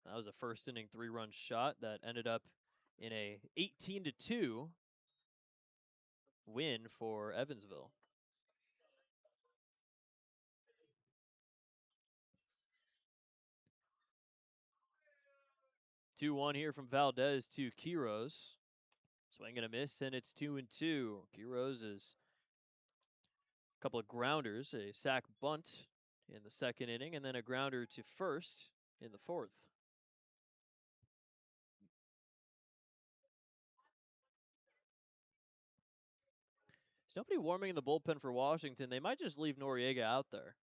That was a first inning 3-run shot that ended up in a 18-2 win for Evansville. 2-1 here from Valdez to Quiroz. Swing and a miss, and it's 2-2. Quiroz is a couple of grounders, a sac bunt in the second inning, and then a grounder to first in the fourth. There's nobody warming in the bullpen for Washington. They might just leave Noriega out there.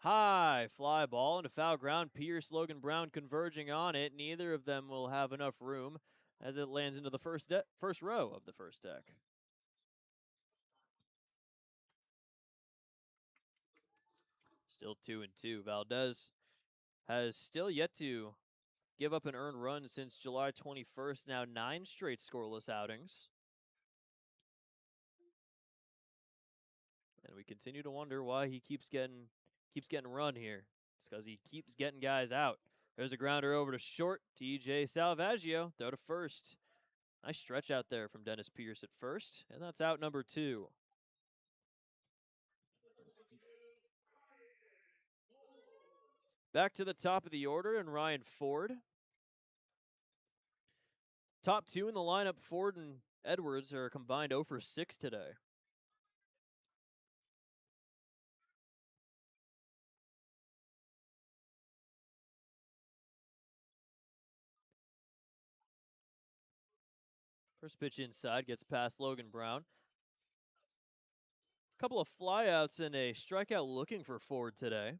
High fly ball into foul ground. Pierce, Logan Brown converging on it. Neither of them will have enough room as it lands into the first row of the first deck. Still 2-2. Valdez has still yet to give up an earned run since July 21st. Now 9 straight scoreless outings. And we continue to wonder why he keeps getting run here. It's because he keeps getting guys out. There's a grounder over to short. TJ Salvaggio, throw to first. Nice stretch out there from Dennis Pierce at first, and that's out number 2. Back to the top of the order, and Ryan Ford. Top 2 in the lineup, Ford and Edwards are combined 0 for 6 today. First pitch inside, gets past Logan Brown. A couple of flyouts and a strikeout looking for Ford today.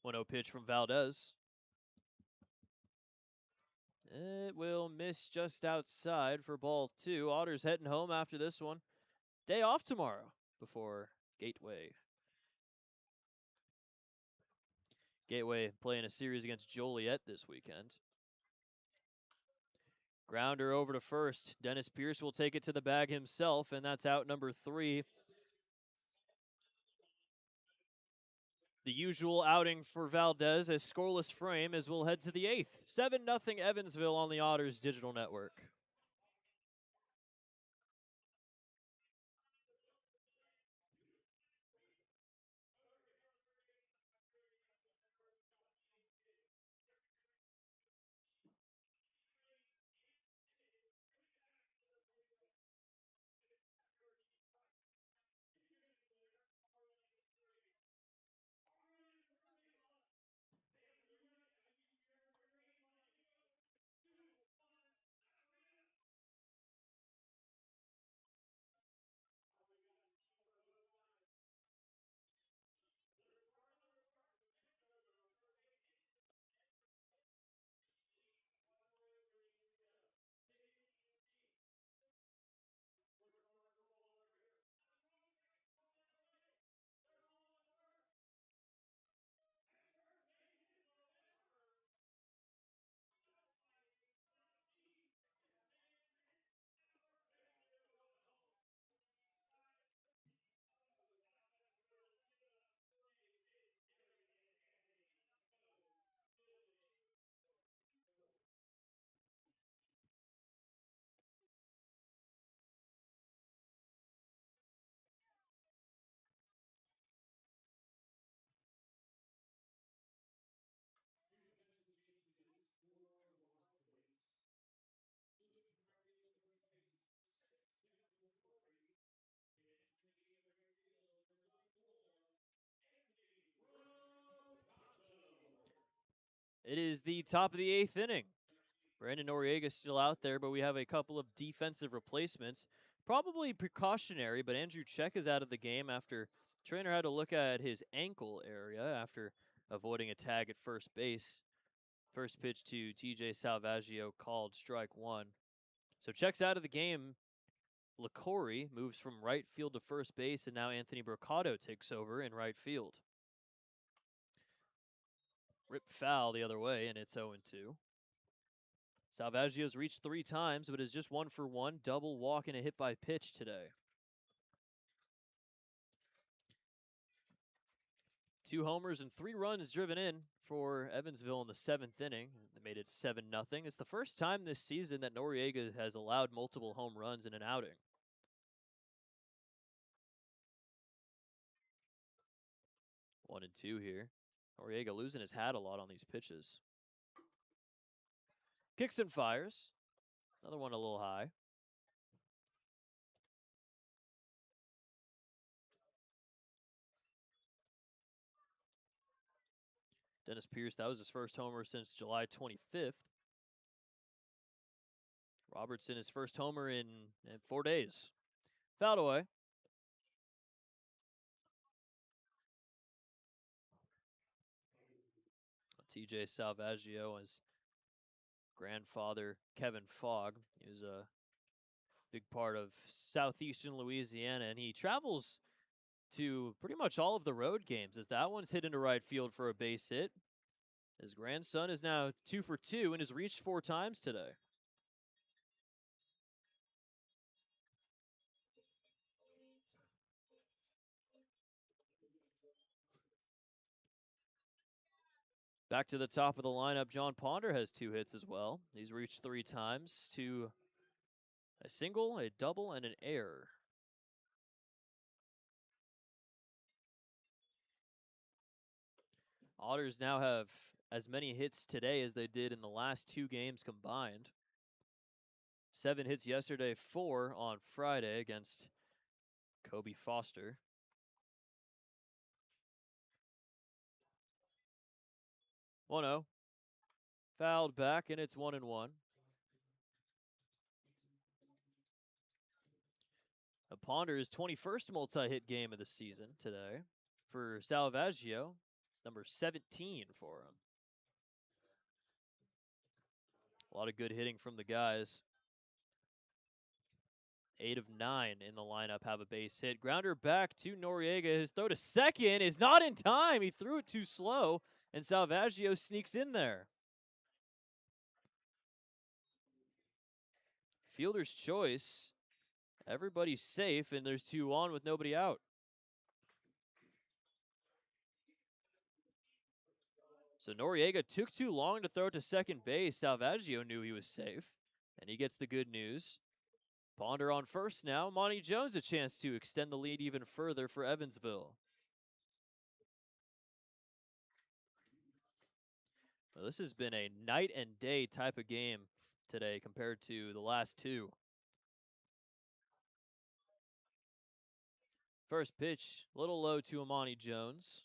1-0 pitch from Valdez. It will miss just outside for ball 2. Otters heading home after this one. Day off tomorrow before Gateway. Gateway playing a series against Joliet this weekend. Grounder over to first. Dennis Pierce will take it to the bag himself, and that's out number 3. The usual outing for Valdez, a scoreless frame, as we'll head to the 8th. 7-0 Evansville on the Otters Digital Network. It is the top of the 8th inning. Brandon Noriega still out there, but we have a couple of defensive replacements. Probably precautionary, but Andrew Czech is out of the game after trainer had to look at his ankle area after avoiding a tag at first base. First pitch to TJ Salvaggio called strike one. So Czech's out of the game. LaCorey moves from right field to first base, and now Anthony Brocato takes over in right field. Rip foul the other way, and it's 0-2. Salvaggio's reached 3 times, but is just 1 for 1, double walk and a hit by pitch today. 2 homers and 3 runs driven in for Evansville in the 7th inning. They made it 7-0. It's the first time this season that Noriega has allowed multiple home runs in an outing. 1-2 here. Noriega losing his hat a lot on these pitches. Kicks and fires. Another one a little high. Dennis Pierce, that was his first homer since July 25th. Robertson, his first homer in 4 days. Fouled away. TJ Salvaggio, his grandfather, Kevin Fogg, he was a big part of southeastern Louisiana, and he travels to pretty much all of the road games, as that one's hit into right field for a base hit. His grandson is now 2 for 2 and has reached 4 times today. Back to the top of the lineup, John Ponder has 2 hits as well. He's reached 3 times to a single, a double, and an error. Otters now have as many hits today as they did in the last 2 games combined. 7 hits yesterday, 4 on Friday against Kobe Foster. 1-0. Fouled back, and it's 1-1. Ponder's 21st multi-hit game of the season today for Salvaggio, number 17 for him. A lot of good hitting from the guys. 8 of 9 in the lineup have a base hit. Grounder back to Noriega. His throw to second is not in time. He threw it too slow, and Salvaggio sneaks in there. Fielder's choice. Everybody's safe, and there's 2 on with nobody out. So Noriega took too long to throw to second base. Salvaggio knew he was safe, and he gets the good news. Ponder on first now. Monty Jones a chance to extend the lead even further for Evansville. Well, this has been a night and day type of game today compared to the last 2. First pitch, a little low to Amani Jones.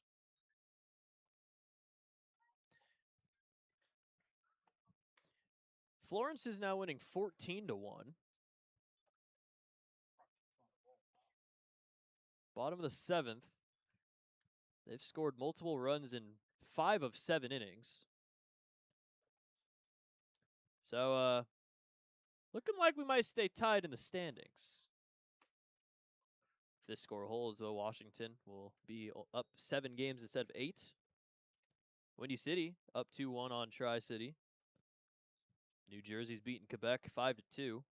Florence is now winning 14-1. Bottom of the 7th. They've scored multiple runs in 5 of 7 innings. So, looking like we might stay tied in the standings. If this score holds, though, Washington will be up 7 games instead of 8. Windy City up 2-1 on Tri-City. New Jersey's beaten Quebec 5-2.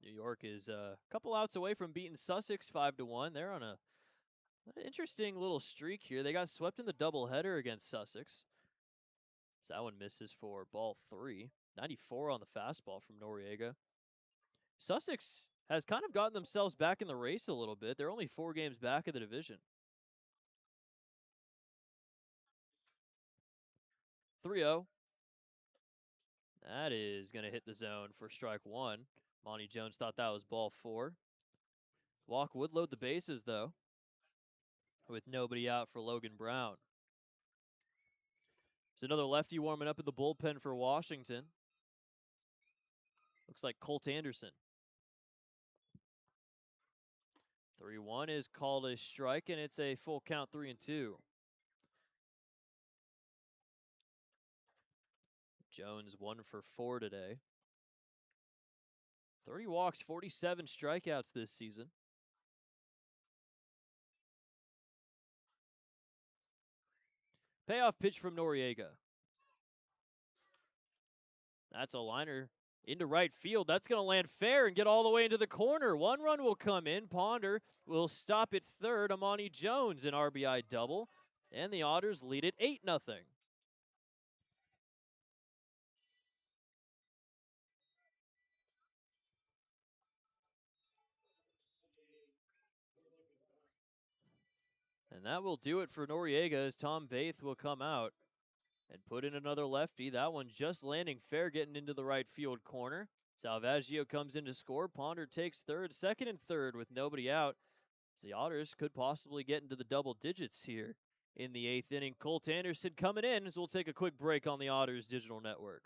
New York is a couple outs away from beating Sussex 5-1. They're on an interesting little streak here. They got swept in the doubleheader against Sussex. So that one misses for ball 3. 94 on the fastball from Noriega. Sussex has kind of gotten themselves back in the race a little bit. They're only 4 games back of the division. 3-0. That is going to hit the zone for strike 1. Monty Jones thought that was ball 4. Walk would load the bases, though, with nobody out for Logan Brown. There's another lefty warming up in the bullpen for Washington. Looks like Colt Anderson. 3-1 is called a strike, and it's a full count 3-2. Jones 1 for 4 today. 30 walks, 47 strikeouts this season. Payoff pitch from Noriega. That's a liner into right field. That's going to land fair and get all the way into the corner. 1 run will come in. Ponder will stop at third. Amani Jones, an RBI double. And the Otters lead it 8-0. And that will do it for Noriega as Tom Bath will come out and put in another lefty. That one just landing fair, getting into the right field corner. Salvaggio comes in to score. Ponder takes third, second and third with nobody out. The Otters could possibly get into the double digits here in the 8th inning. Colt Anderson coming in as we'll take a quick break on the Otters Digital Network.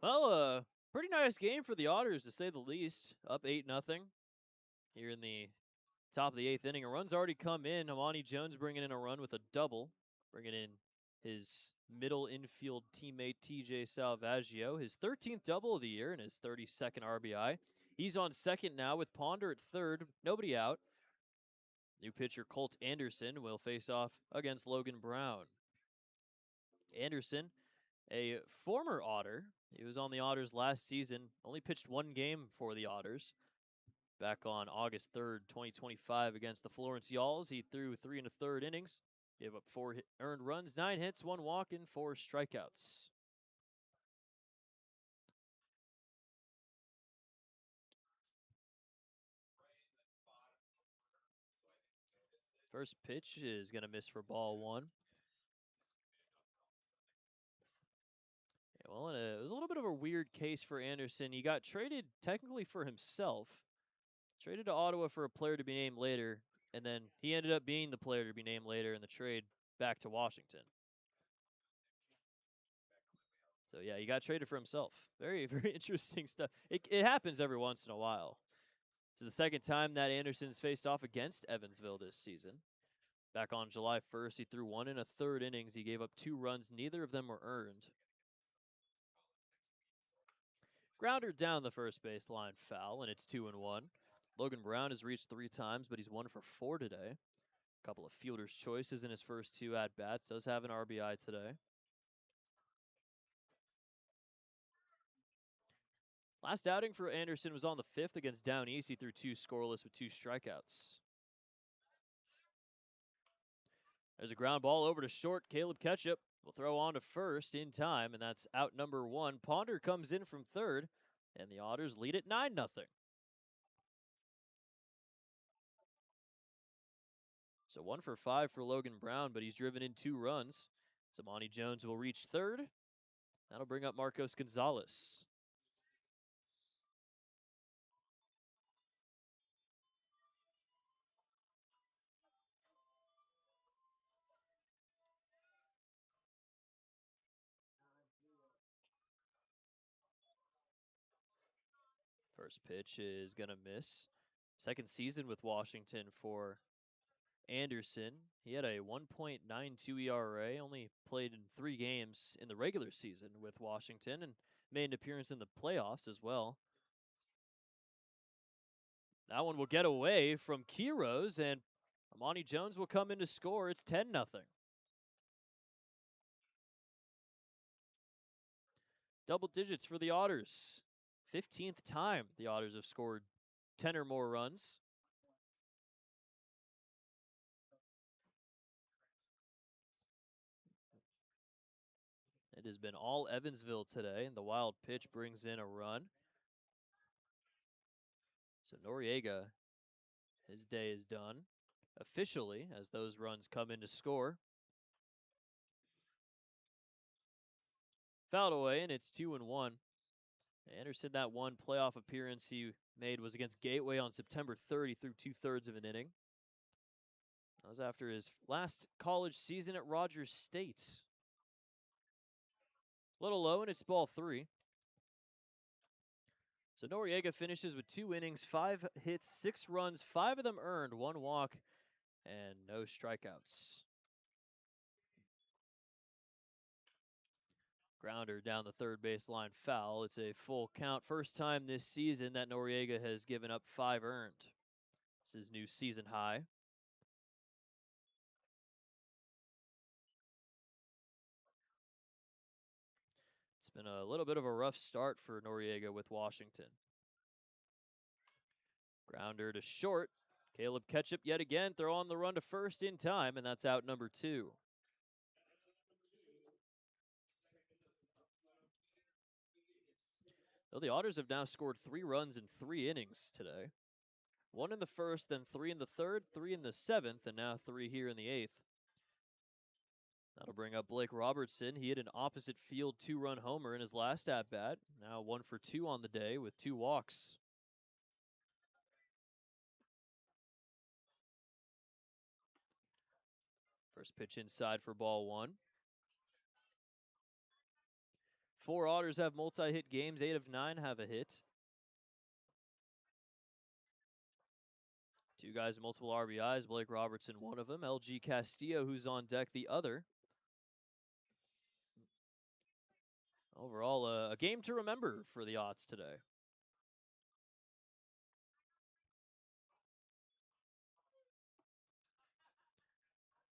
Well, pretty nice game for the Otters, to say the least. Up 8-0 here in the top of the 8th inning. A run's already come in. Amani Jones bringing in a run with a double, bringing in his middle infield teammate TJ Salvaggio, his 13th double of the year and his 32nd RBI. He's on second now with Ponder at third, nobody out. New pitcher Colt Anderson will face off against Logan Brown. Anderson, a former Otter. He was on the Otters last season, only pitched 1 game for the Otters. Back on August 3rd, 2025 against the Florence Yalls, he threw 3 1/3 innings, gave up 4 earned runs, 9 hits, 1 walk, and 4 strikeouts. First pitch is going to miss for ball 1. Yeah, well, it was a little bit of a weird case for Anderson. He got traded technically for himself, traded to Ottawa for a player to be named later, and then he ended up being the player to be named later in the trade back to Washington. So, yeah, he got traded for himself. Very, very interesting stuff. It happens every once in a while. It's the second time that Anderson's faced off against Evansville this season. Back on July 1st, he threw 1 1/3 innings. He gave up 2 runs. Neither of them were earned. Grounder down the first baseline, foul, and it's 2-1. Logan Brown has reached 3 times, but he's 1 for 4 today. A couple of fielder's choices in his first 2 at-bats. Does have an RBI today. Last outing for Anderson was on the 5th against Down East. He threw 2 scoreless with 2 strikeouts. There's a ground ball over to short. Caleb Ketchup will throw on to first in time, and that's out number 1. Ponder comes in from third, and the Otters lead at 9-0. So 1 for 5 for Logan Brown, but he's driven in 2 runs. Samani Jones will reach third. That'll bring up Marcos Gonzalez. First pitch is going to miss. Second season with Washington for Anderson. He had a 1.92 ERA, only played in 3 games in the regular season with Washington, and made an appearance in the playoffs as well. That one will get away from Quiros, and Amani Jones will come in to score. It's 10-0. Double digits for the Otters. 15th time the Otters have scored 10 or more runs. It has been all Evansville today, and the wild pitch brings in a run. So Noriega, his day is done officially as those runs come in to score. Fouled away, and it's 2-1. Anderson, that one playoff appearance he made was against Gateway on September 30 through 2/3 of an inning. That was after his last college season at Rogers State. A little low, and it's ball 3. So Noriega finishes with 2 innings, 5 hits, 6 runs, 5 of them earned, 1 walk, and no strikeouts. Grounder down the third baseline, foul. It's a full count. First time this season that Noriega has given up 5 earned. This is new season high. It's been a little bit of a rough start for Noriega with Washington. Grounder to short. Caleb Ketchup yet again throwing the run to first in time, and that's out number 2. Well, the Otters have now scored 3 runs in 3 innings today. 1 in the first, then 3 in the third, 3 in the 7th, and now 3 here in the 8th. That'll bring up Blake Robertson. He hit an opposite field 2-run homer in his last at-bat. Now 1 for 2 on the day with 2 walks. First pitch inside for ball 1. 4 Otters have multi-hit games. 8 of 9 have a hit. 2 guys with multiple RBIs. Blake Robertson, one of them. LG Castillo, who's on deck, the other. Overall, a game to remember for the Otts today.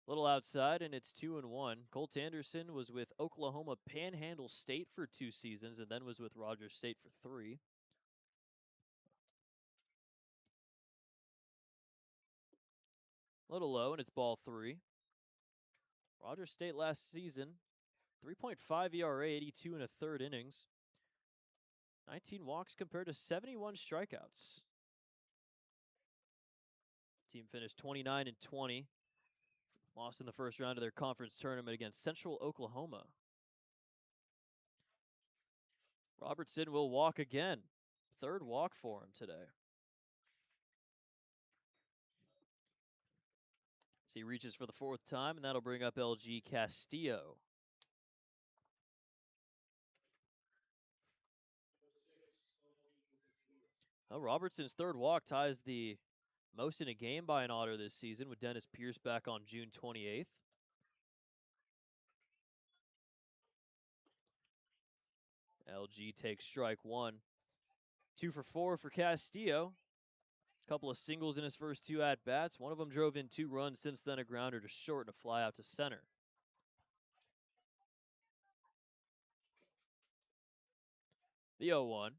Little outside, and it's 2-1. Colt Anderson was with Oklahoma Panhandle State for 2 seasons and then was with Rogers State for 3. Little low, and it's ball 3. Rogers State last season, 3.5 ERA, 82 and a third innings. 19 walks compared to 71 strikeouts. Team finished 29-20. Lost in the first round of their conference tournament against Central Oklahoma. Robertson will walk again. 3rd walk for him today. So he reaches for the 4th time, and that'll bring up LG Castillo. Well, Robertson's 3rd walk ties the most in a game by an Otter this season, with Dennis Pierce back on June 28th. LG takes strike 1. 2 for 4 for Castillo. A couple of singles in his first 2 at-bats. One of them drove in 2 runs, since then a grounder to short and a fly out to center. The 0-1.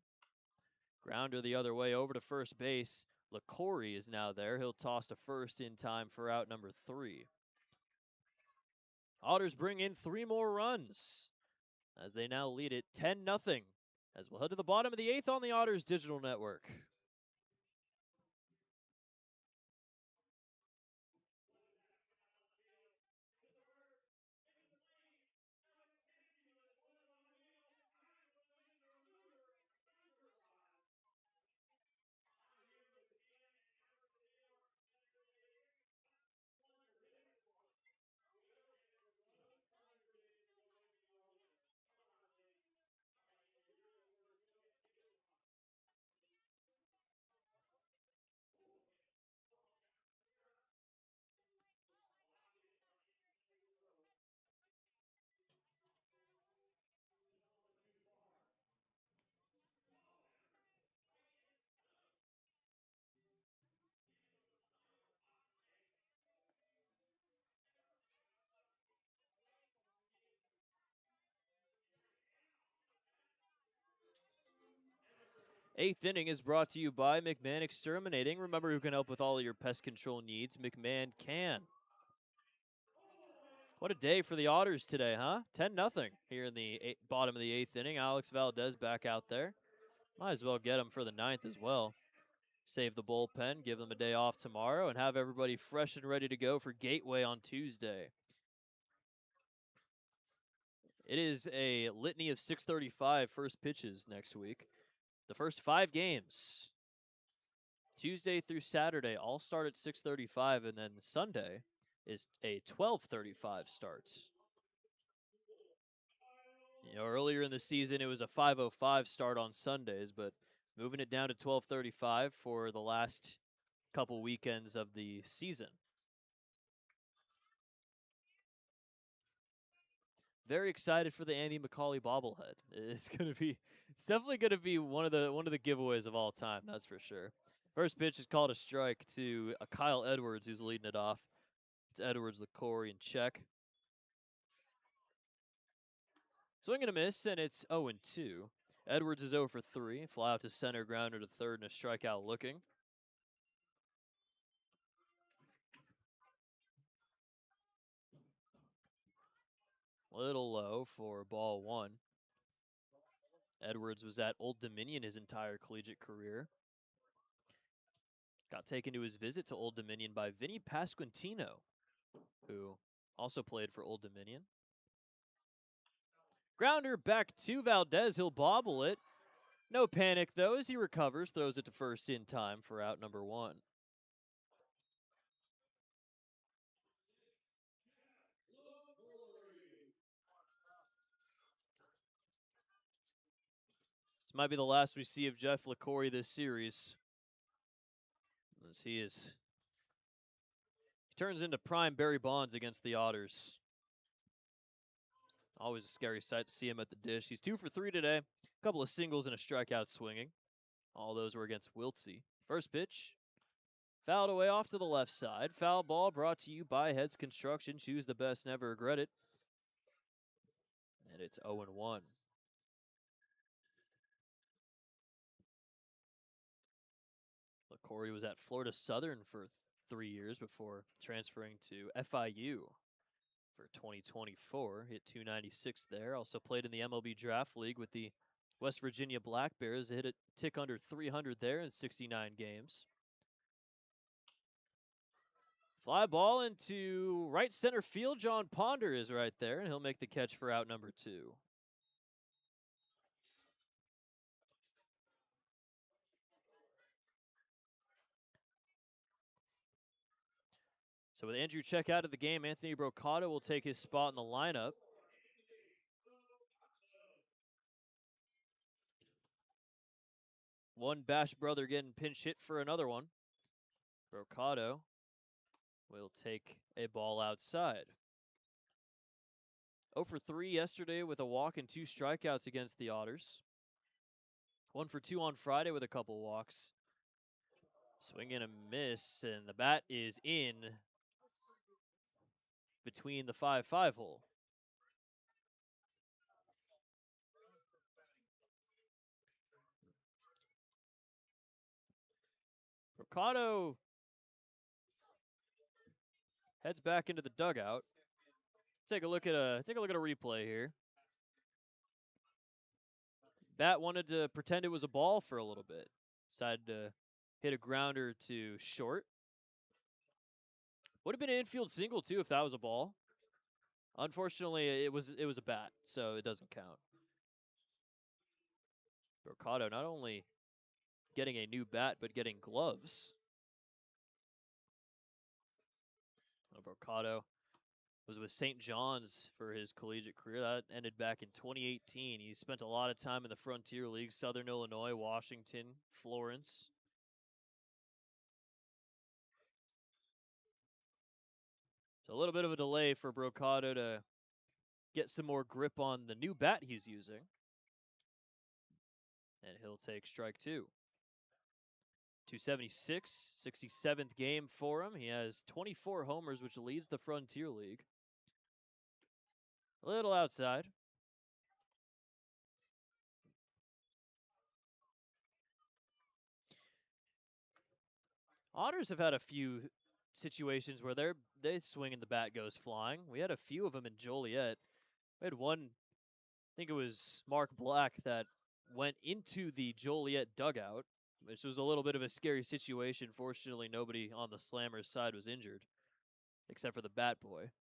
Grounder the other way over to first base. LaCorey is now there. He'll toss to first in time for out number 3. Otters bring in 3 more runs as they now lead it 10-0. As we'll head to the bottom of the 8th on the Otters Digital Network. Eighth inning is brought to you by McMahon Exterminating. Remember, who can help with all of your pest control needs? McMahon can. What a day for the Otters today, huh? 10-0 here in the bottom of the eighth inning. Alex Valdez back out there. Might as well get him for the ninth as well. Save the bullpen, give them a day off tomorrow, and have everybody fresh and ready to go for Gateway on Tuesday. It is a litany of 6:35 first pitches next week. The first 5 games, Tuesday through Saturday, all start at 6:35, and then Sunday is a 12:35 start. Earlier in the season, it was a 5:05 start on Sundays, but moving it down to 12:35 for the last couple weekends of the season. Very excited for the Andy McCauley bobblehead. It's definitely gonna be one of the giveaways of all time. That's for sure. First pitch is called a strike to Kyle Edwards, who's leading it off. It's Edwards, LaCory, and check. Swing and a miss, and it's 0-2. Edwards is 0 for 3. Fly out to center, grounder to third, and a strikeout looking. Little low for ball 1. Edwards was at Old Dominion his entire collegiate career. Got taken to his visit to Old Dominion by Vinny Pasquantino, who also played for Old Dominion. Grounder back to Valdez. He'll bobble it. No panic, though, as he recovers. Throws it to first in time for out number 1. This might be the last we see of Jeff LaCory this series, as he turns into prime Barry Bonds against the Otters. Always a scary sight to see him at the dish. He's 2 for 3 today. A couple of singles and a strikeout swinging. All those were against Wiltsey. First pitch, fouled away off to the left side. Foul ball brought to you by Heads Construction. Choose the best, never regret it. And it's 0-1. LaCory was at Florida Southern for 3 years before transferring to FIU for 2024. Hit .296 there. Also played in the MLB Draft League with the West Virginia Black Bears. Hit a tick under 300 there in 69 games. Fly ball into right center field. John Ponder is right there, and he'll make the catch for out number 2. So with Andrew Check out of the game, Anthony Brocato will take his spot in the lineup. One Bash brother getting pinch hit for another one. Brocato will take a ball outside. 0 for 3 yesterday with a walk and 2 strikeouts against the Otters. 1 for 2 on Friday with a couple walks. Swing and a miss, and the bat is in between the 5-5 hole. Brocato heads back into the dugout. Take a look at a replay here. Bat wanted to pretend it was a ball for a little bit. Decided to hit a grounder to short. Would have been an infield single too if that was a ball. Unfortunately, it was a bat, so it doesn't count. Brocato not only getting a new bat, but getting gloves. Brocato was with St. John's for his collegiate career. That ended back in 2018. He spent a lot of time in the Frontier League, Southern Illinois, Washington, Florence. So a little bit of a delay for Brocato to get some more grip on the new bat he's using. And he'll take strike 2. 276, 67th game for him. He has 24 homers, which leads the Frontier League. A little outside. Otters have had a few situations where they swing and the bat goes flying. We had a few of them in Joliet. We had one, I think it was Mark Black, that went into the Joliet dugout, which was a little bit of a scary situation. Fortunately, nobody on the Slammers side was injured, except for the bat boy.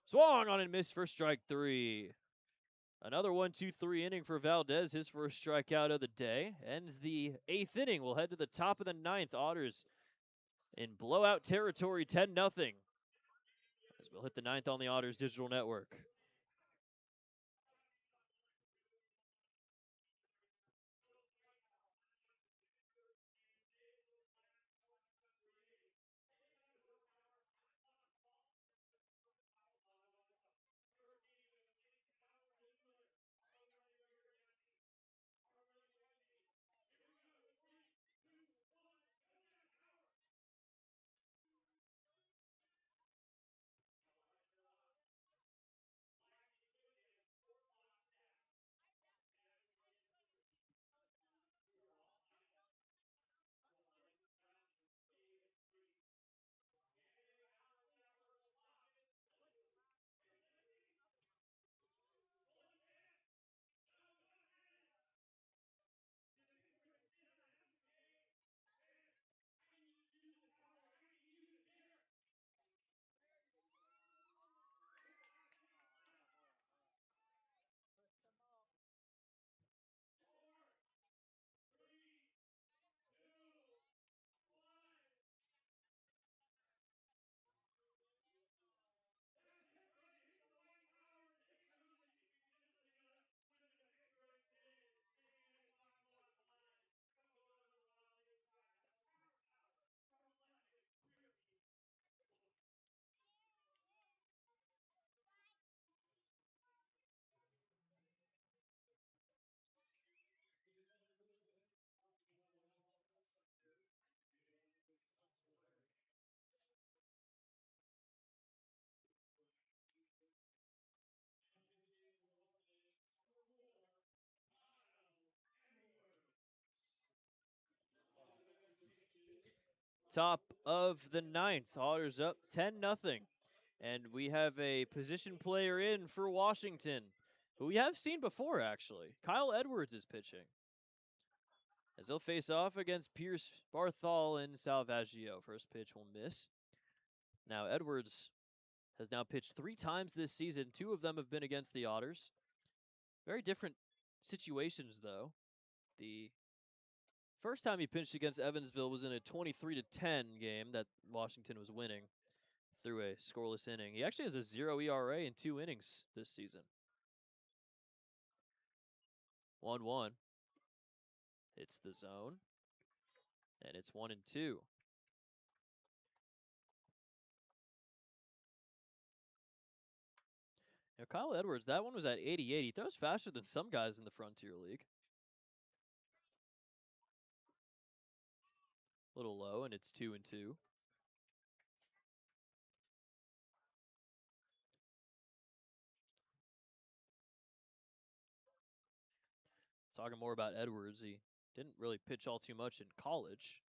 Swung on and missed for strike 3. Another 1-2-3 inning for Valdez, his first strikeout of the day. Ends the 8th inning. We'll head to the top of the 9th. Otters in blowout territory, 10-0. As we'll hit the 9th on the Otters Digital Network. Top of the 9th. Otters up 10-0. And we have a position player in for Washington, who we have seen before, actually. Kyle Edwards is pitching, as he'll face off against Pierce Barthol and Salvaggio. First pitch will miss. Now, Edwards has now pitched 3 times this season. 2 of them have been against the Otters. Very different situations, though. The first time he pitched against Evansville was in a 23-10 game that Washington was winning through a scoreless inning. He actually has a 0 ERA in 2 innings this season. 1-1. It's the zone. And it's 1-2. Now, Kyle Edwards, that one was at 88. He throws faster than some guys in the Frontier League. A little low, and it's 2-2. Talking more about Edwards, he didn't really pitch all too much in college.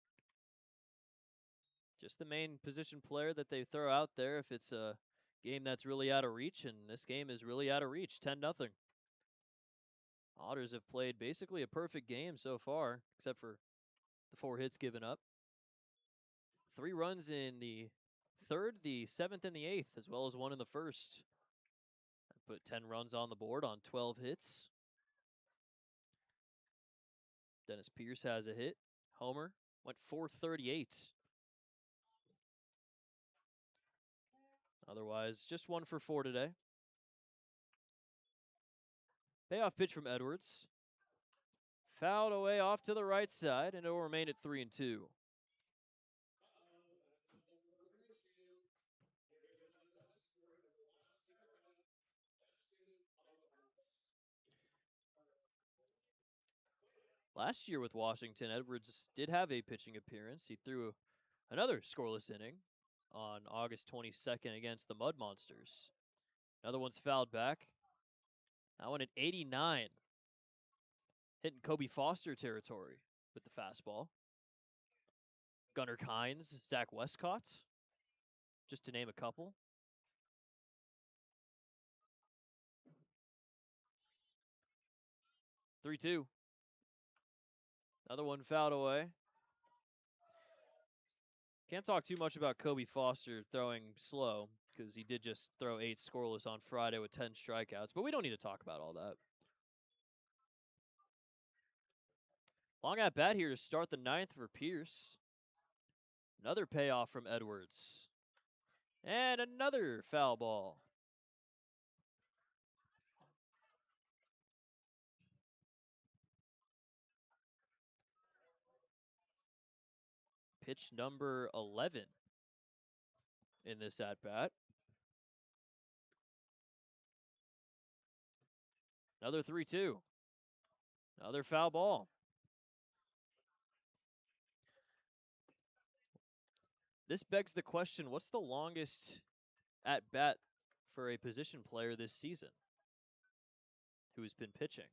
Just the main position player that they throw out there if it's a game that's really out of reach, and this game is really out of reach, 10-0. Otters have played basically a perfect game so far, except for the 4 hits given up. 3 runs in the 3rd, the 7th, and the 8th, as well as 1 in the 1st. I put 10 runs on the board on 12 hits. Dennis Pierce has a hit. Homer went 438. Otherwise, just 1 for 4 today. Payoff pitch from Edwards. Fouled away off to the right side, and it will remain at 3-2. Last year with Washington, Edwards did have a pitching appearance. He threw another scoreless inning on August 22nd against the Mud Monsters. Another one's fouled back. That one at 89. Hitting Kobe Foster territory with the fastball. Gunnar Kynes, Zach Westcott, just to name a couple. Three-two. Another one fouled away. Can't talk too much about Kobe Foster throwing slow because he did just throw 8 scoreless on Friday with 10 strikeouts, but we don't need to talk about all that. Long at bat here to start the 9th for Pierce. Another payoff from Edwards. And another foul ball. Pitch number 11 in this at-bat. Another 3-2. Another foul ball. This begs the question, what's the longest at-bat for a position player this season who's been pitching?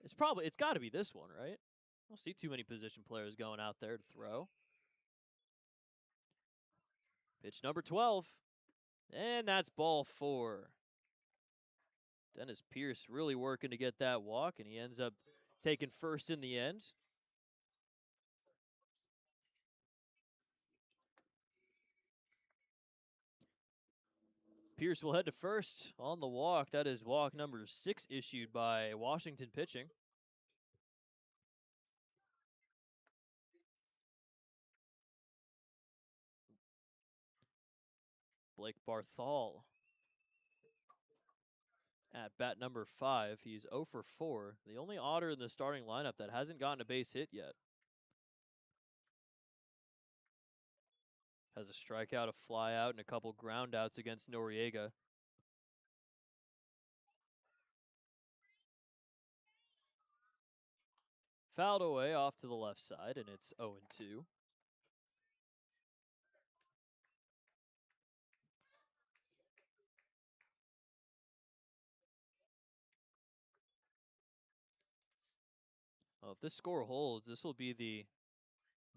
It's got to be this one, right? I don't see too many position players going out there to throw. Pitch number 12. And that's ball 4. Dennis Pierce really working to get that walk, and he ends up taking first in the end. Pierce will head to first on the walk. That is walk number 6 issued by Washington pitching. Blake Barthol at bat number 5. He's 0 for 4. The only Otter in the starting lineup that hasn't gotten a base hit yet. Has a strikeout, a fly out, and a couple ground outs against Noriega. Fouled away off to the left side, and it's 0-2. Well, if this score holds, this will be the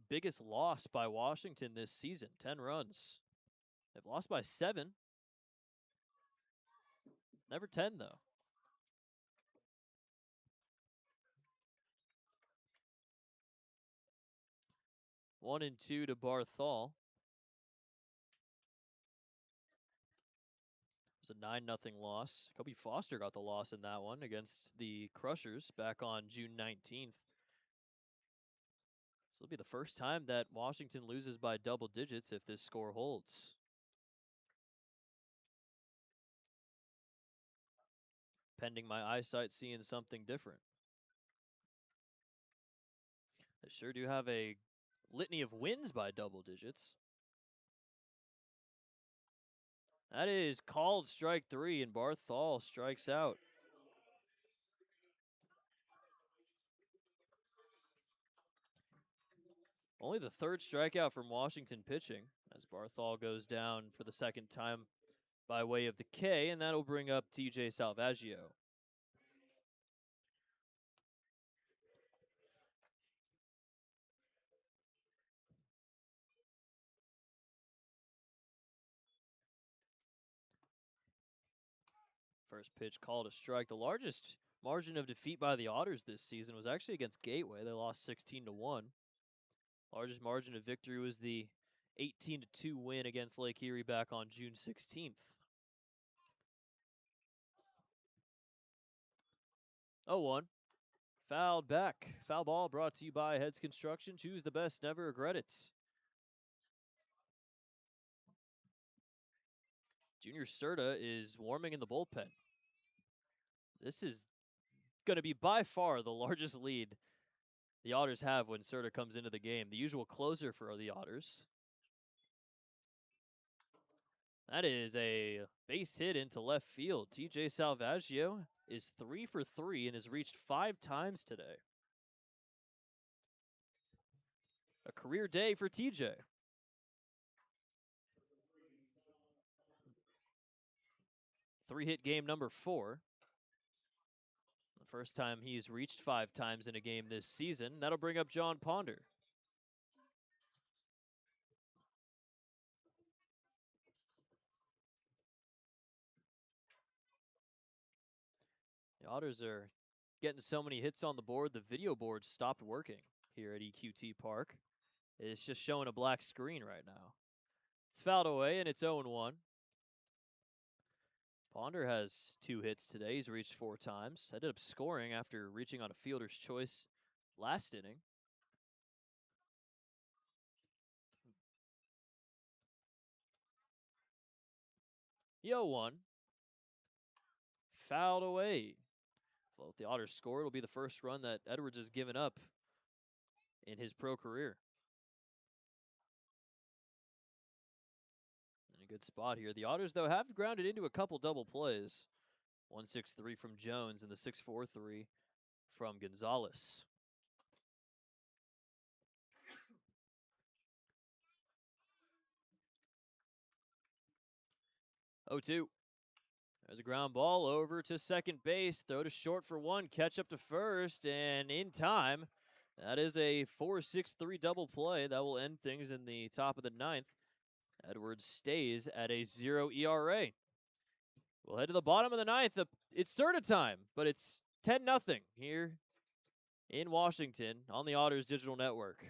biggest loss by Washington this season. 10 runs. They've lost by 7. Never 10, though. One and 2 to Barthol. It was a 9-0 loss. Kobe Foster got the loss in that one against the Crushers back on June 19th. So it'll be the first time that Washington loses by double digits if this score holds. Pending my eyesight seeing something different. They sure do have a litany of wins by double digits. That is called strike 3, and Barthol strikes out. Only the 3rd strikeout from Washington pitching as Barthol goes down for the 2nd time by way of the K, and that'll bring up TJ Salvaggio. First pitch called a strike. The largest margin of defeat by the Otters this season was actually against Gateway. They lost 16-1. Largest margin of victory was the 18-2 win against Lake Erie back on June 16th. 0-1. Fouled back. Foul ball brought to you by Heads Construction. Choose the best, never regret it. Junior Serta is warming in the bullpen. This is going to be by far the largest lead the Otters have when Serta comes into the game. The usual closer for the Otters. That is a base hit into left field. TJ Salvaggio is 3 for 3 and has reached 5 times today. A career day for TJ. Three-hit game number 4. The first time he's reached 5 times in a game this season. That'll bring up John Ponder. The Otters are getting so many hits on the board, the video board stopped working here at EQT Park. It's just showing a black screen right now. It's fouled away, and it's 0-1. Ponder has 2 hits today. He's reached 4 times. Ended up scoring after reaching on a fielder's choice last inning. Yo, 1. Fouled away. Well, if the Otters score, it'll be the first run that Edwards has given up in his pro career. In a good spot here. The Otters, though, have grounded into a couple double plays. 1-6-3 from Jones and the 6-4-3 from Gonzalez. 0-2. There's a ground ball over to second base. Throw to short for 1. Catch up to first. And in time, that is a 4-6-3 double play. That will end things in the top of the 9th. Edwards stays at a 0 ERA. We'll head to the bottom of the 9th. It's Serta time, but it's 10-0 here in Washington on the Otters Digital Network.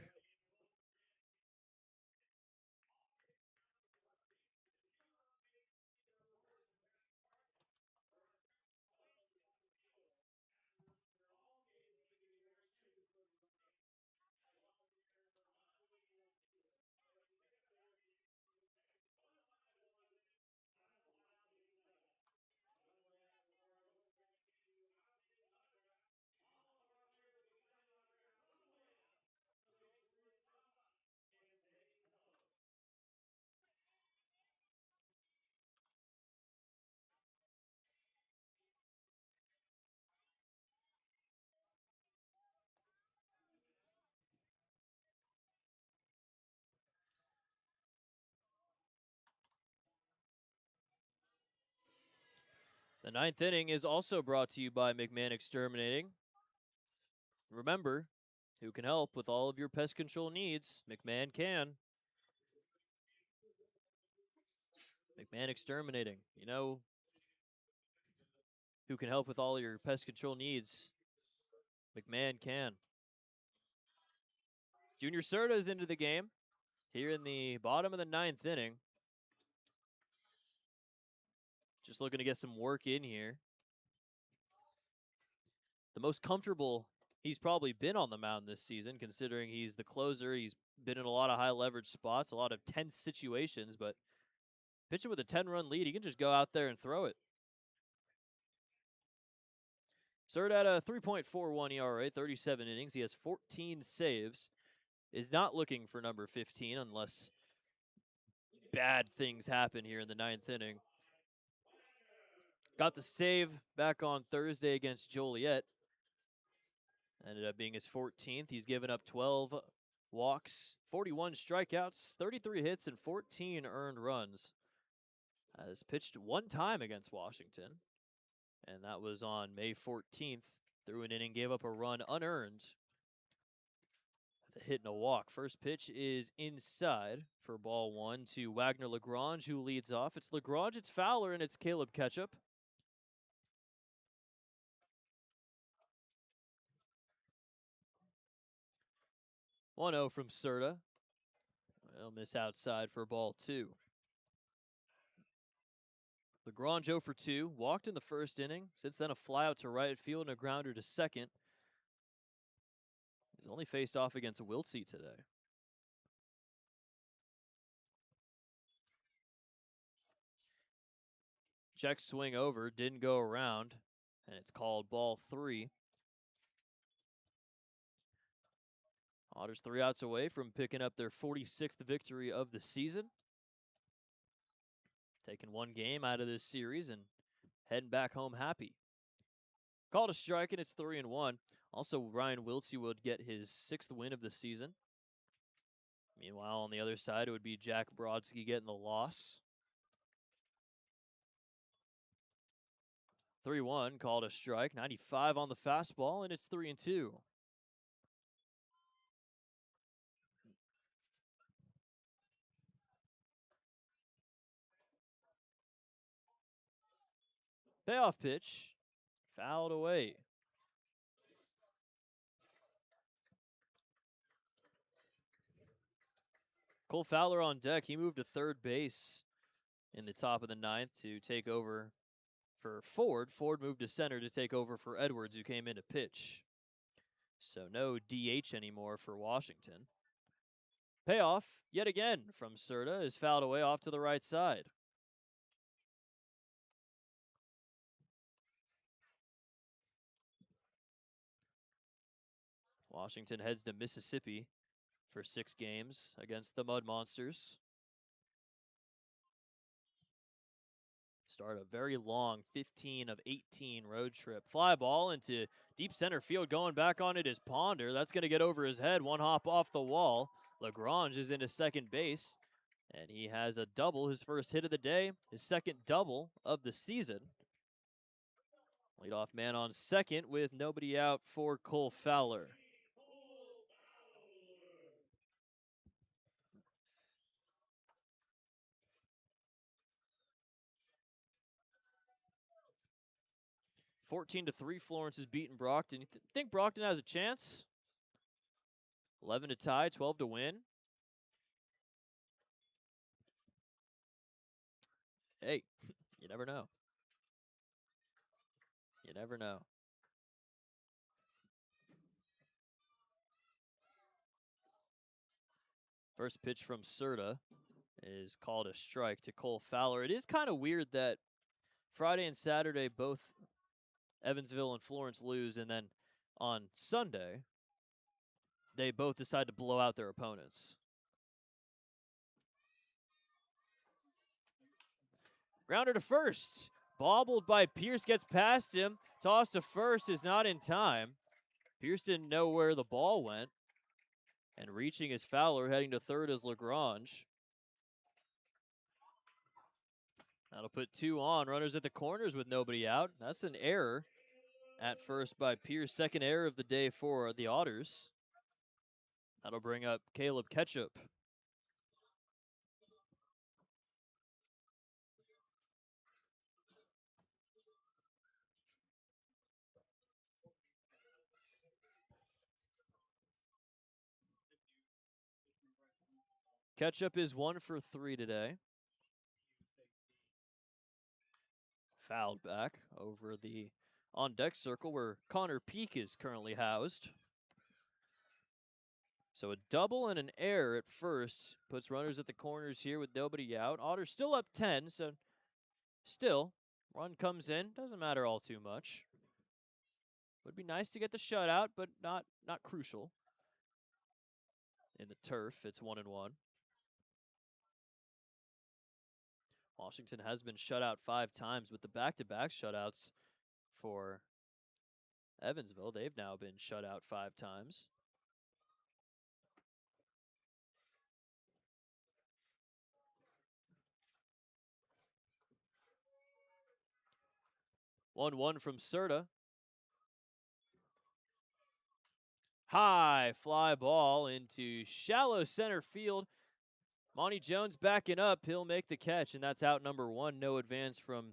The 9th inning is also brought to you by McMahon Exterminating. Remember, who can help with all of your pest control needs? McMahon can. McMahon Exterminating. You know who can help with all your pest control needs? McMahon can. Junior Serta is into the game here in the bottom of the 9th inning. Just looking to get some work in here. The most comfortable he's probably been on the mound this season, considering he's the closer. He's been in a lot of high leverage spots, a lot of tense situations, but pitching with a 10-run lead, he can just go out there and throw it. Serta at a 3.41 ERA, 37 innings. He has 14 saves. Is not looking for number 15 unless bad things happen here in the 9th inning. Got the save back on Thursday against Joliet. Ended up being his 14th. He's given up 12 walks, 41 strikeouts, 33 hits, and 14 earned runs. Has pitched 1 time against Washington, and that was on May 14th. Threw an inning, gave up a run unearned. The hit and a walk. First pitch is inside for ball 1 to Wagner Lagrange, who leads off. It's Lagrange, it's Fowler, and it's Caleb Ketchup. 1-0 from Serta. They'll miss outside for ball 2. Lagrange 0 for 2. Walked in the first inning. Since then, a flyout to right field and a grounder to second. He's only faced off against Wiltsey today. Check swing over. Didn't go around. And it's called ball 3. Otters 3 outs away from picking up their 46th victory of the season. Taking 1 game out of this series and heading back home happy. Called a strike, and it's 3-1. Also, Ryan Wiltsey would get his 6th win of the season. Meanwhile, on the other side, it would be Jack Brodsky getting the loss. 3-1, called a strike. 95 on the fastball, and it's 3-2. Payoff pitch. Fouled away. Cole Fowler on deck. He moved to third base in the top of the ninth to take over for Ford. Ford moved to center to take over for Edwards, who came in to pitch. So no DH anymore for Washington. Payoff, yet again, from Serta is fouled away off to the right side. Washington heads to Mississippi for 6 games against the Mud Monsters. Start a very long 15 of 18 road trip. Fly ball into deep center field. Going back on it is Ponder. That's going to get over his head. One hop off the wall. Lagrange is into second base, and he has a double, his first hit of the day, his second double of the season. Leadoff man on second with nobody out for Cole Fowler. – 14-3, Florence has beaten Brockton. You think Brockton has a chance? 11 to tie, 12 to win. Hey, you never know. You never know. First pitch from Serta is called a strike to Cole Fowler. It is kind of weird that Friday and Saturday both Evansville and Florence lose, and then on Sunday they both decide to blow out their opponents. Grounder to first. Bobbled by Pierce, gets past him. Toss to first is not in time. Pierce didn't know where the ball went. And reaching is Fowler, heading to third is Lagrange. That'll put 2 on. Runners at the corners with nobody out. That's an error at first by Pierce. Second error of the day for the Otters. That'll bring up Caleb Ketchup. Ketchup is 1 for 3 today. Fouled back over the on-deck circle where Connor Peak is currently housed. So a double and an error at first puts runners at the corners here with nobody out. Otters still up 10, so still, run comes in. Doesn't matter all too much. Would be nice to get the shutout, but not crucial. In the turf, it's 1-1. Washington has been shut out 5 times, with the back-to-back shutouts for Evansville. They've now been shut out 5 times. One from Serta. High fly ball into shallow center field. Monty Jones backing up. He'll make the catch, and that's out number 1. No advance from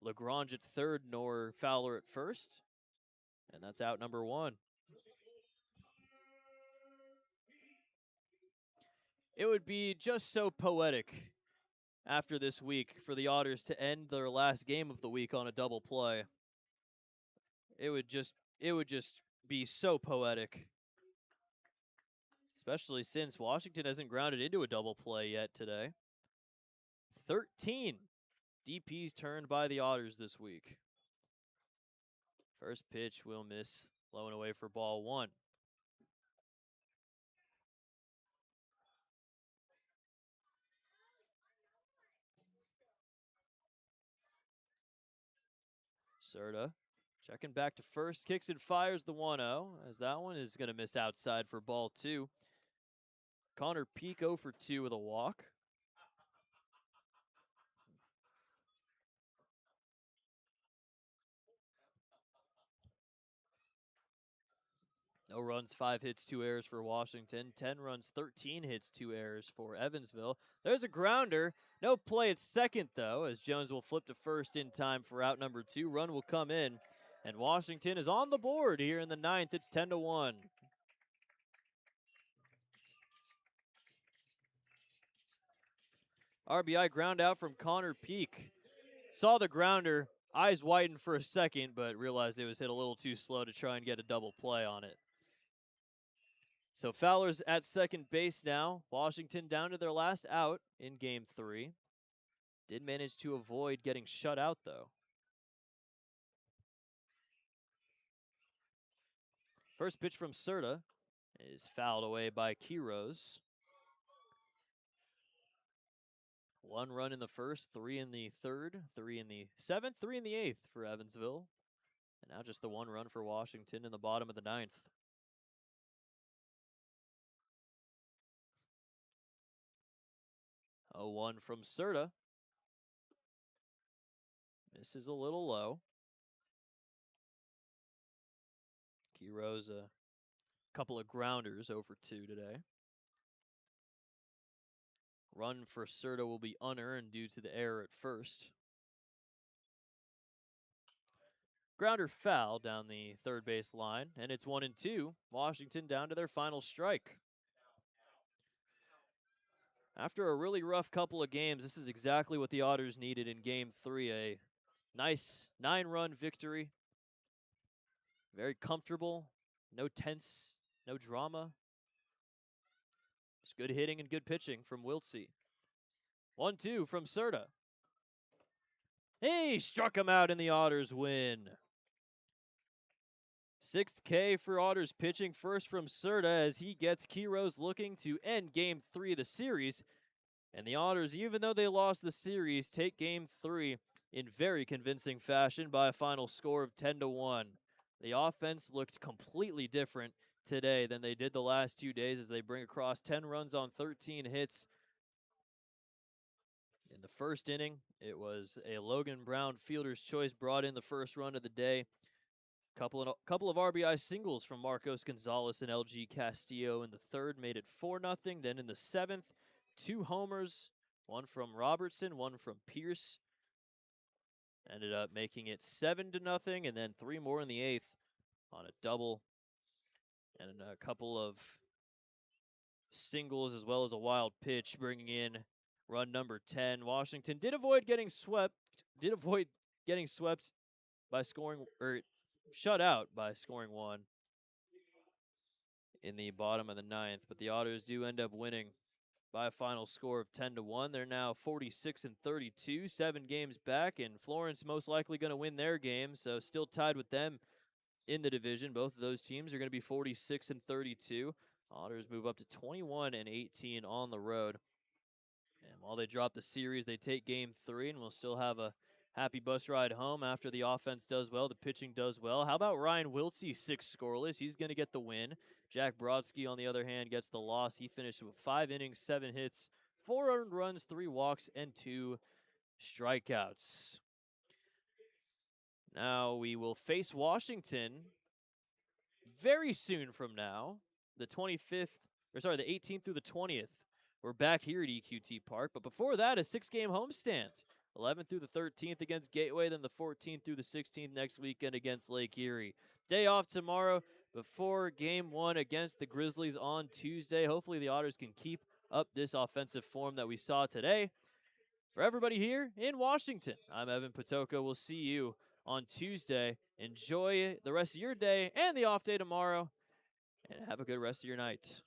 Lagrange at third, nor Fowler at first. And that's out number 1. It would be just so poetic after this week for the Otters to end their last game of the week on a double play. It would just be so poetic. Especially since Washington hasn't grounded into a double play yet today. 13 DPs turned by the Otters this week. First pitch will miss, low and away for ball 1. Serta checking back to first, kicks and fires the 1-0, as that one is going to miss outside for ball 2. Connor Peak 0 for 2 with a walk. No runs, 5 hits, 2 errors for Washington. 10 runs, 13 hits, 2 errors for Evansville. There's a grounder. No play at second, though, as Jones will flip to first in time for out number 2. Run will come in And Washington is on the board here in the 9th. It's 10-1. RBI ground out from Connor Peak. Saw the grounder, eyes widened for a second, but realized it was hit a little too slow to try and get a double play on it. So Fowler's at second base now. Washington down to their last out in Game 3. Did manage to avoid getting shut out, though. First pitch from Serta is fouled away by Quiroz. 1 run in the first, 3 in the third, 3 in the 7th, 3 in the 8th for Evansville. And now just the 1 run for Washington in the bottom of the 9th. 0-1 from Serta. This is a little low. Quiroz a couple of grounders over 2 today. Run for Serta will be unearned due to the error at first. Grounder foul down the third base line, and it's 1-2. Washington down to their final strike. After a really rough couple of games, this is exactly what the Otters needed in Game 3. A nice 9-run victory. Very comfortable. No tense, no drama. It's good hitting and good pitching from Wiltsey. 1-2 from Serta. He struck him out in the Otters win. 6th K for Otters pitching, first from Serta as he gets Quiroz looking to end Game 3 of the series. And the Otters, even though they lost the series, take Game 3 in very convincing fashion by a final score of 10-1. The offense looked completely different today than they did the last 2 days as they bring across 10 runs on 13 hits. In the first inning, it was a Logan Brown fielder's choice brought in the first run of the day. Couple of RBI singles from Marcos Gonzalez and LG Castillo in the third made it 4-0. Then in the 7th, 2 homers, 1 from Robertson, 1 from Pierce. Ended up making it 7-0, and then 3 more in the 8th on a double and a couple of singles as well as a wild pitch, bringing in run number 10. Washington did avoid getting swept by scoring, or shut out by scoring 1 in the bottom of the 9th, but the Otters do end up winning by a final score of 10-1. They're now 46-32, 7 games back, and Florence most likely going to win their game, so still tied with them in the division. Both of those teams are going to be 46-32. Otters move up to 21-18 on the road. And while they drop the series, they take Game 3, and we'll still have a happy bus ride home after the offense does well, the pitching does well. How about Ryan Wiltsey, 6 scoreless? He's going to get the win. Jack Brodsky, on the other hand, gets the loss. He finished with 5 innings, 7 hits, 4 earned runs, 3 walks, and 2 strikeouts. Now we will face Washington very soon from now, the 18th through the 20th. We're back here at EQT Park, but before that, a 6-game homestand. 11th through the 13th against Gateway, then the 14th through the 16th next weekend against Lake Erie. Day off tomorrow before Game 1 against the Grizzlies on Tuesday. Hopefully the Otters can keep up this offensive form that we saw today. For everybody here in Washington, I'm Evan Potoka. We'll see you on Tuesday. Enjoy the rest of your day and the off day tomorrow, and have a good rest of your night.